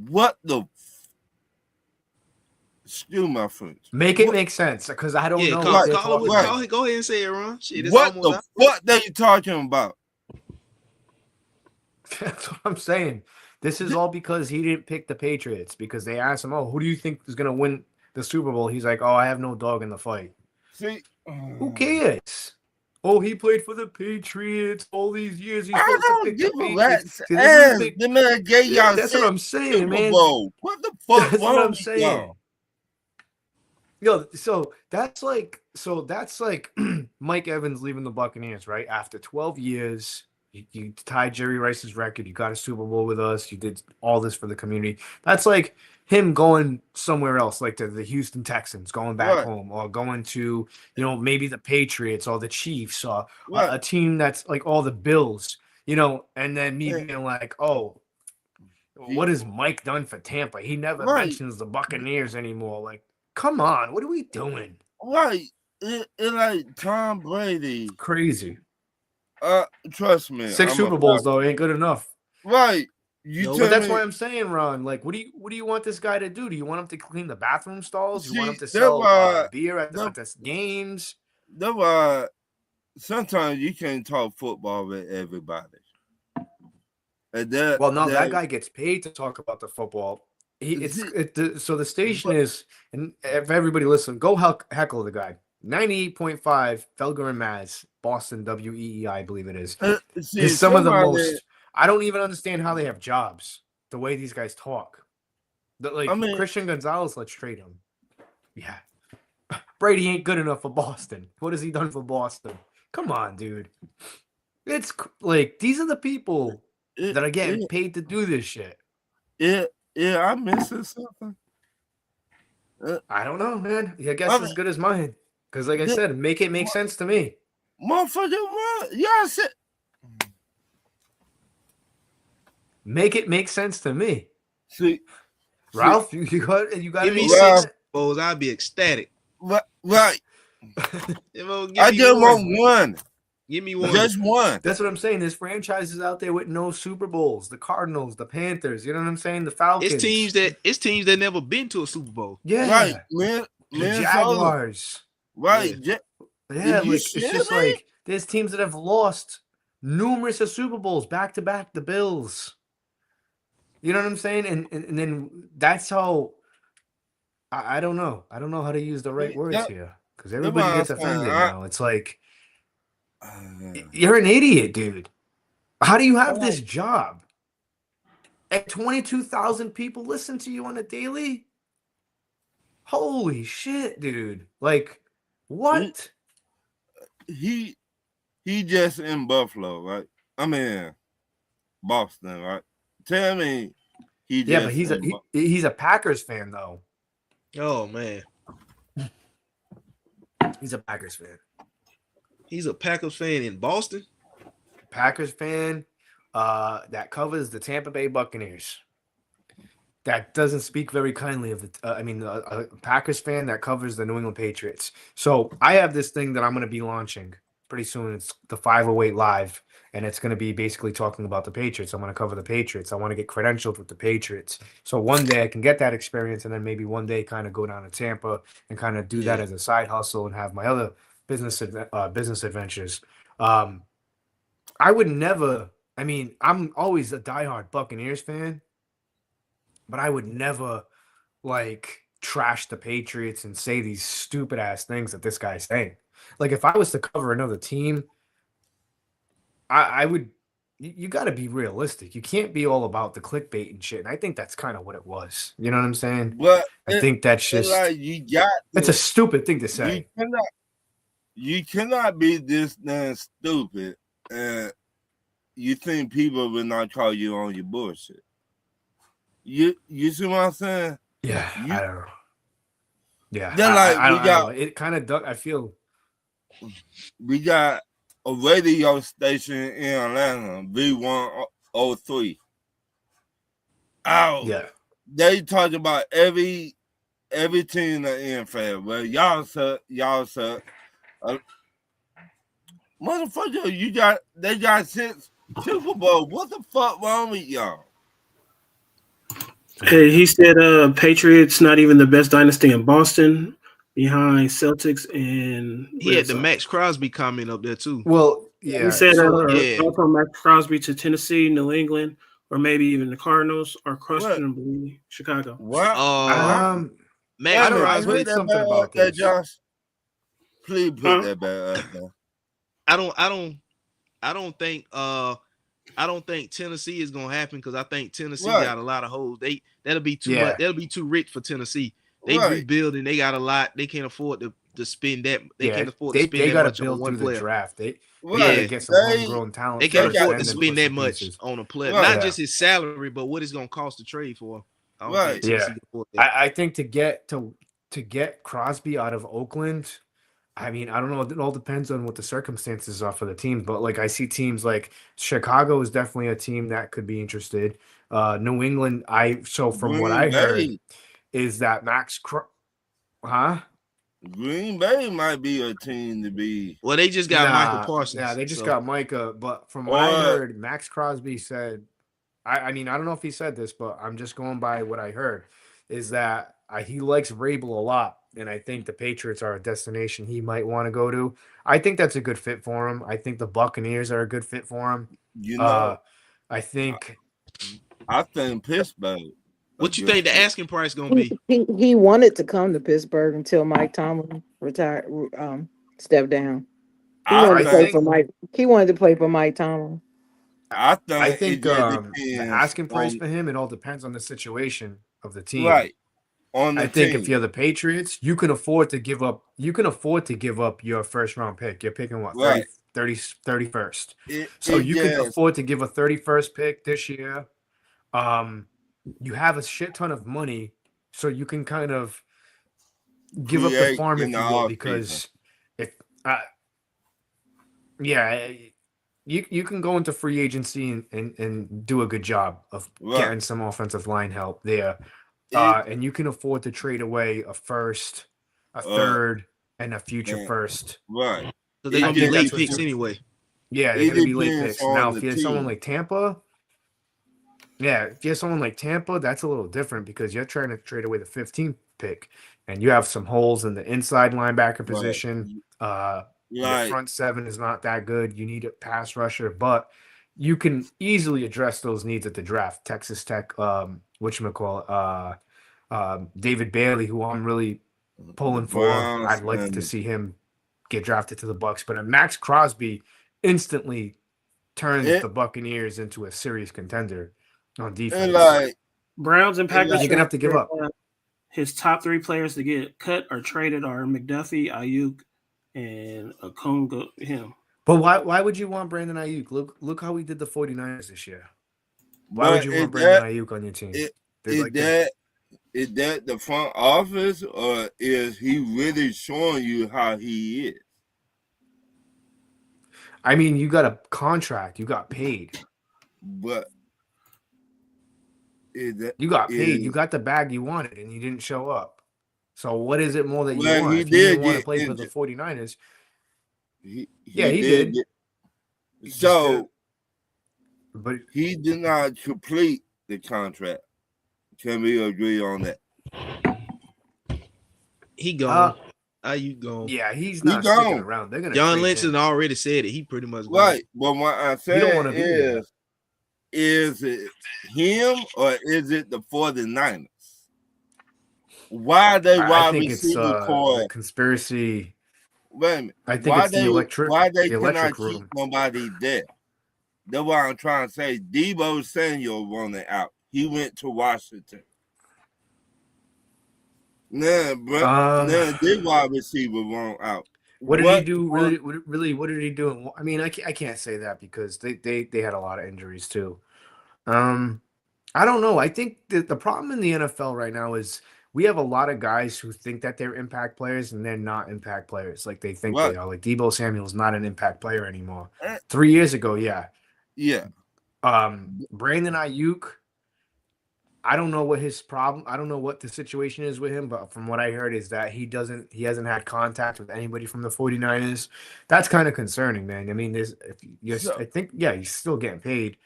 what the excuse my French. Make it make sense, because I don't know. Go ahead and say it, Ron. Shit, what the fuck they talking about? That's what I'm saying. This is all because he didn't pick the Patriots, because they asked him, oh, who do you think is going to win the Super Bowl? He's like, oh, I have no dog in the fight. See, Who cares? Oh, he played for the Patriots all these years. He's I supposed to don't pick give the a Patriots. rat's See, this is the ass. big. The man gave Yeah, y'all that's what 6 I'm saying, Super man. Bowl. What the fuck That's what wrong I'm with saying. y'all? Yo, so that's like Mike Evans leaving the Buccaneers, right? After 12 years, you tied Jerry Rice's record. You got a Super Bowl with us. You did all this for the community. That's like him going somewhere else, like to the Houston Texans, going back Right, home, or going to, maybe the Patriots or the Chiefs, or right. a team that's like all the Bills, and then me And being like, oh, he, what has Mike done for Tampa? He never right, mentions the Buccaneers anymore. Like, come on, what are we doing? right. It like Tom Brady. Crazy. Trust me, 6 I'm a Super Bowls Falcon. though ain't good enough. Right. You No, But tell that's me. why I'm saying, Ron. Like, what do you want this guy to do? Do you want him to clean the bathroom stalls? Do you want him See, to that's sell why. beer at That, the games? that's why. Sometimes you can't talk football with everybody. And Well, no, that guy gets paid to talk about the football. So the station but, is, and if everybody listen, go heckle the guy. 98.5 Felger and Maz, Boston WEEI, I believe it is. see, Is some of the somebody. most. I don't even understand how they have jobs. The way these guys talk. I mean, Christian Gonzalez, let's trade him. Yeah. Brady ain't good enough for Boston. What has he done for Boston? Come on, dude. It's like these are the people that are getting paid to do this shit. Yeah, I'm missing something. I don't know, man. I guess as good as mine. Because, like I said, make it make sense to me. Motherfucker, what? Y'all said. Make it make sense to me. See, Ralph, you got give me Ralph, 6 Bowls, I'd be ecstatic. right. Give I me just want one. one. Give me one. Just one. That's what I'm saying. There's franchises out there with no Super Bowls. The Cardinals, the Panthers. You know what I'm saying? The Falcons. It's teams that never been to a Super Bowl. Yeah. Right, The Minnesota. Jaguars. Right. Yeah, You like it's just me? like there's teams that have lost numerous of Super Bowls back to back. The Bills. You know what I'm saying? And then that's how. I don't know. I don't know how to use the right words here because everybody gets offended now. It's like you're an idiot, dude. How do you have this job? And 22,000 people listen to you on a daily? Holy shit, dude. Like, what? He just in Buffalo, right? I mean, Boston, right? Tell me he just. Yeah, but he's a Packers fan, though. Oh man. He's a Packers fan. He's a Packers fan in Boston. Packers fan that covers the Tampa Bay Buccaneers. That doesn't speak very kindly of a Packers fan that covers the New England Patriots. So I have this thing that I'm going to be launching pretty soon. It's the 508 Live, and it's going to be basically talking about the Patriots. I'm going to cover the Patriots. I want to get credentialed with the Patriots. So one day I can get that experience, and then maybe one day kind of go down to Tampa and kind of do that as a side hustle and have my other business adventures. I would never. I mean, I'm always a diehard Buccaneers fan, but I would never like trash the Patriots and say these stupid ass things that this guy's saying. Like if I was to cover another team, I would. You got to be realistic. You can't be all about the clickbait and shit. And I think that's kind of what it was. You know what I'm saying? But I think that's just. Like it's a stupid thing to say. You cannot be this damn stupid. You think people will not call you on your bullshit. You see what I'm saying? Yeah, I don't know. Yeah, I don't know. It kind of. I feel we got a radio station in Atlanta, V103. Oh, yeah. They talk about every team in the NFL. Well, y'all suck. Motherfucker, they got 6 Super Bowl. What the fuck wrong with y'all? Hey, he said Patriots not even the best dynasty in Boston, behind Celtics and he had the Max Crosby comment up there too. Well, yeah, he said also Max Crosby to Tennessee, New England, or maybe even the Cardinals, or questionably Chicago. What? Max Crosby something about that, Josh. Please put that back up there. I don't think Tennessee is gonna happen because I think Tennessee Right. got a lot of holes. That'll be too Yeah. much. That'll be too rich for Tennessee. They Right. rebuilding. They got a lot. They can't afford to spend that. They Yeah, can't afford to spend they that got much to on build one through the player. draft. They Right. got to Yeah. get some homegrown talent. They can't first, afford to and then spend put that some much pieces. on a player. Right. Not Yeah. just his salary, but what it's gonna cost to trade for him. I don't Right. think Tennessee Yeah. can afford that. I think to get Crosby out of Oakland, I mean, I don't know. It all depends on what the circumstances are for the team. But like, I see teams like Chicago is definitely a team that could be interested. New England, from what I Green heard, Bay. is that Green Bay might be a team to be. Well, they just got Michael Parsons. Yeah, they just so- got Micah. But from what I heard, Max Crosby said, I mean, I don't know if he said this, but I'm just going by what I heard, is that he likes Vrabel a lot. And I think the Patriots are a destination he might want to go to. I think that's a good fit for him. I think the Buccaneers are a good fit for him. You know, I think Pittsburgh. What you think the asking price gonna be? He wanted to come to Pittsburgh until Mike Tomlin retired, stepped down. He wanted to play for Mike. He wanted to play for Mike Tomlin. I think the asking price for him, it all depends on the situation of the team. Right. I think if you're the Patriots, you can afford to give up your first round pick. You're picking what, Right. 31st. So you can afford to give a 31st pick this year. You have a shit ton of money, so you can kind of give up the farm, if you will, because you can go into free agency and do a good job of getting some offensive line help there. And you can afford to trade away a first, a third, and a future first. Right. So they're gonna be late picks anyway. Yeah, they're gonna be late picks. Now, if you're someone like Tampa, that's a little different because you're trying to trade away the 15th pick, and you have some holes in the inside linebacker position. Your front seven is not that good. You need a pass rusher, but you can easily address those needs at the draft. Texas Tech, David Bailey, who I'm really pulling for. I'd like to see him get drafted to the Bucs, but Max Crosby instantly turns the Buccaneers into a serious contender on defense. And Browns and Packers are gonna have to give up. His top three players to get cut or traded are McDuffie, Ayuk, and Okongo. Him. But why would you want Brandon Ayuk? Look how he did the 49ers this year. Why would you want Brandon Ayuk on your team? Is that the front office, or is he really showing you how he is? I mean, you got a contract. You got paid. But you got paid. You got the bag you wanted, and you didn't show up. So what is it more that you want? He if you didn't want to play injured. for the 49ers. He did. So, but he did not complete the contract. Can we agree on that? He gone. Ayuk gone. Yeah, he's not sticking around. They're gonna. John Lynch has already said it. He pretty much gone. Right. But what I said is it him or is it the 49ers? Why they wide receiver core conspiracy? Wait a minute. I think it's the electric. Why they the cannot electric keep room. nobody there? That's what I'm trying to say. Deebo Samuel wanted out. He went to Washington. This wide receiver won't out. What did he do? Really, what did he do? I mean, I can't say that because they had a lot of injuries too. I don't know. I think that the problem in the NFL right now is we have a lot of guys who think that they're impact players and they're not impact players. Like they think they are. Like Deebo Samuel is not an impact player anymore. 3 years ago, yeah. Yeah. Brandon Ayuk, I don't know what his problem. I don't know what the situation is with him, but from what I heard is that he hasn't had contact with anybody from the 49ers. That's kind of concerning, man. I mean, I think he's still getting paid,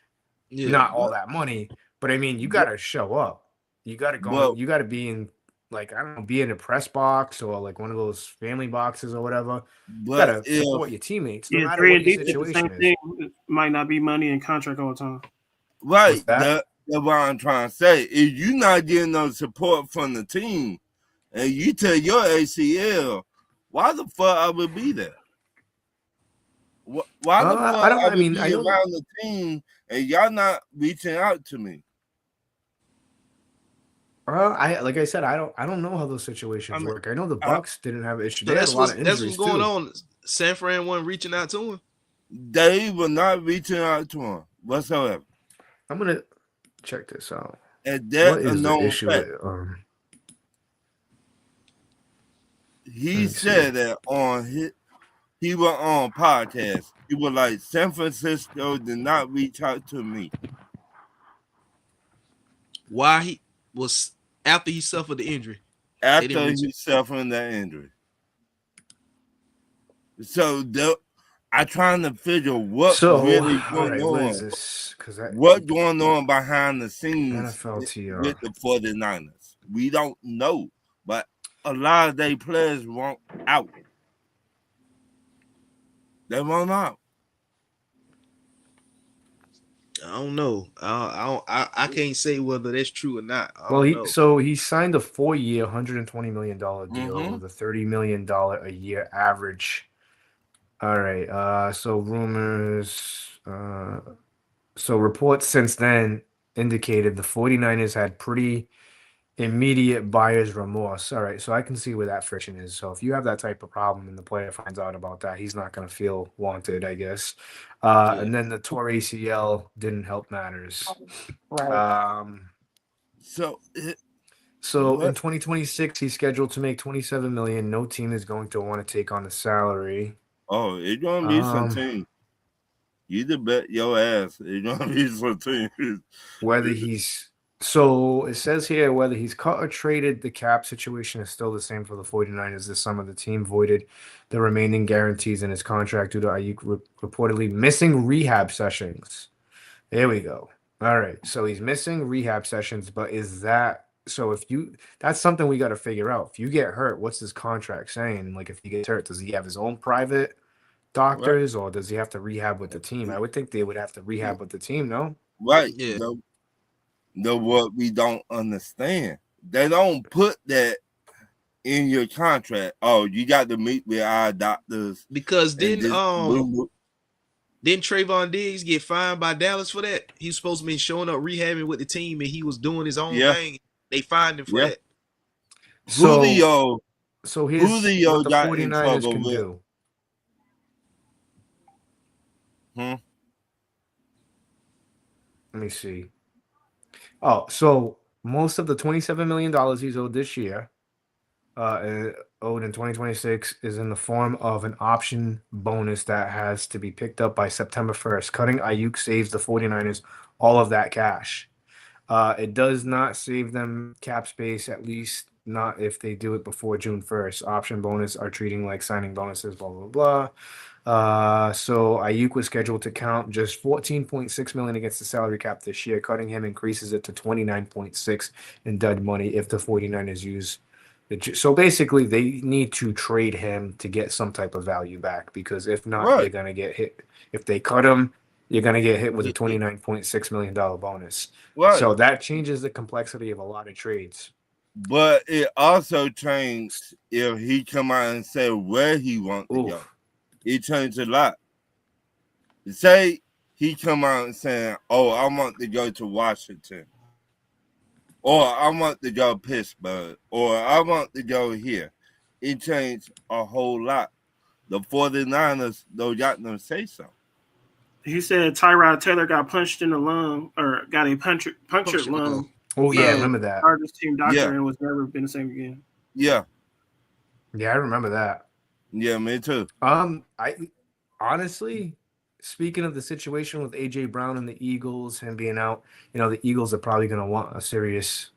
not all that money, but I mean, you got to show up. You got to go. You got to be in, like, I don't know, be in a press box or like one of those family boxes or whatever. You got to support your teammates, no matter what the situation is. It might not be money and contract all the time. Right. That's what I'm trying to say. If you're not getting no support from the team and you tell your ACL, Why the fuck I would be there? Why the fuck I don't. I I would mean, be I know. around the team and y'all not reaching out to me? Like I said, I don't know how those situations work. I know the I, Bucks didn't have an issue. So They had a lot of that's what's injuries going too. on. San Fran wasn't reaching out to him. they were not reaching out to him whatsoever. I'm gonna check this out. And What that's a is the known issue fact. with He said that he was on podcast. He was like, San Francisco did not reach out to me. Why he was after he suffered the injury. After he suffered that injury. So I trying to figure what really going on. What is this? What's going on behind the scenes NFL with the 49ers? We don't know. But a lot of their players want out. They want out. I don't know. I can't say whether that's true or not. He signed a 4-year, $120 million deal with a $30 million a year average. All right. So rumors. So reports since then indicated the 49ers had pretty immediate buyer's remorse. All right. So I can see where that friction is. So if you have that type of problem and the player finds out about that, he's not going to feel wanted, I guess. And then the torn ACL didn't help matters. Right. So in 2026, he's scheduled to make $27 million. No team is going to want to take on the salary. Oh, it's gonna be some team. You the bet your ass. It's gonna be some team. So it says here whether he's cut or traded, the cap situation is still the same for the 49ers this summer. The team voided the remaining guarantees in his contract due to Ayuk reportedly missing rehab sessions. There we go. All right. So he's missing rehab sessions, but that's something we got to figure out. If you get hurt, what's his contract saying? Like if he gets hurt, does he have his own private doctors or does he have to rehab with the team? I would think they would have to rehab with the team, no? Right. Yeah. No, what we don't understand. They don't put that in your contract. Oh, you got to meet with our doctors. Because didn't Trayvon Diggs get fined by Dallas for that? He's supposed to be showing up rehabbing with the team and he was doing his own thing. They fined him for that. Julio here's what the 49ers can do. Let me see. Oh, so most of the $27 million he's owed this year, owed in 2026, is in the form of an option bonus that has to be picked up by September 1st. Cutting Ayuk saves the 49ers all of that cash. It does not save them cap space, at least not if they do it before June 1st. Option bonus are treating like signing bonuses, blah, blah, blah. So Ayuk was scheduled to count just $14.6 million against the salary cap this year. Cutting him increases it to $29.6 in dead money if the 49ers use it. So basically, they need to trade him to get some type of value back, because if not, they're going to get hit. If they cut him, you're going to get hit with a $29.6 million bonus. Right. So that changes the complexity of a lot of trades. But it also changed if he come out and say where he wants to go. It changed a lot. Say he come out and saying, "Oh, I want to go to Washington," or "I want to go Pittsburgh," or "I want to go here." It changed a whole lot. The 49ers don't got them say something. He said Tyrod Taylor got punched in the lung, or got a punctured lung. Oh yeah, I remember that. Started team doctor and was never been the same again. Yeah, I remember that. Yeah, me too. I honestly, speaking of the situation with AJ Brown and the Eagles, him being out, the Eagles are probably going to want a serious,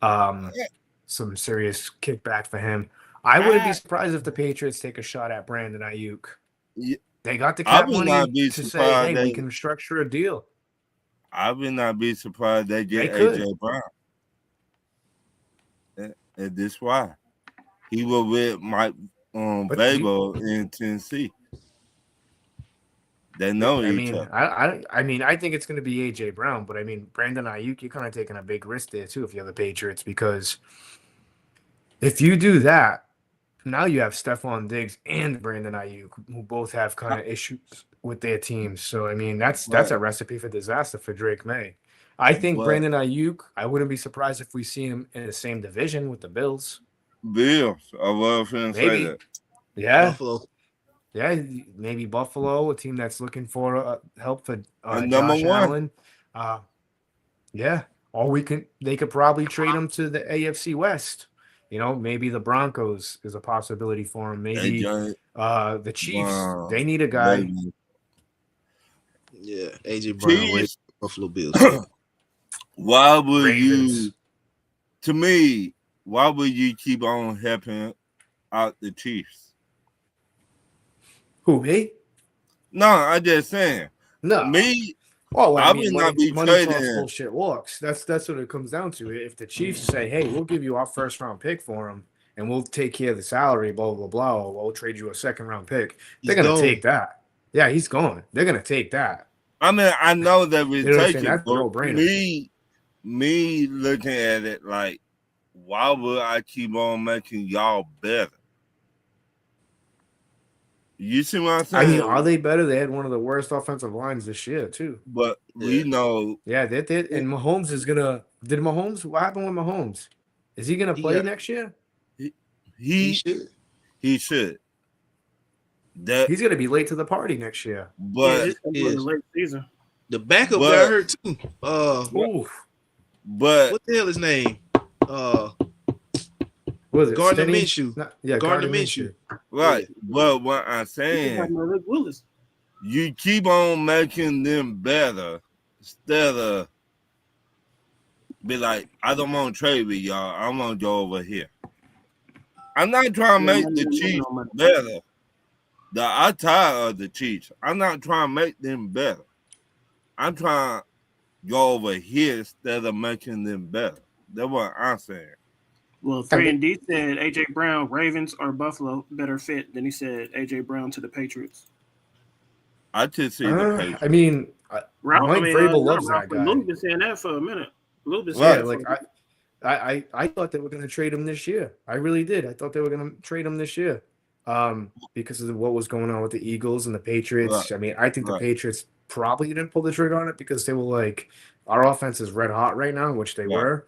some serious kickback for him. I wouldn't be surprised if the Patriots take a shot at Brandon Ayuk. Yeah. They got the cap money to say, "Hey, we can structure a deal." I would not be surprised they get AJ Brown. And this why he was with Mike Babel in Tennessee. They know each other. I think it's going to be AJ Brown, but Brandon Ayuk, you're kind of taking a big risk there too if you're the Patriots, because if you do that, now you have Stephon Diggs and Brandon Ayuk, who both have kind of issues with their teams. So I mean, that's Right. a recipe for disaster for Drake May. I think But Brandon Ayuk. I wouldn't be surprised if we see him in the same division with the Bills. Bills, I was finna say Maybe, that. yeah, Buffalo. yeah, maybe Buffalo, a team that's looking for help for Number Josh one. Allen. Yeah, or they could probably trade him to the AFC West. You know, maybe the Broncos is a possibility for him. Maybe AJ the Chiefs, Brown, they need a guy. Ravens. Yeah, AJ Brown, Chiefs. Buffalo Bills. Why would Ravens. you? To me, why would you keep on helping out the Chiefs? Who, me? No, I just saying. No. Me, Well, I I mean, would not be money talks, trading. bullshit walks. That's what it comes down to. If the Chiefs say, "Hey, we'll give you our first round pick for him, and we'll take care of the salary," blah blah blah, or we'll trade you a second round pick, they're gonna take that. Yeah, he's gone. They're gonna take that. I mean, I know that we You know what I'm take saying? it, That's a but no-brainer. me looking at it like, why would I keep on making y'all better? You see what I'm I saying? mean, are they better? They had one of the worst offensive lines this year too. But we know. Yeah, they did. And Mahomes is gonna. Did Mahomes? What happened with Mahomes? Is he gonna play next year? He should. He should. He's gonna be late to the party next year. But the late season. The backup got hurt too. But what the hell his name? What is it? Gardner Stenny? Minshew. Yeah, Gardner Minshew. Right. But what I'm saying, you keep on making them better instead of be like, I don't want to trade with y'all. I want to go over here. I'm not trying to make the Chiefs better. I'm tired of the Chiefs. I'm not trying to make them better. I'm trying to go over here instead of making them better. That's what I'm saying. Well, 3&D said AJ Brown, Ravens or Buffalo better fit than he said AJ Brown to the Patriots. I just see the Patriots. I mean, Mike Vrabel loves that guy. Lou's been saying that for a minute. I thought they were going to trade him this year. I really did. I thought they were going to trade him this year because of what was going on with the Eagles and the Patriots. Right. I mean, I think the Patriots probably didn't pull the trigger on it because they were like, our offense is red hot right now, which they were.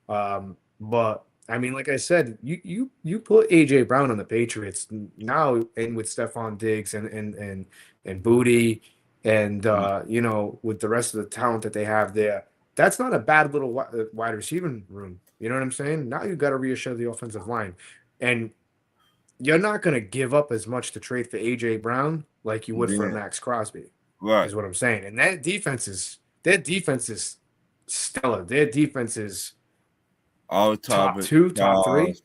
But I mean, like I said, you put AJ Brown on the Patriots now, and with Stephon Diggs and Booty, and you know, with the rest of the talent that they have there, that's not a bad little wide receiving room. You know what I'm saying? Now you've got to reassure the offensive line, and you're not going to give up as much to trade for AJ Brown like you would for Max Crosby. Right, is what I'm saying. And their defense is stellar. Their defense is top 2, top 3.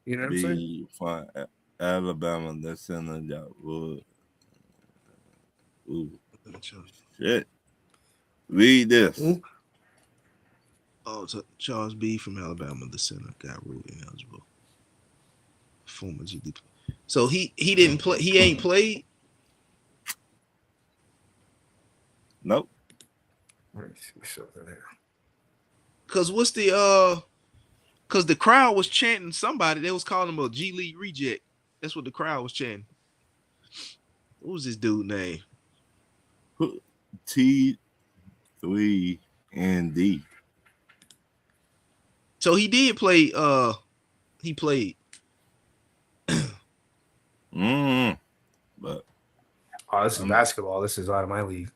You know what I'm saying? For Alabama, that's in the job. Ooh. Shit. Read this. Ooh. Oh, so Charles B. from Alabama, the center, got ruled ineligible. Former GDP. So he didn't play. He ain't played. Nope. Cause what's the Cause the crowd was chanting somebody. They was calling him a G League reject. That's what the crowd was chanting. What was this dude name? T3ND. So he did play. He played. But this is basketball. This is out of my league.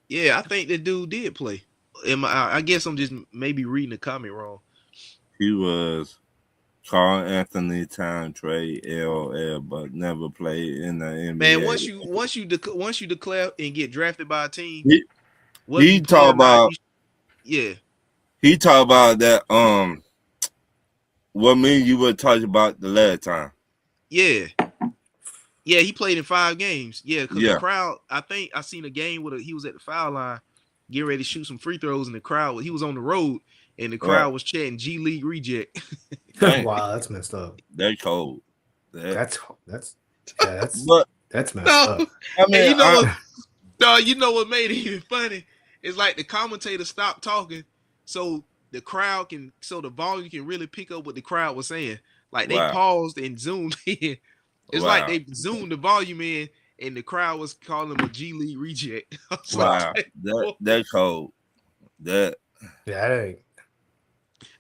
Yeah, I think the dude did play. I guess I'm just maybe reading the comment wrong. He was Carl Anthony Town trade LL, but never played in the NBA. Man, once you declare and get drafted by a team, he talked about He talked about that. What me and you were talking about the last time. Yeah, he played in 5 games. Yeah, because the crowd. I think I seen a game where he was at the foul line, getting ready to shoot some free throws, and the crowd. He was on the road. And the crowd was chanting G League reject. Wow, that's messed up. That's cold. That's messed up. I mean, you know what made it even funny? It's like the commentator stopped talking, so the volume can really pick up what the crowd was saying. Like they paused and zoomed in. It's like they zoomed the volume in, and the crowd was calling him a G League reject. Wow, that cold. That ain't.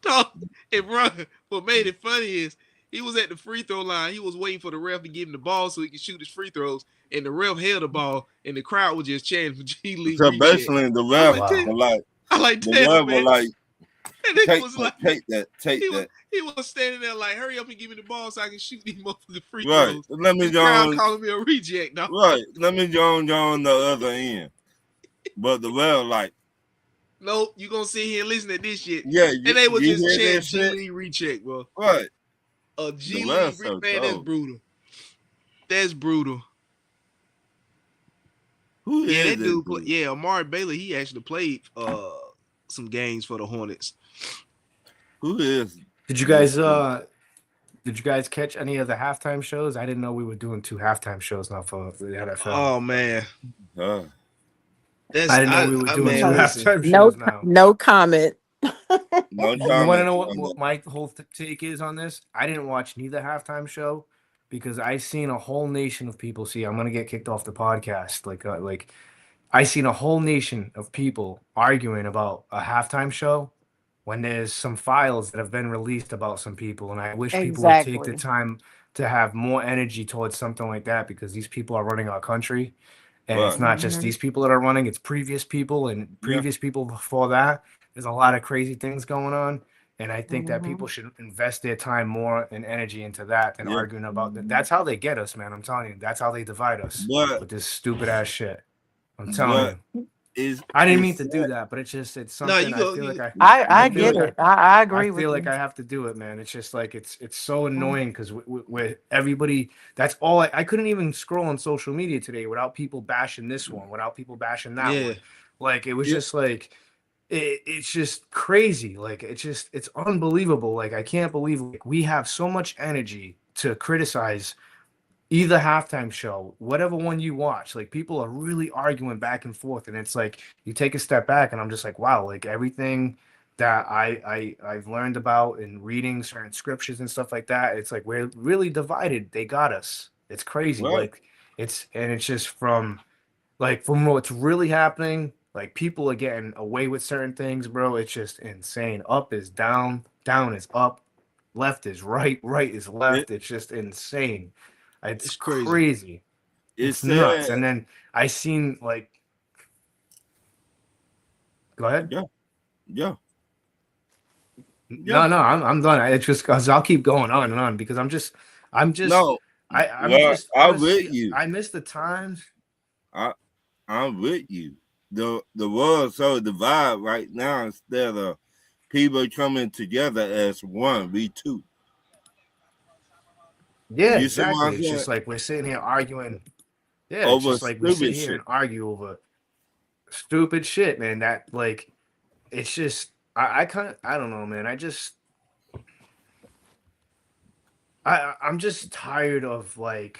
No, and bro, what made it funny is he was at the free throw line. He was waiting for the ref to give him the ball so he could shoot his free throws. And the ref held the ball, and the crowd was just chanting for G League. So basically, the ref was like, take that. He was standing there like, hurry up and give me the ball so I can shoot these motherfucking free throws. Right. Let me the crowd calling me a reject. No? Right. Let me go on the other end. But the ref like, nope, you gonna sit here and listen to this shit. Yeah, and they would just chant G League recheck, bro. Right. A G League man, that's brutal. That's brutal. Who is that dude? Amari Bailey. He actually played some games for the Hornets. Who is? Did you guys catch any of the halftime shows? I didn't know we were doing 2 halftime shows now for the NFL. Oh man. I didn't know we were doing 2 halftime shows now. No comment. No comment. You want to know what my whole take is on this? I didn't watch neither halftime show because I seen a whole nation of people. See, I'm gonna get kicked off the podcast. Like I seen a whole nation of people arguing about a halftime show when there's some files that have been released about some people, and I wish people would take the time to have more energy towards something like that because these people are running our country. And it's not just these people that are running, it's previous people and previous people before that. There's a lot of crazy things going on. And I think that people should invest their time more and energy into that than arguing about that. That's how they get us, man. I'm telling you. That's how they divide us with this stupid ass shit. I'm telling you. I didn't mean to do that, but it's something I feel like I get it. I agree with you. I feel like I have to do it, man. It's just like it's so annoying because with everybody, that's all I couldn't even scroll on social media today without people bashing this one, without people bashing that one. Like it was just like it's just crazy. Like it's unbelievable. Like I can't believe we have so much energy to criticize either halftime show, whatever one you watch. Like people are really arguing back and forth, and it's like you take a step back, and I'm just like, wow, like everything that I've learned about in reading certain scriptures and stuff like that. It's like we're really divided. They got us. It's crazy. Right. Like it's just from what's really happening. Like people are getting away with certain things, bro. It's just insane. Up is down, down is up, left is right, right is left. It's just insane. It's crazy. It's nuts. And then I seen like, go ahead. Yeah. No, I'm done. It's just because I'll keep going on and on because I'm just. No, I'm with you. I miss the times. I'm with you. The world's so divided right now instead of people coming together as one. We two. Yeah, exactly. It's just like we're sitting here arguing. Yeah, it's just like we sit here and argue over stupid shit, man. That like, it's just I don't know, man. I'm just tired of like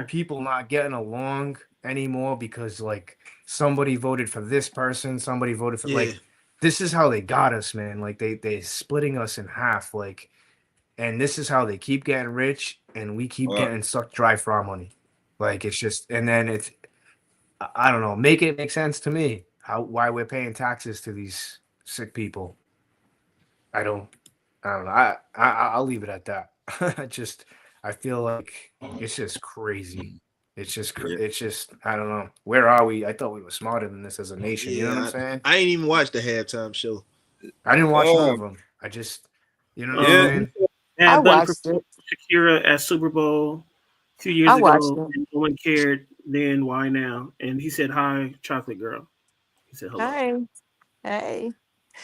people not getting along anymore because like somebody voted for this person, somebody voted for like this is how they got us, man. Like they splitting us in half, like. And this is how they keep getting rich, and we keep getting sucked dry for our money. Like it's just, and then it's, I don't know, make it make sense to me why we're paying taxes to these sick people. I don't know. I'll leave it at that. I feel like it's just crazy. It's just, I don't know. Where are we? I thought we were smarter than this as a nation. You know what I'm saying? I ain't even watched the halftime show. I didn't watch none of them. I just, you know what I mean? I watched it. Shakira at Super Bowl 2 years ago. And no one cared then. Why now? And he said, "Hi, chocolate girl." He said, "Hello." Hey.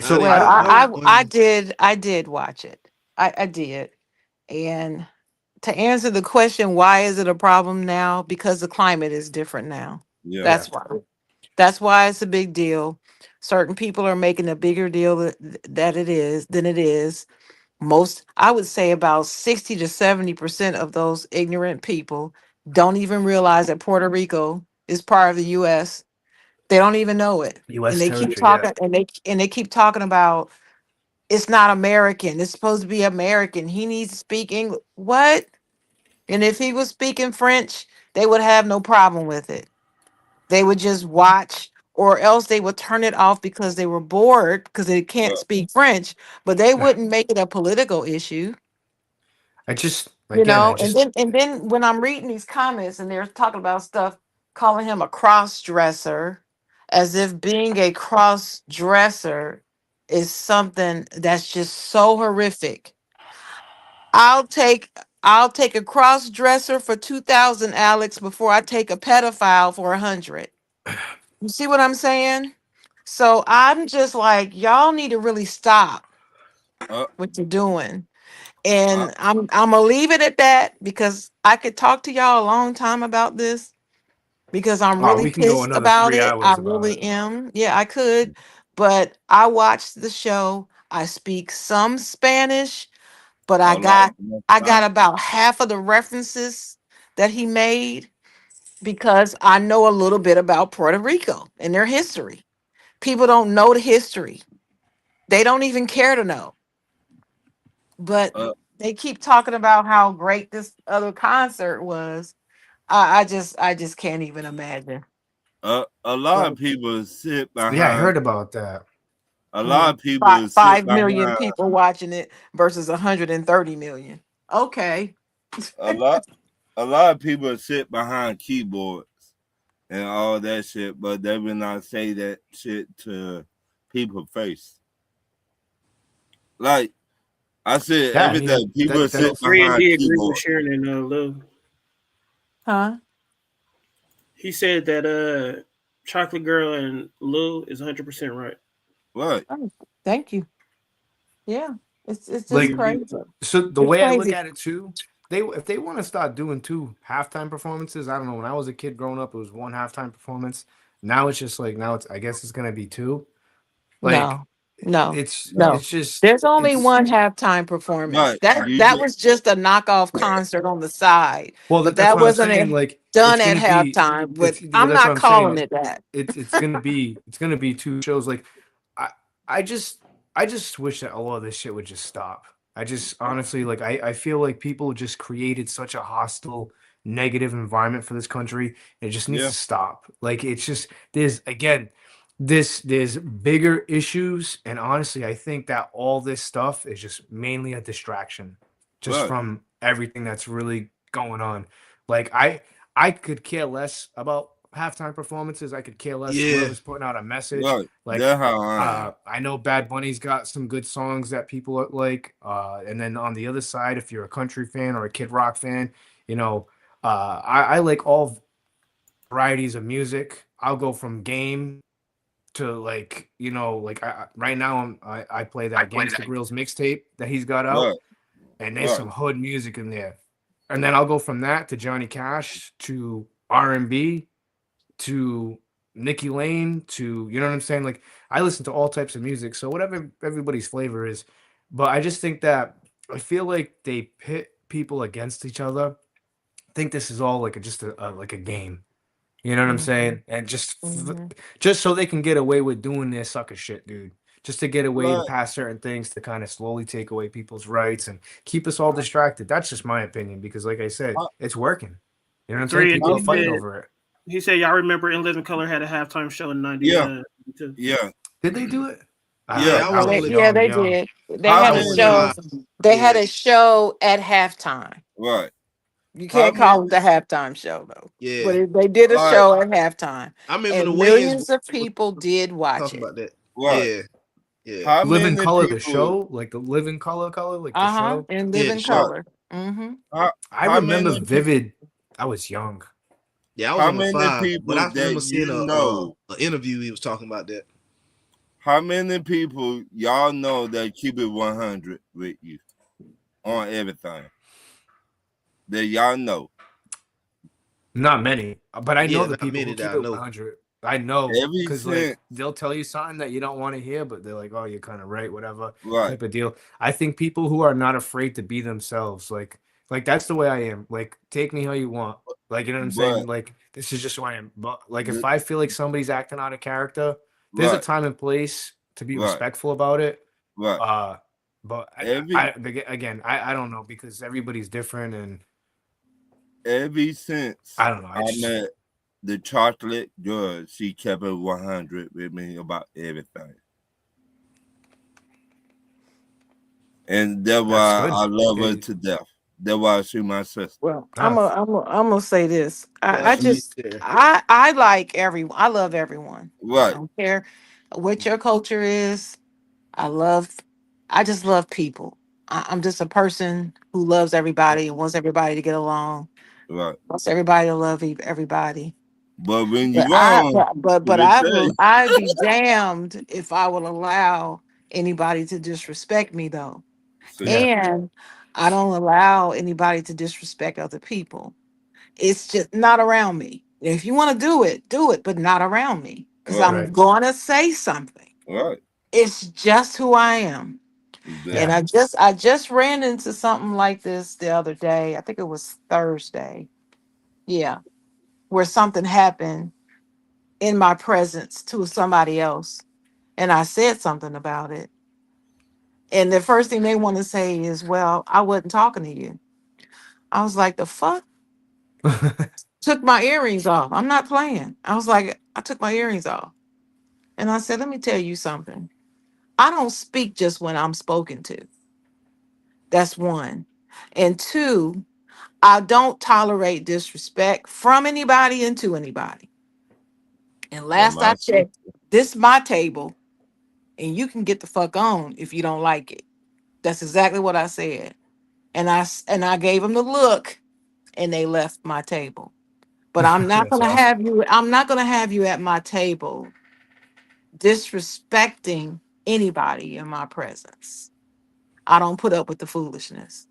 So I did watch it. I did. And to answer the question, why is it a problem now? Because the climate is different now. Yeah. That's why. That's why it's a big deal. Certain people are making a bigger deal than it is. I would say about 60 to 70% of those ignorant people don't even realize that Puerto Rico is part of the U.S. They don't even know it. U.S. And they territory, keep talking and they keep talking about it's not American. It's supposed to be American. He needs to speak English. What? And if he was speaking French, they would have no problem with it. They would just watch, or else they would turn it off because they were bored because they can't Right. speak French, but they wouldn't make it a political issue. I just You again, I know, and just then when I'm reading these comments and they're talking about stuff, calling him a cross dresser, as if being a cross dresser is something that's just so horrific. I'll take I'll take a cross dresser for 2,000, Alex, before I take a pedophile for 100. You see what I'm saying? So I'm just like, y'all need to really stop Uh, what you're doing. uh, And I'm gonna leave it at that because I could talk to y'all a long time about this because I'm oh, really we can go pissed another about three it. I hours about it. really am. Yeah, I could. But I watched the show. I speak some Spanish, but a lot of them I got stop. about half of the references that he made because I know a little bit about Puerto Rico and their history. People don't know the history. They don't even care to know. But Uh, they keep talking about how great this other concert was. I just can't even imagine. a lot of But people sit Yeah, I behind. heard about that. A lot of five, people sit 5 million behind. people watching it versus 130 million. Okay. A lot. A lot of people sit behind keyboards and all that shit, but they will not say that shit to people face. Like I said, Yeah, I every day mean people that So sit that's 3 and D behind agrees with keyboard. Sharon and Lou. Huh? He said that Chocolate Girl and Lou is 100% right. Right. Oh, thank you. Yeah. It's He just like agrees. crazy. so the It's way I look crazy. at it too, they if they want to start doing two halftime performances, I don't know. When I was a kid growing up, it was one halftime performance. Now it's just like now it's I guess it's gonna be two. Like No, no, it's No. no. it's just There's only it's one halftime performance. Right. You That just was just a knockoff concert on the side, well but that's that what I'm wasn't saying. Like done it's at gonna be halftime. But it's well I'm that's what not I'm calling saying. it that. It's gonna be two shows. Like I I just I just wish that a lot of this shit would just stop. I just honestly like I feel like people just created such a hostile, negative environment for this country. It just needs yeah. to stop. Like it's just there's again there's bigger issues, and honestly, I think that all this stuff is just mainly a distraction, just Right. from everything that's really going on. Like I could care less about halftime performances. I could care less Yeah. whoever's putting out a message. Right. Like That's how I am. I know Bad Bunny's got some good songs that people like. And then on the other side, if you're a country fan or a Kid Rock fan, you know, I like all varieties of music. I'll go from Game to like, you know, like right now I play that Gangsta Grills mixtape that he's got out, Right. and there's Right. some hood music in there. And then I'll go from that to Johnny Cash to R&B to Nicki Lane to you know what I'm saying? Like I listen to all types of music, so whatever everybody's flavor is. But I just think that I feel like they pit people against each other. I think this is all like like a game. You know what I'm Mhm, saying? And mhm. just so they can get away with doing their sucker shit, dude. Just to get away to Right. pass certain things to kind of slowly take away people's rights and keep us all distracted. That's just my opinion because, like I said, I, it's working. You know what I'm saying? 3 and People D are fighting I'm said over it. he said y'all remember In Living Color had a halftime show in yeah. 92. Yeah. Did they do it? Yeah. Yeah, I was only Yeah, I'm they young. did. They How I had a was only many? show. 5. They had Yeah. a show at halftime. Right. You How can't many? call it the halftime show though. Yeah. But they did a Like show at halftime, I remember the and Wayans millions of was people did watch talking it. about that. what? Yeah. Yeah. How Living many Color, the people? show, like the Living Color, like the Uh-huh. show. And Yeah, live the in show. What? color. Mm-hmm. I How many remember people? vivid. I was young. Yeah, I was How only many 5, but people I that remember seeing you know? a interview he was talking about that. How many people y'all know that keep it 100 with you on everything that y'all know? Not many, but I know Yeah, the not people many who that keep I it know. 100. I know Every because like cent. they'll tell you something that you don't want to hear, but they're like, "Oh, you're kind of right," whatever Right. type of deal. I think people who are not afraid to be themselves, like that's the way I am. Like, take me how you want. Like, you know what I'm But saying? Like, this is just who I am. But like, if the, I feel like somebody's acting out of character, there's a right. time and place to be Right. respectful about it. Right. Uh, but Every again, I don't know because everybody's different, and every since I don't know. I I just met the chocolate girl, she kept it 100 with me about everything. And that's that's why good. I love her Yeah, to death. That's why she my sister. Well, I'm nah, a, I'm a, I'm gonna say this. I That's She just, yeah. I like everyone. I love everyone. I right, don't care what your culture is. I love, I just love people. I'm just a person who loves everybody and wants everybody to get along. right. Wants everybody to love everybody. But when But you wrong, but you say, I'd be damned if I would allow anybody to disrespect me though. see, yeah, And I don't allow anybody to disrespect other people. It's just not around me. If you want to do it, but not around me. Because right, I'm right, gonna say something. right, It's just who I am. And yeah. exactly. I just ran into something like this the other day. I think it was Thursday. Yeah. Where something happened in my presence to somebody else. And I said something about it. And the first thing they want to say is, well, I wasn't talking to you. I was like, the fuck? Took my earrings off. I'm not playing. I was like, I took my earrings off. And I said, let me tell you something. I don't speak just when I'm spoken to. That's one. And two, I don't tolerate disrespect from anybody and to anybody. And That last my I sister. checked, this is my table, and you can get the fuck on if you don't like it. That's exactly what I said. And I gave them the look, and they left my table. But That's awesome. I'm not gonna have you at my table disrespecting anybody in my presence. I don't put up with the foolishness.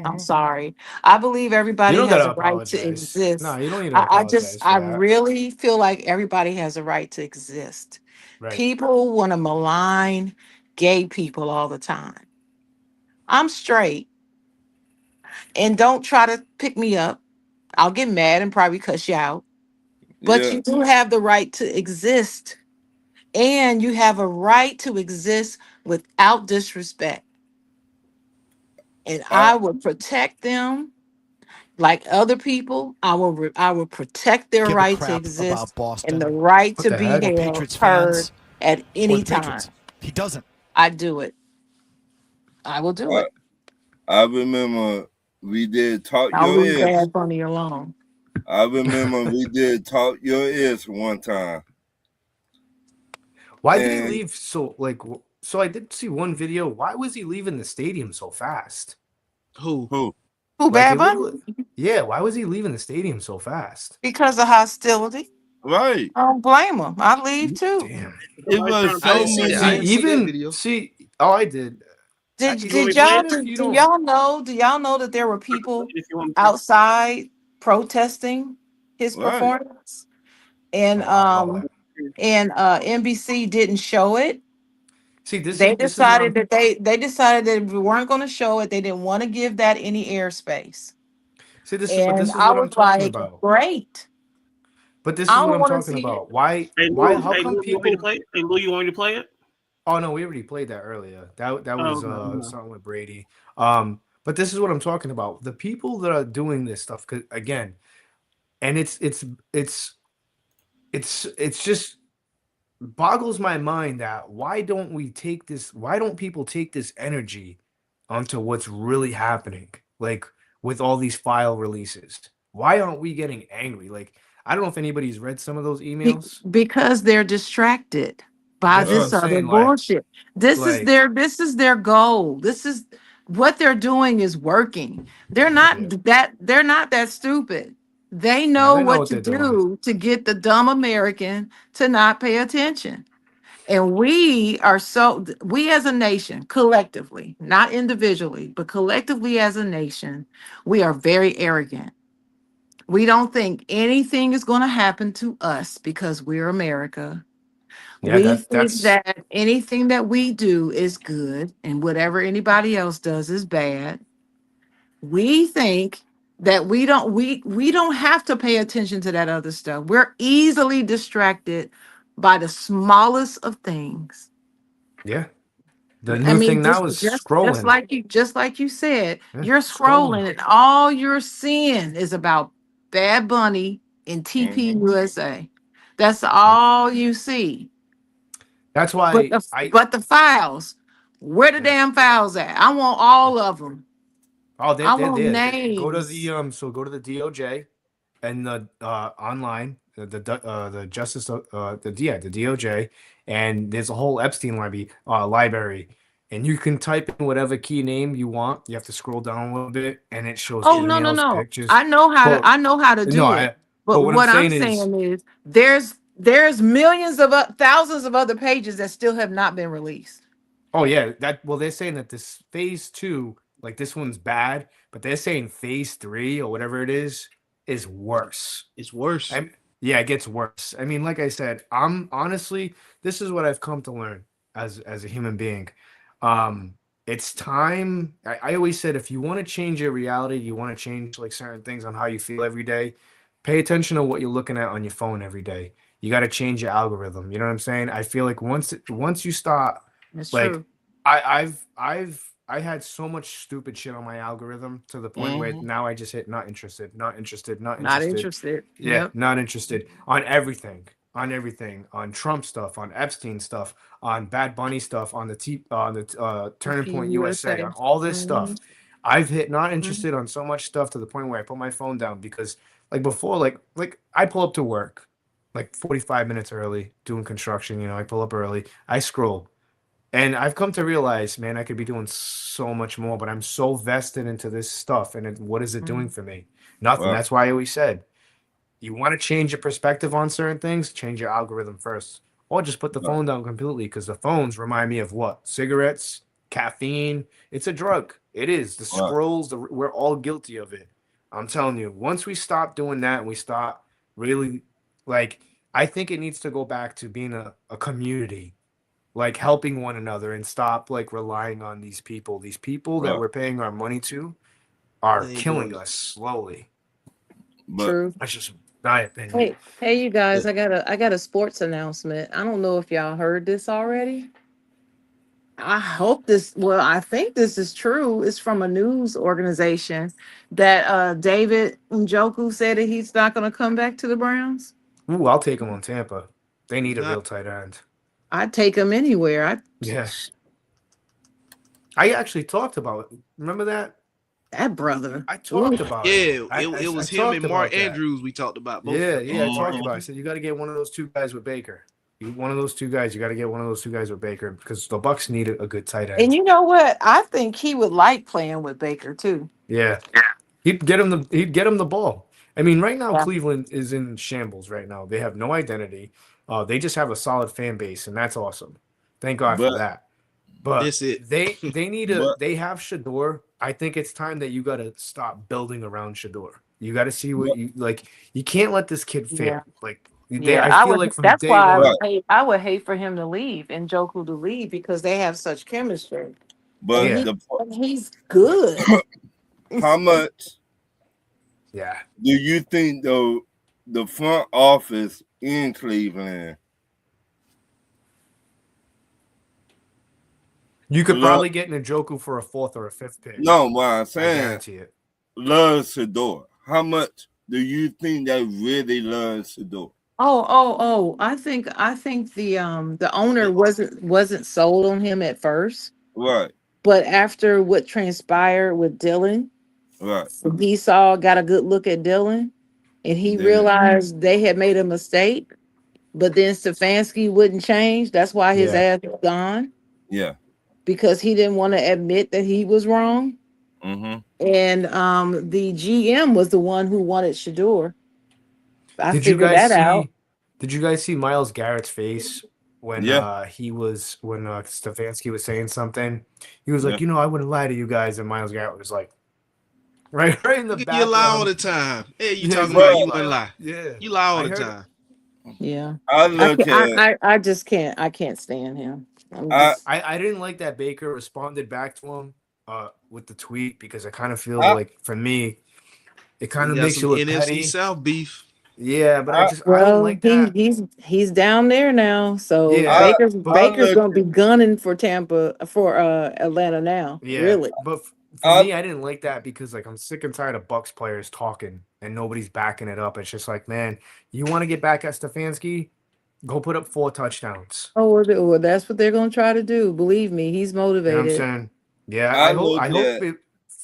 I'm Mm-hmm. sorry. I believe You everybody don't has gotta a right to apologize. No, exist. you don't need to apologize for I that. really feel like everybody has a right to exist. Right. People want to malign gay people all the time. I'm straight and don't try to pick me up. I'll get mad and probably cuss you out. But Yeah. you do have the right to exist. And you have a right to exist without disrespect. And I I will protect them like other people. I will protect their Give a right to crap exist about and the Boston right What to the be heck? or held, Patriots heard fans at or any the Patriots. time. He doesn't. I do it. I will do I, it. I remember we did talk I'll your leave ears. Bad Bunny alone. I remember we did talk your ears one time, Why did he and leave so like? So I did see one video. Why was he leaving the stadium so fast? Who? who? Who, Like Bad it looked Bunny? like, yeah. Why was he leaving the stadium so fast? Because of hostility. Right. I don't blame him. I leave too. Damn. It Somebody's trying was to I tell so didn't him. see that. I See, many. didn't see that even video. see. Oh, I did. Did You want me to play Even it? if you do don't, y'all know? Do y'all know that there were I can play people it if you want me to. outside protesting his Right. performance? And oh, I didn't know that. NBC didn't show it. See, this is what Decided I'm. that they decided that we weren't going to show it. They didn't want to give that any airspace. See, this is but And this is I what I'm was talking like, about. great. But this is I what don't I'm want to talking see it. about. Why? Hey Why? Lou, How come You want me to people? play it? Hey Lou, you want me to play it? Oh no, we already played that earlier. That Oh, was okay. something with Brady. But this is what I'm talking about. The people that are doing this stuff, 'cause, again, and it's it's just boggles my mind that why don't people take this energy onto what's really happening, like with all these file releases? Why aren't we getting angry? Like, I don't know if anybody's read some of those emails. Because they're distracted by That's what Uh, I'm this other saying. Like, bullshit. like This is their goal. This is what they're doing is working. yeah. They're not that stupid. They Now know they know what what to they're doing. do to get the dumb American to not pay attention. And we as a nation, collectively, not individually, but collectively as a nation, we are very arrogant. We don't think anything is going to happen to us because we're America. Yeah, We think that's that anything that we do is good and whatever anybody else does is bad. We think that we don't have to pay attention to that other stuff. We're easily distracted by the smallest of things. yeah. The I new mean, thing now is just scrolling. just like you said, Yeah, you're scrolling. scrolling, and all you're seeing is about Bad Bunny and TP Mm-hmm. USA. That's all you see. That's But why the files, where the yeah. damn files at? I want all of them. Oh, I they're want there. Go to the names. go to the DOJ and the online the justice the DOJ, and there's a whole Epstein library, and you can type in whatever key name you want. You have to scroll down a little bit, and it shows Oh no, no, emails, no. pictures. But I know how to no, do it. I but But what I'm what I'm saying is, saying is there's millions of thousands of other pages that still have not been released. oh yeah, they're saying that this phase two, like this one's bad, but they're saying phase three or whatever it is worse. It's worse. Yeah, it gets worse. I mean, like I said, I'm honestly, this is what I've come to learn as a human being. It's time. I always said if you want to change your reality, you want to change like certain things on how you feel every day, pay attention to what you're looking at on your phone every day. You got to change your algorithm. You know what I'm saying? I feel like once you start That's like true. I had so much stupid shit on my algorithm to the point where Mm-hmm. now I just hit not interested, not interested, not Not interested. interested. Yeah, Yep. not interested on everything, on Trump stuff, on Epstein stuff, on Bad Bunny stuff, on the Turning TP Point USA, USA. on all this Mhm, stuff. I've hit not mhm. interested on so much stuff to the point where I put my phone down because like before, like I pull up to work like 45 minutes early doing construction, I pull up early, I scroll. And I've come to realize, man, I could be doing so much more, but I'm so vested into this stuff. And what is it doing Mhm. for me? Nothing. Right. That's why I always said, you want to change your perspective on certain things, change your algorithm first. Or just put the Right. phone down completely because the phones remind me of what? Cigarettes, caffeine. It's a drug. It is. The Right. scrolls, we're all guilty of it. I'm telling you, once we stop doing that and we start really, like, I think it needs to go back to being a community, like helping one another and stop like relying on these people. These people that Right. we're paying our money to are They ain't doing killing it. us slowly. But True. That's just my opinion. Hey, you guys! I got a sports announcement. I don't know if y'all heard this already. I hope this. Well, I think this is true. It's from a news organization that David Njoku said that he's not going to come back to the Browns. Ooh, I'll take them on Tampa. They He's need a not. real tight end. I'd take him anywhere. Yeah. I actually talked about it. Remember that? That brother. I Ooh. talked about it. Yeah, it I was him and talked Mark about that. Andrews we talked about, both of Yeah, them. yeah, I talked Mhm. about it. I said, you got to get one of those two guys with Baker. One of those two guys. You got to get one of those two guys with Baker because the Bucks need a good tight And end. you know what? I think he would like playing with Baker too. Yeah. He'd get him the ball. I mean, right now Yeah. Cleveland is in shambles right now. They have no identity. They just have a solid fan base, and that's awesome. Thank God for but that. But That's it. but they have Shador. I think it's time that you got to stop building around Shador. You got to see what but you like. You can't let this kid Yeah. fail. Like Yeah. I I feel would. like from That's day why I would one. right. hate. I would hate for him to leave and Joku to leave because they have such chemistry, and But Yeah, he's good. how much yeah. do you think the front office in Cleveland You could love? probably get Njoku for a fourth or a fifth pick. No, what I'm I saying, guarantee it. love Sador. How much do you think they really love Sador? Oh! I think the owner wasn't sold on him at first, Right, but after what transpired with Dylan, right. he got a good look at Dylan, and he Then realized they had made a mistake. But then Stefanski wouldn't change. That's why his Yeah. ass was gone yeah. because he didn't want to admit that he was wrong. Mm-hmm. And the GM was the one who wanted Shador. I Did you figured guys that out. see? Did you guys see Miles Garrett's face when Yeah, Stefanski was saying something? He was yeah. like, I wouldn't lie to you guys, and Miles Garrett was like, right in the You lie all background. the time. Hey, you Yeah, talking he's like, about But you you lie. wouldn't lie. Yeah, You lie all I the heard. time. Yeah. I I look can't, at I just can't. I can't stand him. I'm I just. I didn't like that Baker responded back to him with the tweet because I kind of feel I like for me, it kind You of got makes some you look NFC petty. South beef. Yeah, but I don't Well, like that. he's down there now. So Yeah, I but I Baker's look gonna be gunning for Atlanta now. yeah, Really. but for I me, I didn't like that because like I'm sick and tired of Bucks players talking and nobody's backing it up. It's just like, man, you want to get back at Stefanski? Go put up 4 touchdowns. Well, that's what they're gonna try to do. Believe me, he's You know what I'm motivated. saying? Yeah, I I look hope at it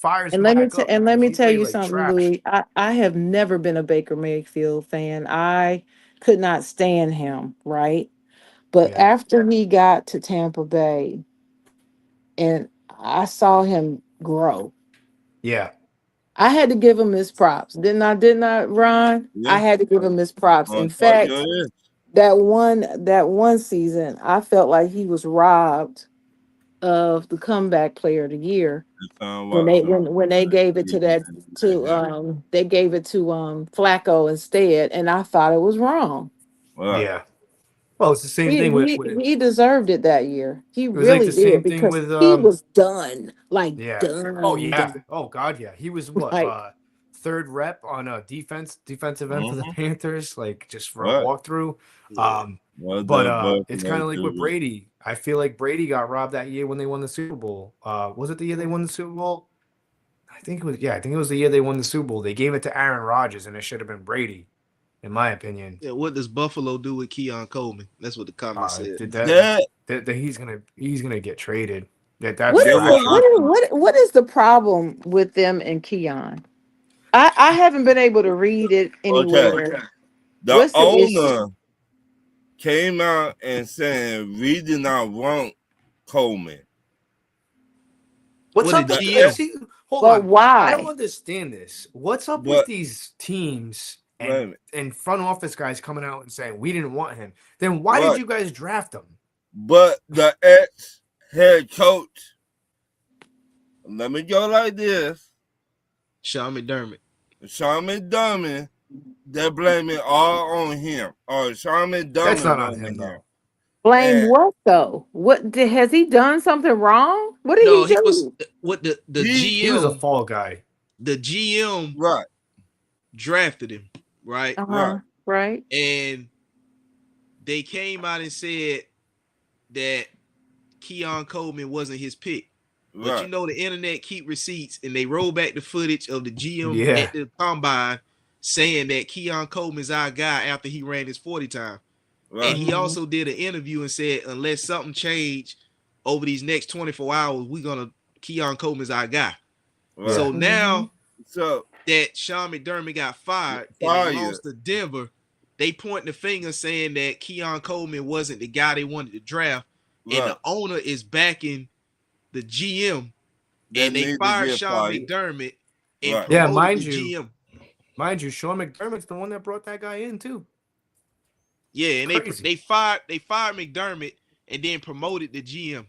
fires And him back up let because me he tell played you like something, trash. Louis. I have never been a Baker Mayfield fan. I could not stand him, right? But Yeah, after he got to Tampa Bay and I saw him grow, yeah, I had to give him his props. Didn't I, Ron? I yeah. had to give him his props. On In top your fact, head. that one season, I felt like he was robbed of the comeback player of the year Watson. when they gave it Yeah, to that to yeah. they gave it to Flacco instead, and I thought it was wrong. Right. yeah. Well, it's the same thing with it. He deserved it that year. He It was like really the did same thing because with he was done, like yeah. Oh done, yeah. done. Oh god, yeah. He was what Like third rep on a defensive end for the Mm-hmm. Panthers, like just for a Right. walkthrough. Yeah. Um, Well but done, it's Buffalo kind of like with too. Brady. I feel like Brady got robbed that year when they won the Super Bowl. Was it the year they won the Super Bowl? I think it was. Yeah, I think it was the year they won the Super Bowl. They gave it to Aaron Rodgers, and it should have been Brady, in my opinion. Yeah, what does Buffalo do with Keon Coleman? That's what the comment said. Did That that he's gonna get traded. That's what there is the trash was talk. what is the problem with them and Keon? I haven't been able to read it okay. anywhere. The What's the issue? owner came out and said we did not want Coleman. What's What up did The, with GM? see? Hold But on. I don't why? understand this. What's up with but these teams wait a and minute. front office guys coming out and saying we didn't want him? Then why did Right. you guys draft him? But the ex head coach, let me go like this. Sean McDermott. Sean McDermott, they're blaming all on him. Or Sean That's McDermott not on blaming him him. though. Blame And what though? Has he done something wrong? What did he No, he was do? what the he He was a GM. fall guy. The GM right, drafted him, right? right, Right. And they came out and said that Keon Coleman wasn't his pick. But you right, know the internet keep receipts, and they roll back the footage of the GM Yeah. at the combine saying that Keon Coleman's our guy after he ran his 40 time. And right, he Mhm. also did an interview and said, unless something changed over these next 24 hours, we're gonna Keon Coleman's our guy. right. So Mhm. now So that Sean McDermott got fired and they fired. lost to Denver, they pointing the finger saying that Keon Coleman wasn't the guy they wanted to draft, and Right. the owner is backing the GM, That and they need to fired get Sean fired. McDermott and Right. Yeah, promoted the GM. mind you, Sean McDermott's the one that brought that guy in too. Yeah, and Crazy. they fired McDermott and then promoted the GM.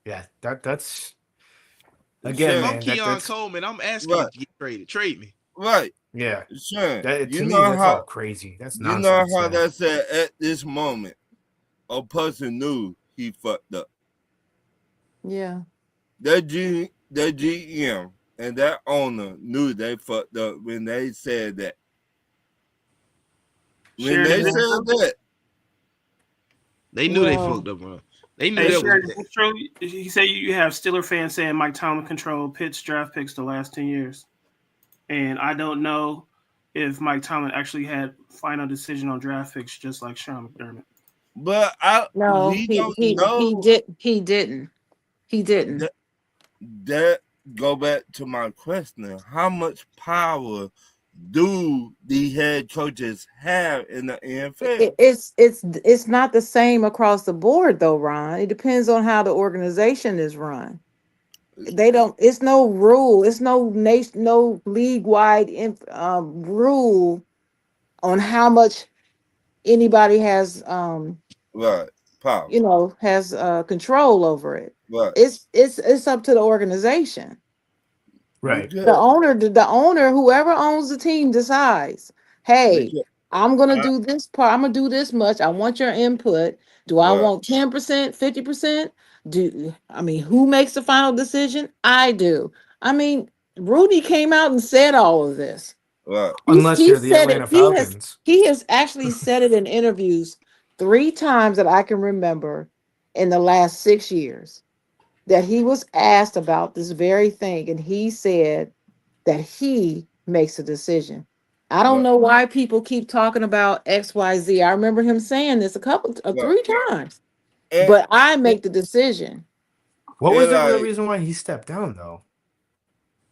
Yeah, that's again, If Sure. I'm man. Keon That's Coleman, I'm asking to Right. get traded. Trade me. Right. yeah. Sure. That You to me, know that's all how crazy. That's you know nonsense, how man. that said at this moment a person knew he fucked up. Yeah. That GM and that owner knew they fucked up when they said that. When Sharon, they is Yeah. this said true? that, They knew they Well, fucked up, bro. They knew Hey, that was Sharon, is this true? You say you have Steeler fans saying Mike Tomlin controlled Pitt's draft picks the last 10 years. And I don't know if Mike Tomlin actually had final decision on draft picks, just like Sean McDermott. but no, we don't he know did he didn't. He didn't. that that go back to my question. How much power do the head coaches have in the NFL? It's not the same across the board though, Ron. It depends on how the organization is run. They don't. It's no rule. It's no nation, no league wide rule on how much anybody has Right. Power. has control over it. Right. It's up to the organization. Right. The Because owner, whoever owns the team decides, hey, because I'm gonna I, do this part, I'm gonna do this much. I want your input. Do I right. want 10%, 50%? Who makes the final decision? I do. I mean, Rudy came out and said all of this. Right. Unless He you're the said it. Atlanta Falcons. He has actually said it in interviews 3 times that I can remember in the last 6 years that he was asked about this very thing, and he said that he makes a decision. I don't Right. know why people keep talking about XYZ. I remember him saying this a couple of Right. 3 times, And, but I and, make the decision What was and the real like, reason why he stepped down, though?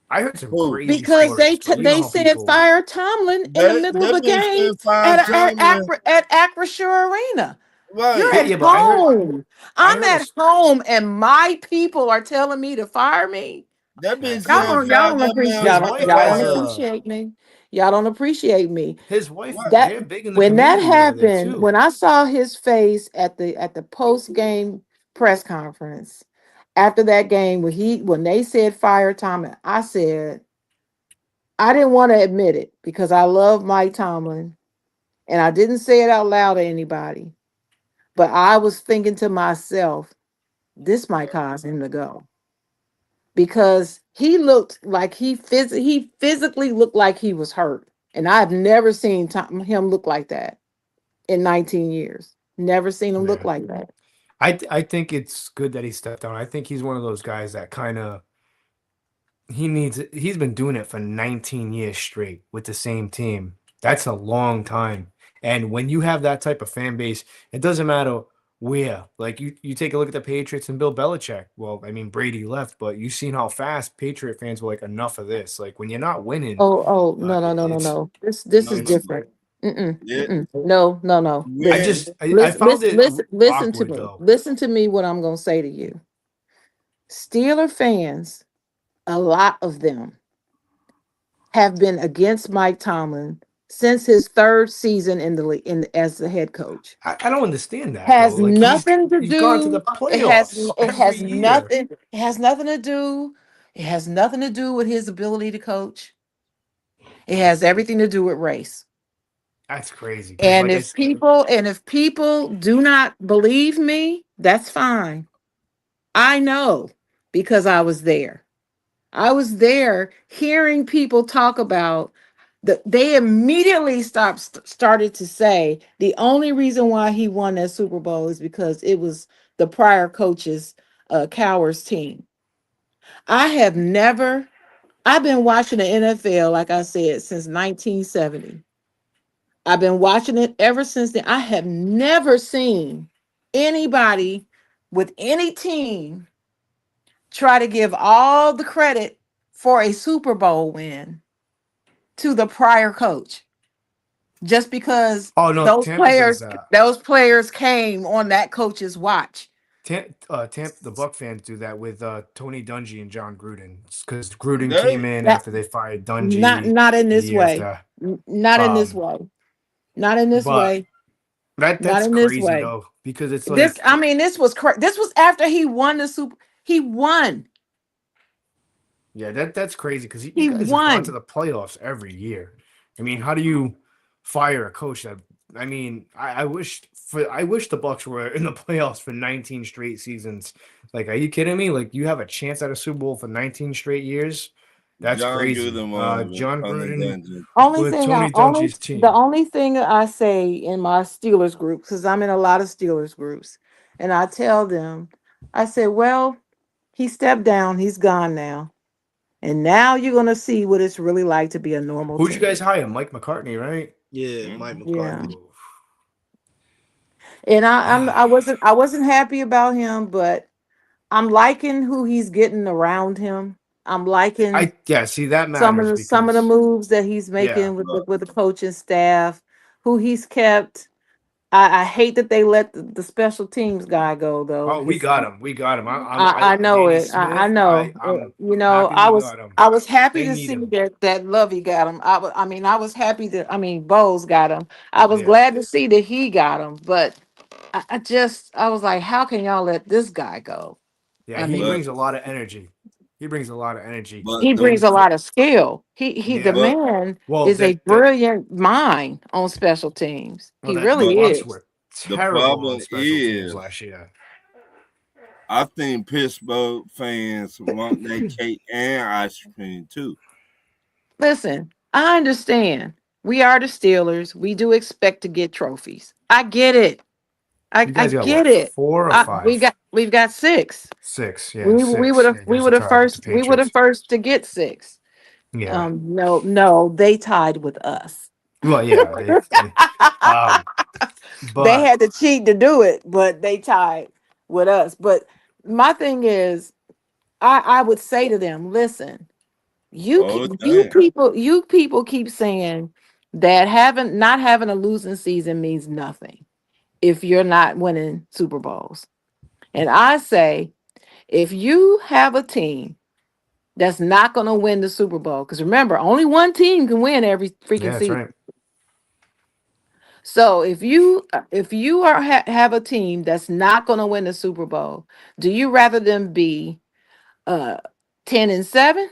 I heard some who? crazy because stories, bro. You know they how said people. fire Tomlin in the They middle of they a been game saying five times. at Acrisure Arena. You're Right. Yeah, at yeah, but home. I I'm heard a. at home, and my people are telling me to fire me. They been That's saying crazy. Y'all five don't that appreciate man His y'all don't, wife y'all don't has uh a. appreciate me. Y'all don't appreciate me. His wife, what? That they're big in the when that community over there happened, too. when I saw his face at the post game press conference after that game when they said fire Tomlin, I said I didn't want to admit it because I love Mike Tomlin and I didn't say it out loud to anybody, but I was thinking to myself, this might cause him to go because he looked like he physically looked like he was hurt, and I've never seen him look like that in 19 years. Never seen him look Yeah, like that. I think it's good that he stepped down. I think he's one of those guys that kind of he's been doing it for 19 years straight with the same team. That's a long time. And when you have that type of fan base, it doesn't matter where. Like you take a look at the Patriots and Bill Belichick. Well, I mean Brady left, but you've seen how fast Patriot fans were like enough of this. Like when you're not winning, Oh, no, no, no, no, it's no. This No, is no. different. Mm-mm, Yeah. mm-mm. No, no, no. I Listen, We just I found it listen to awkward me. though. Listen to me. What I'm gonna say to you, Steeler fans, a lot of them have been against Mike Tomlin since his third season in the league as the head coach. I don't understand that though. Has Like nothing to he's gone to the do. playoffs It every has year. nothing. It has nothing to do. It has nothing to do with his ability to coach. It has everything to do with race. That's crazy because And like if people do not believe me, that's fine. I know because I was there. I was there hearing people talk about they immediately started to say the only reason why he won that Super Bowl is because it was the prior coach's Cowards team. I have never I've been watching the NFL like I said since 1970. I've been watching it ever since then. I have never seen anybody with any team try to give all the credit for a Super Bowl win to the prior coach just because oh no, Tampa does that. those players came on that coach's watch. Tampa, the Buck fans do that with Tony Dungy and John Gruden because Gruden came they in That after they fired not Dungy not in the this year way. after. Not in this Um, way. Not in this but way. Not that's in this crazy way. though because it's This like I mean this was after he won the Super he won. yeah, that's crazy because you He guys have gone to won. the playoffs every year. I mean, how do you fire a coach that? I mean, I wish the Bucks were in the playoffs for 19 straight seasons. Like, are you kidding me? Like, you have a chance at a Super Bowl for 19 straight years. That's John crazy. Gruden with John Tony Gruden Dungy. with Tony Dungy's The team. only thing that I say in my Steelers group, because I'm in a lot of Steelers groups, and I tell them, I said, well, he stepped down, he's gone now. And now you're gonna see what it's really like to be a normal Who'd you guys team. hire? Mike McCartney, right? Yeah, Mike Mhm. Yeah. McCarthy. Ooh. And I wasn't happy about him, but I'm liking who he's getting around him. I'm liking See that matters some of the because moves that he's yeah. making Right. with the coaching staff, who he's kept. I hate that they let the special teams guy go though. Oh, we His got him. We got him. I I know Danny it. I Smith. know. I'm You know, happy we got him. I was happy They to need see him. that Lovey got him. I mean I was happy that I mean Bowles got him. I was Yeah. glad to see that he got him, but I was like, how can y'all let this guy go? Yeah, I he But mean, brings a lot of energy. He brings a lot of energy. but he brings them a lot of skill. The Yeah. but man Well, is a brilliant mind on special teams. He the but really Bucks is. were the terrible on problem special teams is last year. I think Pittsburgh fans want their cake and ice cream too. Listen, I understand. We are the Steelers. We do expect to get trophies. I get it. You I guys got get what? it. 4 or We 5? we've got 6. 6. Yeah, We 6. Yeah, you guys are tied with the we were the Patriots. first to get 6. Yeah. No, they tied with us. Well, yeah, um They but had to cheat to do it, but they tied with us. But my thing is, I would say to them, listen, Oh, damn. you people keep saying that not having a losing season means nothing if you're not winning Super Bowls. And I say, if you have a team that's not going to win the Super Bowl, because remember, only one team can win every yeah, freaking that's season. right. So if you have a team that's not going to win the Super Bowl, do you rather them be uh 10-7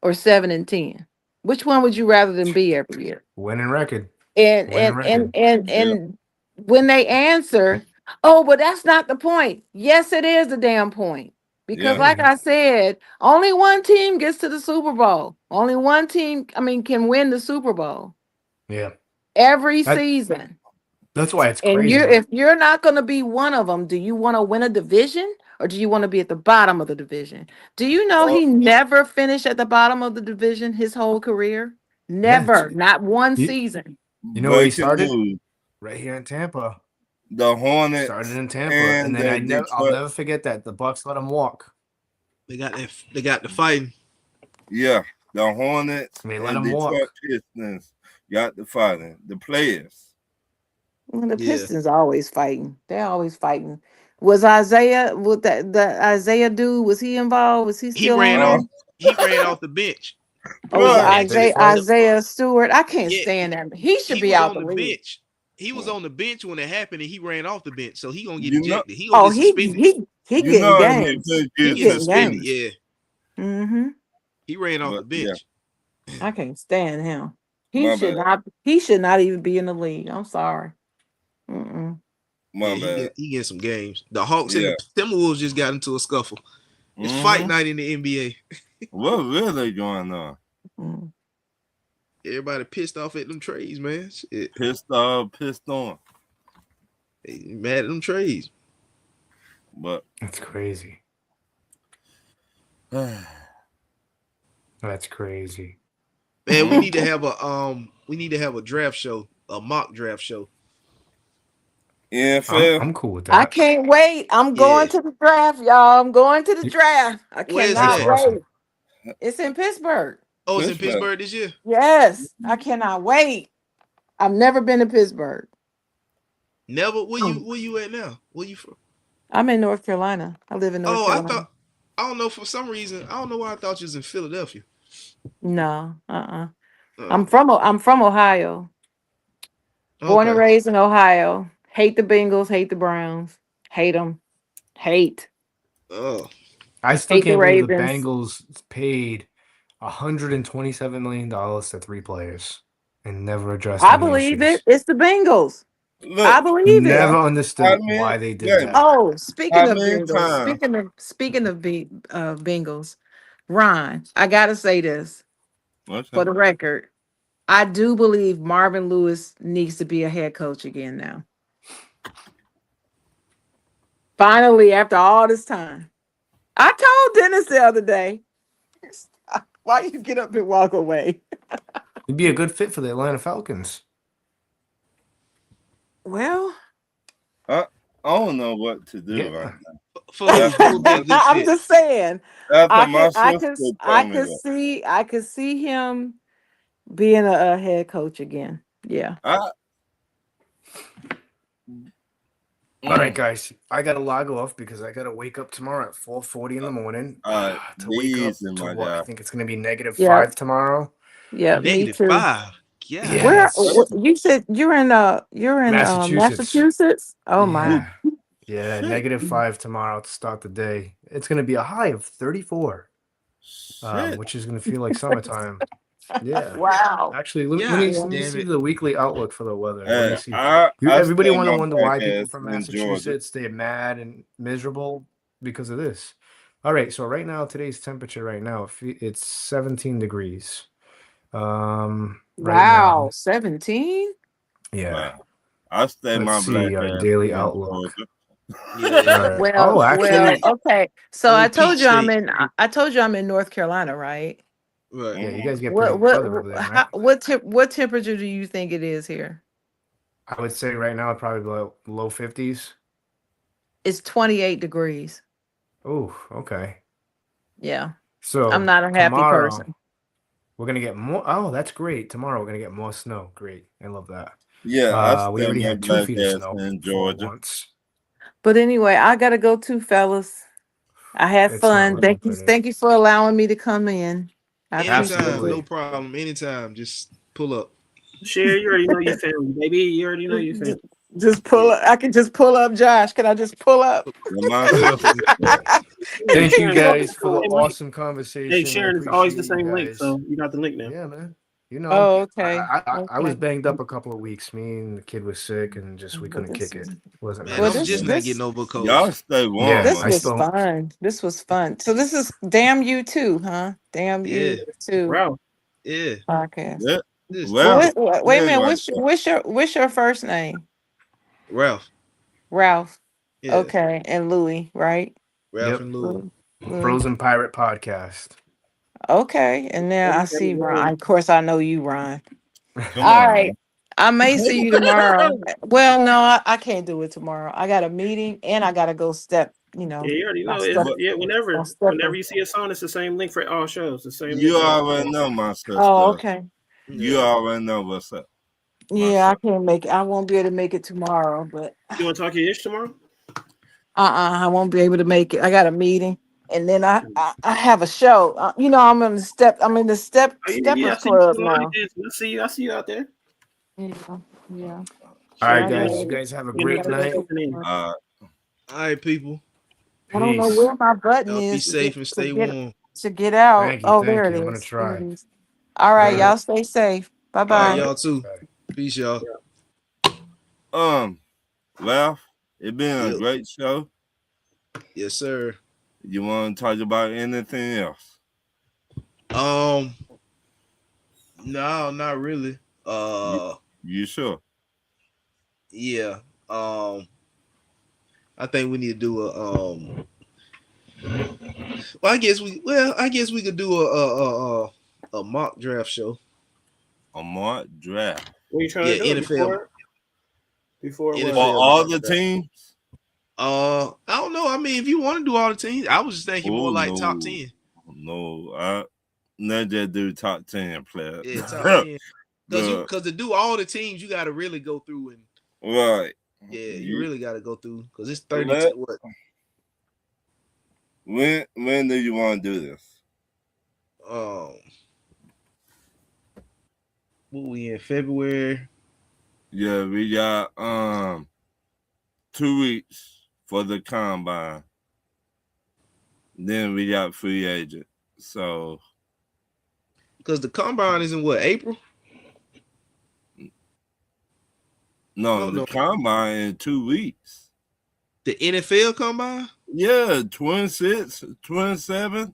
or 7-10? Which one would you rather them be every year? Winning record. And Winning and and record. and Yeah. and when they answer, oh, but that's not the point. Yes, it is the damn point. Because Yeah. like I said, only one team gets to the Super Bowl. Only one team, can win the Super Bowl Yeah. every That season. that's why it's And crazy. if you're not going to be one of them, do you want to win a division or do you want to be at the bottom of the division? Do you know Oh, he never finished at the bottom of the division his whole career? Yeah, Never, not one you, season. you know where he breaking started? news. Right here in Tampa. The Started Hornets in Tampa, and and then the I'll Detroit. never forget that the Bucks let him walk. They got the fighting. Yeah. The Hornets They let and him walk. Detroit Pistons got the fighting. The players. Well, the Yeah. Pistons always fighting. They're always fighting. Was Isaiah with the Isaiah dude? Was he involved? Was he He still ran on off. there? He ran off the bench. Or was He Right. Did they actually fight? Isaiah Stewart? I can't yeah, stand him. He should he be was out on the the league. bench. He was on the bench when it happened, and he ran off the bench. So he gonna get You know, ejected. He gonna Oh, get suspended. he you getting know how many games. players He He get get getting suspended. suspended. games. Yeah, Mm-hmm. he ran off the But yeah, bench. I can't stand him. my bad. He should not even be in the league. I'm sorry. Mm-mm. My Yeah, bad. he get some games. The Hawks and Yeah. the Timberwolves just got into a scuffle. It's fight Mm-hmm. night in the NBA. What really going on? Mm. Everybody pissed off at them trades, man. Shit. Pissed off, pissed on. They mad at them trades. But That's crazy. That's crazy. Man, we need to have a draft show, a mock draft show. NFL. I'm cool with I that. can't wait. I'm Yeah. going to the draft, y'all. I'm going to the You- draft. I Where's cannot that? Awesome. wait. It's in Pittsburgh. Oh, it's in Pittsburgh. Pittsburgh this year. Yes, I cannot wait. I've never been to Pittsburgh. Never. Where you at now? Where you from? I'm in North Carolina. I live in North Oh, Carolina. I don't know, for some reason, I don't know why I thought you was in Philadelphia. No, Oh, I'm from Ohio. Born and okay. raised in Ohio. Hate the Bengals, hate the Browns. Hate them. Hate. Oh, I still Hate the can't believe the Ravens. Bengals paid $127 million to 3 players and never addressed I any believe issues. it. It's the Bengals. I Look, believe it. Never how understood many why they did games? that. Oh, speaking How of many Bengals, times? speaking of Bengals, Ron, I gotta say this What's for that? the record. I do believe Marvin Lewis needs to be a head coach again now. Finally, after all this time. I told Dennis the other day. Why you get up and walk away? He'd be a good fit for the Atlanta Falcons. Well, I don't know what to do Yeah. right now. for who would be a good I'm fit? just saying. After my sister I told me that. I could see him being a head coach again. Yeah. All right, guys. I gotta log off because I gotta wake up tomorrow at 4:40 in the morning. All right, To wake up easy, to my what? I guy. think it's gonna be negative Yeah. 5 tomorrow. Yeah, me Negative too. 5. Yeah. Where Yes. you said you're in Massachusetts. Massachusetts? Oh my. Yeah, Shit. negative 5 tomorrow to start the day. It's gonna be a high of 34, Shit. which is gonna feel like summertime. Yeah. Wow. Actually, let God me damn see it. the weekly outlook for the weather. Let me see. I Everybody stay want to my wonder black why people ass from in Georgia. Massachusetts they're mad and miserable because of this. All right, so right now today's temperature right now it's 17 degrees. Right now, Wow, 17? yeah. Wow. I stay my Let's see, black ass daily in outlook. Georgia. Yeah. All right. Well, Oh, well, actually, okay. So I'm I in told Peach you I'm State. in I told you I'm in North Carolina, right? Right. yeah, you guys get pretty What good weather over there, right? what temperature do you think it is here? I would say right now, probably low 50s. It's 28 degrees. Oh, okay. Yeah. I'm So not a happy tomorrow, person. we're gonna get more. Oh, that's great. Tomorrow, we're gonna get more snow. Great. I love that. Yeah, I We stay already my had 2 black feet of ass snow in for Georgia. once. But anyway, I gotta go too, fellas. I had It's not fun. looking pretty. Thank you for allowing me to come in. I appreciate Anytime, it. no Absolutely. problem. Anytime, just pull up. Share, you already know your family, baby. You already know your family. Just pull Yeah. up. I can just pull up, Josh. Can I just pull up? Yeah, my Pull up. sister. Thank you Sharon's always guys the for the same link. awesome Hey, conversation. I Sharon, it's always the appreciate you same link, guys. so you got the link now. Yeah, man. You know, Oh, okay. I was Okay. banged up a couple of weeks. Me and the kid was sick, and just we Well, couldn't kick it. Wasn't Man, well, nice. I'm this just not this getting over Y'all coast. stay warm, Yeah, this I man. was still. fun. This was fun. So this is Damn You Too, huh? Damn Yeah. You Too Ralph, Yeah. podcast. Yeah. This Well, Well, wait a yeah, minute. right. What's your first name? Ralph. Ralph. Yeah. Okay, and Louis, right? Ralph Yep. and Louis. Louis. Frozen Pirate Podcast. Okay, and now I every see day. Ron. Of course, I know you, Ron. Come All on, right. man. I may see you tomorrow. Well, no, I can't do it tomorrow. I got a meeting and I gotta go step, Yeah, you already my know. It's step, But yeah. my Whenever stepper. you see a song, it's the same link for all shows. The same link you for all. already know, my Oh, sister. okay. You Yeah. already know what's up, my Yeah, I sister. can't make it. I won't be able to make it tomorrow, but You want to talk your ish tomorrow? I won't be able to make it. I got a meeting and then I have a show. I'm in the Oh, yeah, steppers I see you club doing all now. these. I see you out there. Yeah, yeah. All But right, Sharon, I you guys. You gotta, know, guys have a you know, great gotta just night. go. jumping in. All right, people. I don't know Peace. where my button Y'all be is safe and stay warm. to get out. Thank you. Oh, there Thank it you. I'm gonna is. There try. it is. All All right, right. y'all stay safe. Bye All right, bye. y'all too. Bye. Peace, y'all. Ralph, it's been a Yep. great show. Yes, sir. You want to talk about anything else? No, not really. You sure? Yeah. I think we need to do a well, I guess we could do a mock draft show. A mock draft What are you trying Yeah, to do it NFL before what? for NFL all mock the draft. teams? I don't know. I mean, if you want to do all the teams, I was just thinking more Oh like no, top 10. no, not just do top 10 players. Yeah, top 10. The Because to do all the teams, you got to really go through and right. yeah, you really got to go through because it's Let- 32. What? When do you want to do this? What we in February? Yeah, we got 2 weeks for the combine. Then we got free agent. So Because the combine is in what, April? no, Oh, the no. combine in 2 weeks. The NFL combine? Yeah, 26, 27,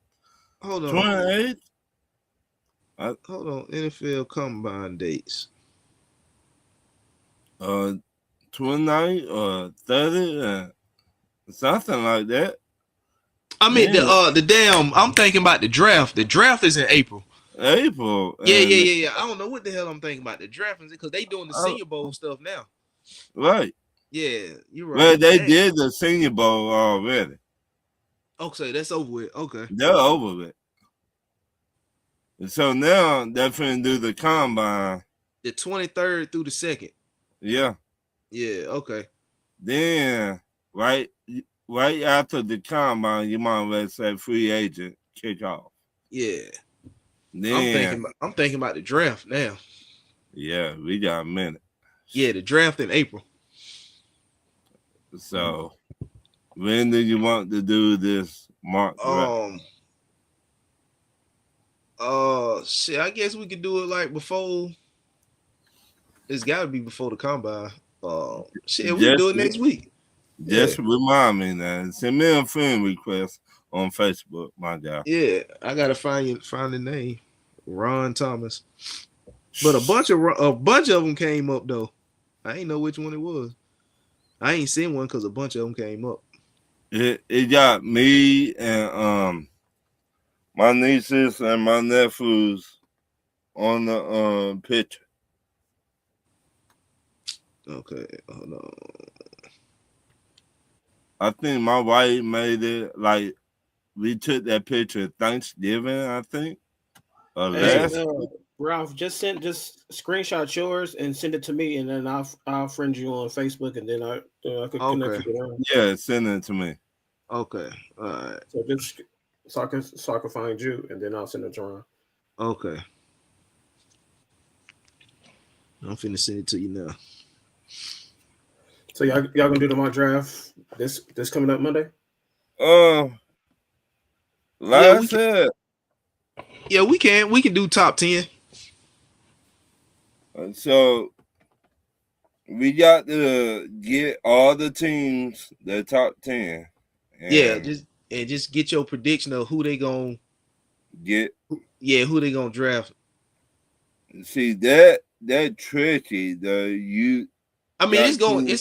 Hold on. 28. Hold on. NFL combine dates. 29 or 30, something like that. I mean Yeah. the damn. I'm thinking about the draft. The draft is in April. April. Yeah. I don't know what the hell I'm thinking about. The draft is because they doing the Senior Bowl stuff now. Right. Yeah, you're right. Well, they Dang. did the Senior Bowl already. Okay, that's over with. Okay. They're over with. And so now they're finna do the combine. The 23rd through the 2nd. Yeah. Yeah. Okay. Then right after the combine, you might well say free agent kick off. Yeah. Then I'm thinking about the draft now. yeah, we got a minute. Yeah, the draft in April. So when do you want to do this mock draft? Shit, I guess we could do it like before. It's got to be before the combine. Shit, we can do it next week. Just remind me now. Send me a friend request on Facebook, my guy. Yeah, I gotta find the name. Ron Thomas. But a bunch of them came up though. I ain't know which one it was. I ain't seen one because a bunch of them came up. It got me and my nieces and my nephews on the picture. Okay, hold on. I think my wife made it like we took that picture Thanksgiving, I think. Hey, Last Ralph, just screenshot yours and send it to me, and then I'll friend you on Facebook, and then I could connect you around. Yeah, send it to me. Okay, all right. So just so I can find you, and then I'll send it to Ron. Okay. I'm finna send it to you now. So y'all gonna do the mock draft this coming up Monday? Like I said. Yeah, we can. We can do top 10. So we got to get all the teams, the top 10. Yeah, just get your prediction of who they gonna get. Yeah, who they gonna draft. See that tricky. I mean, it's